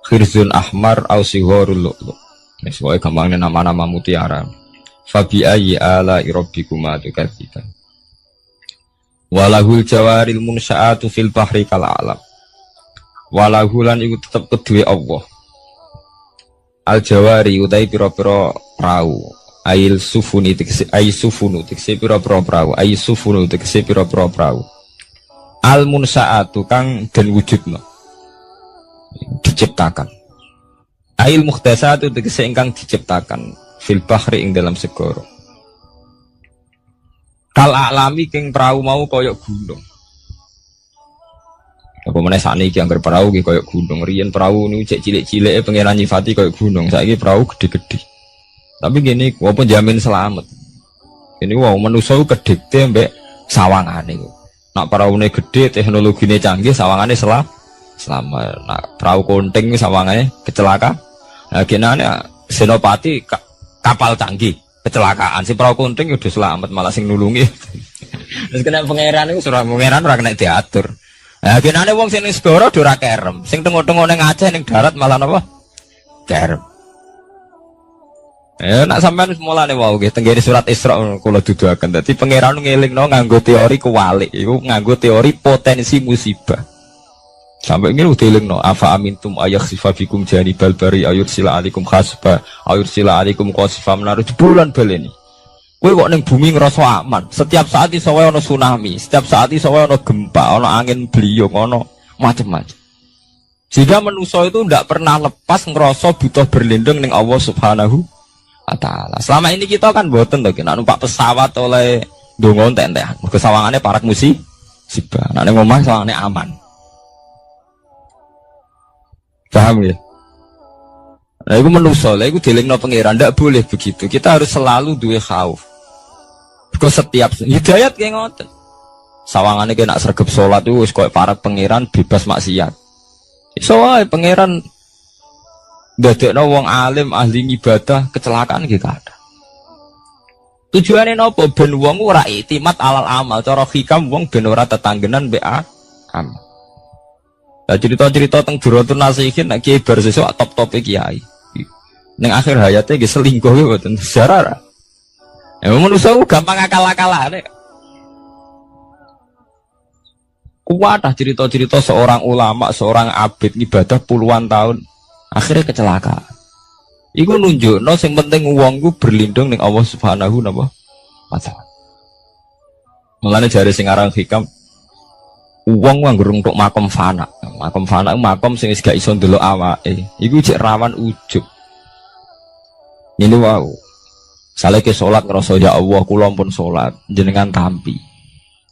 Khirzun ahmar au sigharul lu'lu'. Wis wae gampangnya nama-nama mutiara. Fabi ayyi ala rabbikuma tukadziban. Walahul jawaril munsya'atu fil bahri kal alam. Walahulan iku tetep kedue Allah. Al jawari utai pira-pira prau. Ail sufuni tikse ai sufunu tikse pira-pira prau. Ai sufunu tikse pira-pira prau. Al munsaatu kang den wujudna. Diciptakan. Ail mukhtasatu tikse ingkang diciptakan fil bahri ing dalam segara. Kal alami king prau mau koyok gunung. Apa meneh sakniki anggar perahu ki koyo gunung, riyen perahu niku cek cilik-cilike pengenan nyifati koyo gunung, saiki perahu gede-gede. Tapi gini, apa jamin selamat. Ini wow manusa kedikte mbek sawangane iku. Nak peraune gede, teknologine canggih, sawangane selamat. Nak perahu konting sawangane kecelakaan. Nah genane Senopati kapal canggih kecelakaan si perahu kunting udah selamat malah sing nulungi. Terus kena pangeran itu surah pangeran ora kena diatur. Nah, genane wong sing ning segara ora kerem, sing tengok-tengok ning Aceh ning darat malah napa? Kerem. Nak sampean mulane wau nggih tenggene surat Isra kula duduaken. Dadi pangeran ngelingno nganggo teori kewalik, iku nganggo teori potensi musibah. Sampai ini udah dilingno afa amintum ayakhsifa bikum janibal bari ayursila alaikum khasba ayursila alaikum qasifa menaruh jebulan baleni. Kowe kok ning bumi ngerasa aman. Setiap saat iso wae ana tsunami, setiap saat iso wae ana gempa, ana angin beliung, ana macam-macam. Jika manusia itu tidak pernah lepas ngerasa butuh berlindung ning Allah Subhanahu wa taala. Selama ini kita kan boten to nek numpak pesawat oleh ndonga entek-entekan. Mergo sawangane parak musibah. Nek ning omah sawangane aman. Paham ya? Nah, itu manusia, itu dilingno pangeran, tidak boleh begitu. Kita harus selalu duwe khauf. Kau setiap hidayat kayak ngoten. Sawangannya kena sergap sholat itu, kau para pangeran bebas maksiat. Soalnya pangeran dadekno wong alim ahli ibadah kecelakaan gitu ada. Tujuannya nopo ben wong ora itimat alal amal, cara hikam wong ben ora tetanggenan be amal. Nah, cerita-cerita tentang Duratun Nasihin nak kiai bar sesuk top-top kiai. Ning akhir hayatnya ge selingkuh ge mboten sejarah. Ya manusa gampang akal-akalane. Kuat cerita-cerita seorang ulama, seorang abid ibadah puluhan tahun akhirnya kecelakaan. Iku nunjukno sing penting wong ku berlindung ning Allah Subhanahu wa taala. Mulane jare sing aran hikam wong nganggo untuk makom fana. Makom fana makom sing wis gak iso ndelok awake. Iku cek rawan ujub. Ini wow. Saleke salat ngrasa ya Allah kula pun salat jenengan tampi.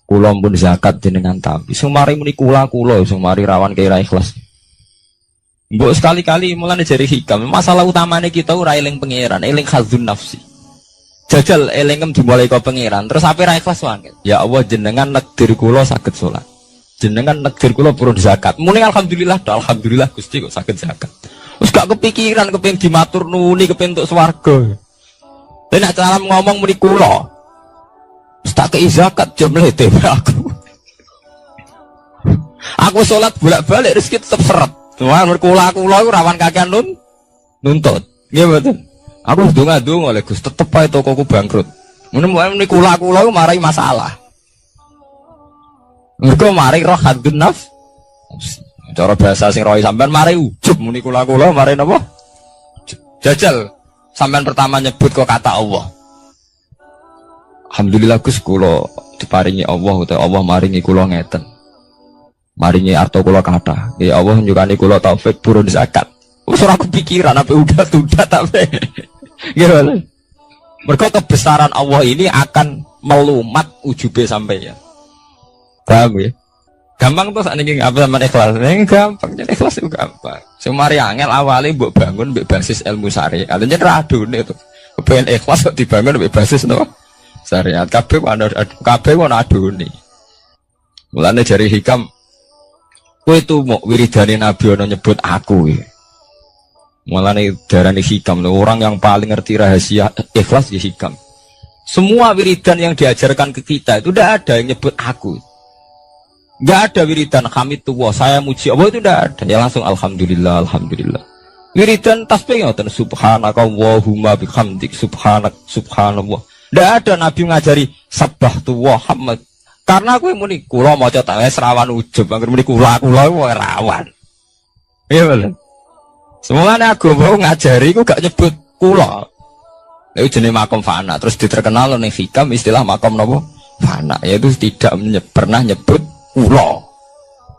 Kula pun zakat jenengan tampi. Sing mari muni kula sing mari rawan kira ikhlas. Mbok sekali-kali mulane jari hikam. Masalah utamane kita ora eling pangeran, eling khazun nafsi. Jajal elingem dimulai ka pangeran, terus ape ra ikhlas wae. Ya Allah jenengan nekdir kula saged salat. Jenengan nekdir kula purun zakat. Muni alhamdulillah, alhamdulillah Gusti kok saged zakat. Wis gak kepikiran kepengin dimatur nuni kepengin entuk swarga. Lah nek cara ngomong muni kula. Wis tak kei zakat jam lete aku. Aku salat bolak-balik rezeki tetep seret. Cuma kula iku rawan kakean nuntut. Nggih mboten. Aku ndonga-ndonga oleh Gus tetep ae tokoku bangkrut. Muni kula marai masalah. Mergo mari roh hadun nafs. Cara bahasa sing rohi sampean mari ujub muni kula mari napa? Jajal sampean pertama nyebut kok kata Allah. Alhamdulillah Gus kula diparingi Allah utawa Allah maringi kula ngeten. Maringi arto kula kathah. Ya Allah nyukani kula taufik purun zakat. Wis ora kepikiran apa udah tapi. Nggih. Mergo kebesaran Allah ini akan melumat ujube sampeyan. Paham ya? Gampang tuh saat ini apa sama ikhlas? Ini gampang, jadi ikhlas itu gampang. Semari angel awalnya buat bangun berbasis ilmu syariat. Artinya radun itu. Kepengen ikhlas kok dibangun berbasis no syariat. Kabeh wana aduni. Mulane jari hikam. Kowe itu mau wiridane Nabi ono nyebut aku. Mulane darane hikam. Orang yang paling ngerti rahasia ikhlas ya hikam. Semua wiridan yang diajarkan ke kita itu tidak ada yang nyebut aku. Gak ada wiridan hamidullah saya muji Allah itu tidak ada. Ya langsung alhamdulillah alhamdulillah. Wiridan tasbih ngoten subhanaka wallahumma bihamdik subhanallah. Tidak ada Nabi ngajari sabbahtu wa hamd. Karena aku muni kula maca tak wis rawan ujub, angger muni kula rawan. Iya bener. Semuanya agama ngajari aku gak nyebut kula. Itu jenis makom fana. Terus diterkenal ning hikam istilah makom napa? Fana. Yaitu tidak pernah nyebut kula.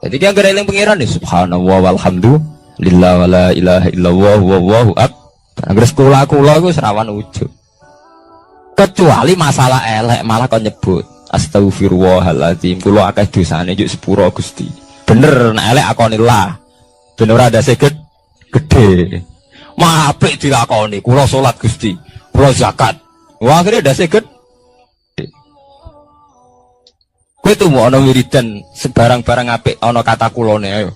Jadi dia gara eling pangeran nih subhanallah walhamdulillah wala ilaha illallah wallahu akbar. Angger kula iku serawan ujug. Kecuali masalah elek malah kon nyebut astagfirullahaladzim kula akeh dosane juk sepuro Gusti. Bener nek elek akonillah. Ben ora ndase gede. Apik dilakoni kula salat Gusti, kula zakat. Wah akhire ndase gede. Kowe tuh mau ana wiridan sebarang-barang apik ana kata kulone ayo.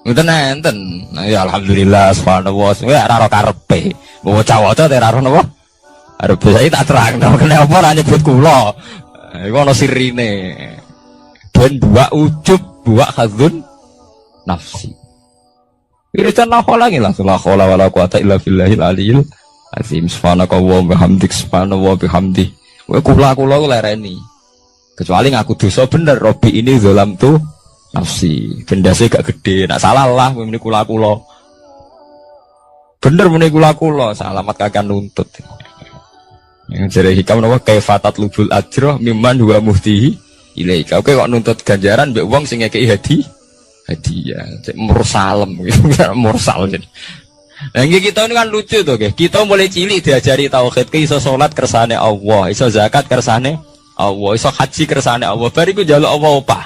Ngoten enten. Nah, ya alhamdulillah subhanallah. Kowe ora karepe. Bocah-bocah ora napa? Arep saya tak terang, kena apa ora nyebut kula. Iku ana sirine. Ben dua ujub, dua khazun nafsi. Irisan la khola lah, la khola wala quwata illa billahil aliyil azim. Subhanaka wa bihamdik, subhanallah bihamdi. Kowe kula lereni. Kecuali ngaku dosa bener, Robi ini zalam tuh nafsi. Gendase gak gede, nak salah lah muni kula. Bener muni kula, salamat kakek nuntut. Yang jare hikam napa kaifatat lubul ajroh mimman huwa muhtihi ilaika. Oke kok nuntut ganjaran mbek wong sing ngekeki hadiah, cek mursalem gitu, mursal jadi. Nah, kita ini kan lucu tuh, kita mulai cilik diajari tauhid, iso salat kersane Allah, iso zakat kersane Allah, iso haji kersane Allah. Bariku njaluk Allah opah.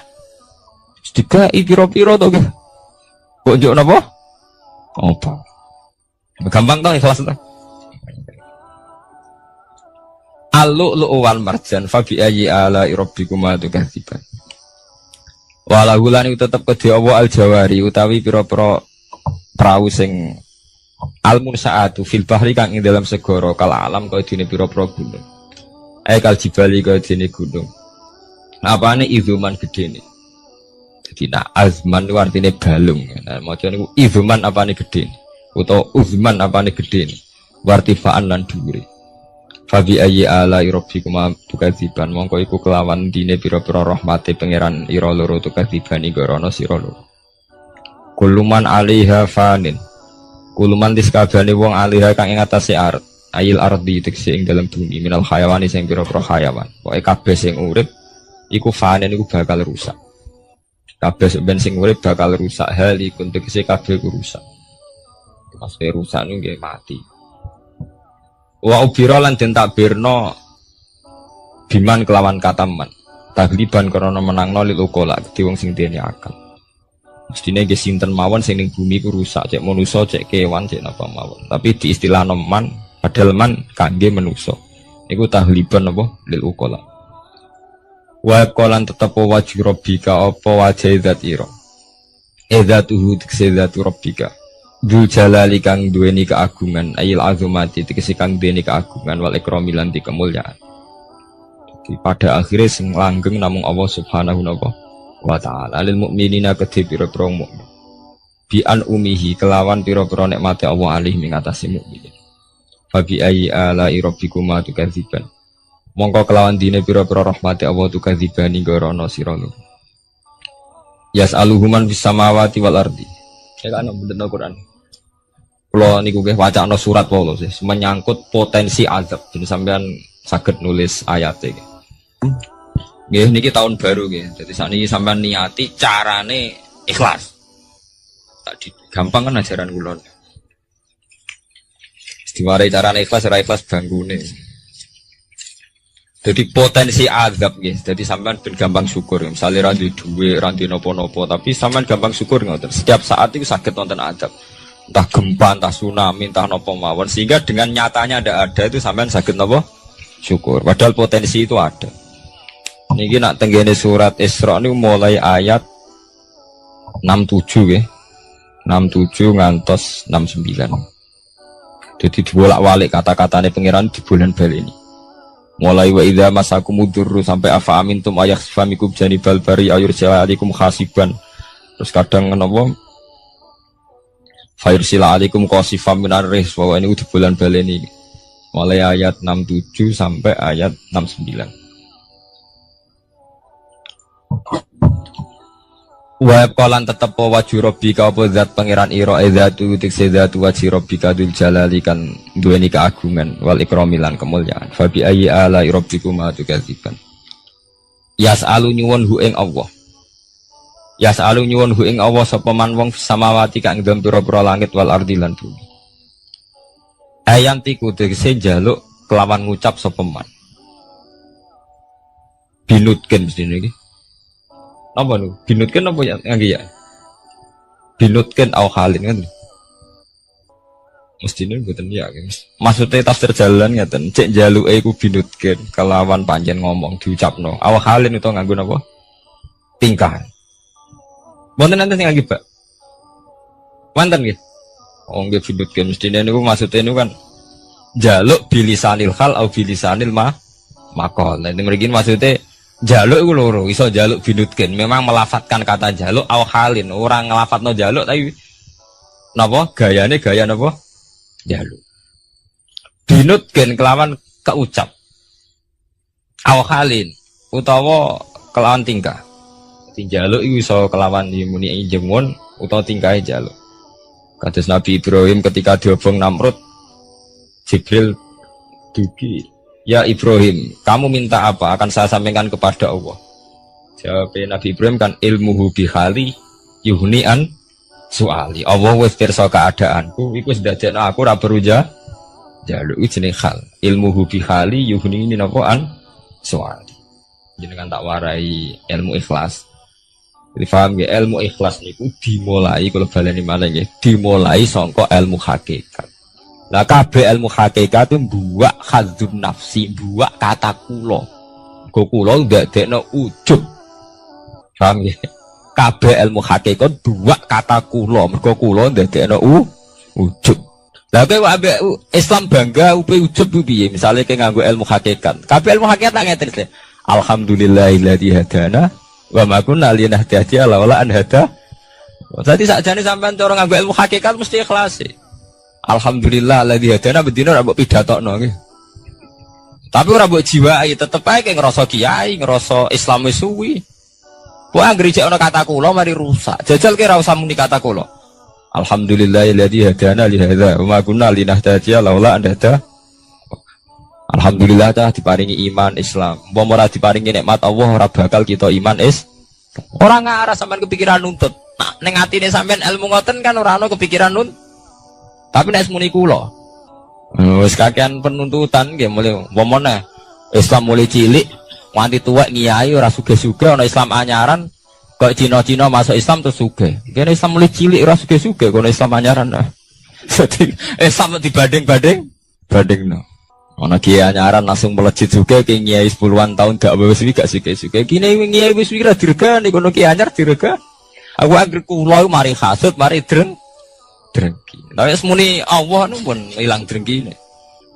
Dikai piro-piro tuh, kok njuk napa? Opah. Gampang tuh ikhlas tuh. Al-lu'lu'u wal marjan fa bi ayyi ala rabbikuma tukadziban. Walau lan tetep kedhe apa al-jawari utawi pira-pira prau sing al-munsaatu fil bahri kang ing dalam segara kal alam kaya dene pira-pira gunung. Kal jibali kaya dene gunung. Apane izuman gedene. Dadi nak azman ku artine balung. Nah maca niku izuman apane gedene utawa uzman apane gedene. Wartifaan lan dhuwure. Fabi ayyi ala rabbikuma tukadziban mongko iku kelawan dine pira-pira rahmate pangeran ira loro tukadziban igorono sira loro. Kuluman alaiha fanin. Kuluman diskabane wong alaiha kang ing atase art. Ayil ardi tekse ing dalem bumi minal hayawani sing pira-pira hayawan. Pokoke kabeh sing urip iku fanin iku bakal rusak. Kabeh ben sing urip bakal rusak hal iku tekse kabeh rusak. Pas rusak niku nggih mati. Wa ubira lan den takbirno biman kelawan kataman tagliban karena menangno lil ukola kedhi wong sing dene akal. Mestine nggih sinten mawon sing ning bumi ku rusak cek manusa cek kewan cek napa mawon. Tapi di istilah man padahal man kangge manusa. Iku tagliban apa lil ukola. Wa qalan tetep wajib rabbika apa wajah zat ira. Zatuhu tikzatu rabbika. Dzul jalali kang duweni keagungan ayil azumati tegese kang duweni keagungan wal ikrami lan kemuliaan. Jadi pada akhirnya sing langgeng namung Allah Subhanahu wa taala lil mukminina kedhe pira-pira mukmin. Bi an umihi kelawan pira-pira nikmate Allah alih ing atase mukmin. Fa bi ayyi ala rabbikuma tukadziban. Mongko kelawan dine pira-pira rahmate Allah tukadzibani gorono sira loro. Yas'aluhuman bis samawati wal ardi. Ya kan bener Al-Qur'an. Kalau niku nggih wacana surat wae sih menyangkut potensi azab. Jadi sampean saged nulis ayat iki. Nggih niki tahun baru nggih. Jadi sakniki sampean niati carane ikhlas. Tadi gampang kan ajaran kula. Diwarai carane ikhlas ora ikhlas banggune. Jadi potensi azab nggih. Jadi sampean ben gampang syukur. Misalnya ra duwe ra napa-napa tapi sampean gampang syukur ngoten. Setiap saat itu sakit wonten azab. Entah gempa, entah tsunami, entah napa mawon. Sehingga dengan nyatanya ada itu sampean sakit napa? Syukur. Padahal potensi itu ada. Niki nak tenggene surat Isra niku mulai ayat 67 nggih. 67 ngantos 69. Jadi dibolak-balik kata-katane pangeran dibolen-baleni. Mulai wa idza masakumudurru sampai afa amintum ayakhfamikum janibal bari ayurja'alikum khasiban. Terus kadang napa Fairsila alikum qasifam minar ris bahwa ini udah bulan baleni mulai ayat 67 sampai ayat 69. Wa qalan tetep wajhu rabbika apa zat pangeran ira zatu tikse zatu wajhi rabbika dzul jalali kan duweni keagungan wal ikrami lan kemuliaan. Fa bi ayyi ala rabbikuma tukadziban. Yas'alu nyuwun hu ing Allah. Ya selalu nyuwun hu ing Allah sapa man wong samawati kang dalem pira-pira langit wal ardi lan bumi. Ayam tiku tegese njaluk kelawan ngucap sapa man. Binutken mesti iki. Napa lho? Binutken apa ya ngangge ya? Binutken au halin kan. Mestine mboten ya. Maksudnya tafsir jalan ngeten, cek njaluke iku binutken kelawan panjen ngomong diucapno. Au halin itu nganggo napa? Tingkah. Wonten nanti sing akibat. Wonten nggih. Oh nggih bidut ke mestine niku maksudnya niku kan jaluk bilisanil hal au bilisanil maqal. Nah, mriki maksudnya jaluk iku loro, iso jaluk binutkin. Memang melafatkan kata jaluk au halin, orang ngelafatno jaluk tapi napa gayane gaya napa? Jaluk. Binutkin kelawan keucap. Au halin utawa kelawan tingkah. Jaluk iku iso kelawan muni jengon utawa tingkahe jaluk. Kados Nabi Ibrahim ketika diobong Namrud, Jibril dugi, ya Ibrahim, kamu minta apa? Akan saya sampaikan kepada Allah. Jawab Nabi Ibrahim kan ilmuhu bihali yuhnian soali. Allah wis pirsa keadaanku, iku wis dadekno aku ora perlu jaluk iki jenenge hal. Ilmuhu bihali yuhni nafaan soali. Jenengan tak warai ilmu ikhlas. Jadi paham ya, ilmu ikhlas niku dimulai kalau baleni malah ya, dimulai sangka ilmu hakikat. Nah kabeh ilmu hakikat itu buak khadzun nafsi, buak kata kula. Kula ndadekno ujub. Paham ya? Kabeh ilmu hakikat buak kata kula, mergo kula ndadekno ujub. Lah kowe ambek Islam bangga upe ujub piye? Misale kowe nganggo ilmu hakikat. Kabeh ilmu hakikat tak ngeten. Alhamdulillahilladzi hadana wa ma kunna linahtadiya laula an hada. Dadi sakjane sampean cara nganggo ilmu hakikat mesti ikhlas. Alhamdulillah alladzi hadana bedino ora mbok pidatokno nggih. Tapi ora mbok jiwai tetep ae ngrasa kiai, ngrasa Islam wis suwi. Kok anggere cek ana kata kula mari rusak. Jajal ki ora usah muni kata kula. Alhamdulillah alladzi hadana li hadza wa ma kunna linahtadiya laula an hada. Alhamdulillah dah diparingi iman Islam. Mbok ora diparingi nikmat Allah ora bakal kita iman ora ngarah sampean kepikiran nuntut. Nah, ning atine sampean ilmu ngoten kan ora ana kepikiran nuntut. Tapi nek muni kula. Wis kakean penuntutan nggih mulai umpamane Islam mulai cilik nganti tuwek ngiyai ora sugih-sugih ana Islam anyaran kok Cina-Cina masuk Islam terus sugih. Kene Islam mulai cilik ora sugih-sugih kono Islam anyaran. Dadi Islam bandingno. Ana kiai anyaran langsung melejit juga ke kiai 10-an tahun gak wis gak suke-suke. Kene kiai wis wira diregani kono kiai anyar direga. Aku anggere kula mari hasud, mari drengki. Lah wis muni Allah nu pun ilang drengkine.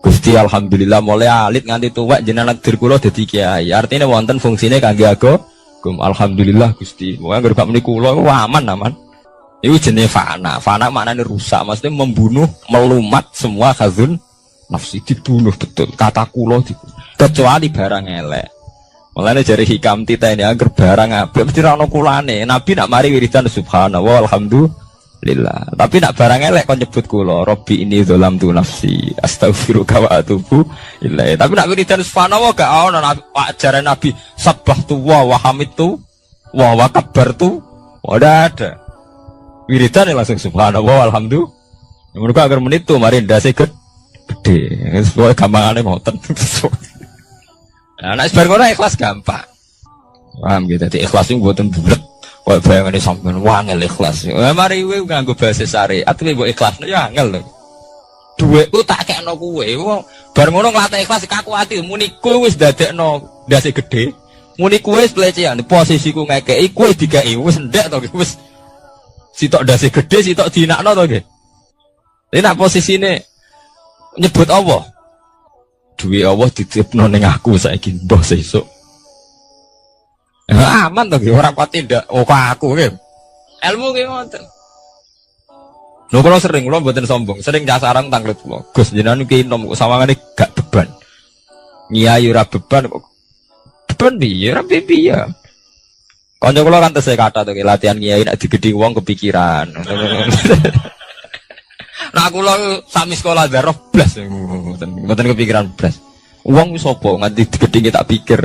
Gusti alhamdulillah mulai alit nganti tuwek jenengan dir kula dadi kiai. Artine wonten fungsine kangge agama. Alhamdulillah Gusti. Wong anggere gak muni kula aman. Iku jenenge fana. Fana maknane rusak, maksudnya membunuh, melumat semua khazun nafsi dibunuh betul, kata kulo dibunuh. Kecuali barang elek. Mulane jari hikam tita ini agar barang apik mesti ra ono kulane. Nabi nak mari wiridan subhanallah alhamdulillah. Tapi nak barang elek kon nyebut kulo, Robbi ini dzalamtu nafsi, astaghfiruka wa atubu ilaih. Tapi nak wiridan subhanallah gak ono ajaran Nabi sabbahtu wa hamidtu wa kabbartu. Ora ada. Wiridan langsung subhanallah alhamdulillah. Mergo agar menit tuh mari ndase gede, semua gampangane ngoten. Nah, nek bar ngono ikhlas gampang. Paham gitu, dadi ikhlas iku mboten bulet. Kok bayangane sampean wangel ikhlas. Mari kowe nganggo bahasa syariat kowe mbok ikhlasno ya angel lho. Dhuwitku tak kekno kowe. Bar ngono nglatih ikhlas kaku ati muni kowe wis dadekno ndase gede. Muni kowe wis pelecehan, posisiku ngekeki kowe dikeki wis ndek to wis. Sitok ndase gede, sitok dinakno to nggih. Ini nak posisine nyebut Allah, duwe Allah dititipno ning aku saiki mbah sesuk. Aman to nggih ora pati ndak kok aku nggih. Ilmu ki ngoten. Lho kula sering kula mboten sombong, sering casarang tanglet kula. Gus jenengan iki nom sawangane gak beban. Nyai ora beban kok. Beban piye ora piye. Kanca kula kan tesih kata to latihan nyai nek digedhi wong kepikiran. Nah aku lo sami sekolah darah blas, mboten kepikiran blas. Uang wis apa nganti digedhe tak pikir.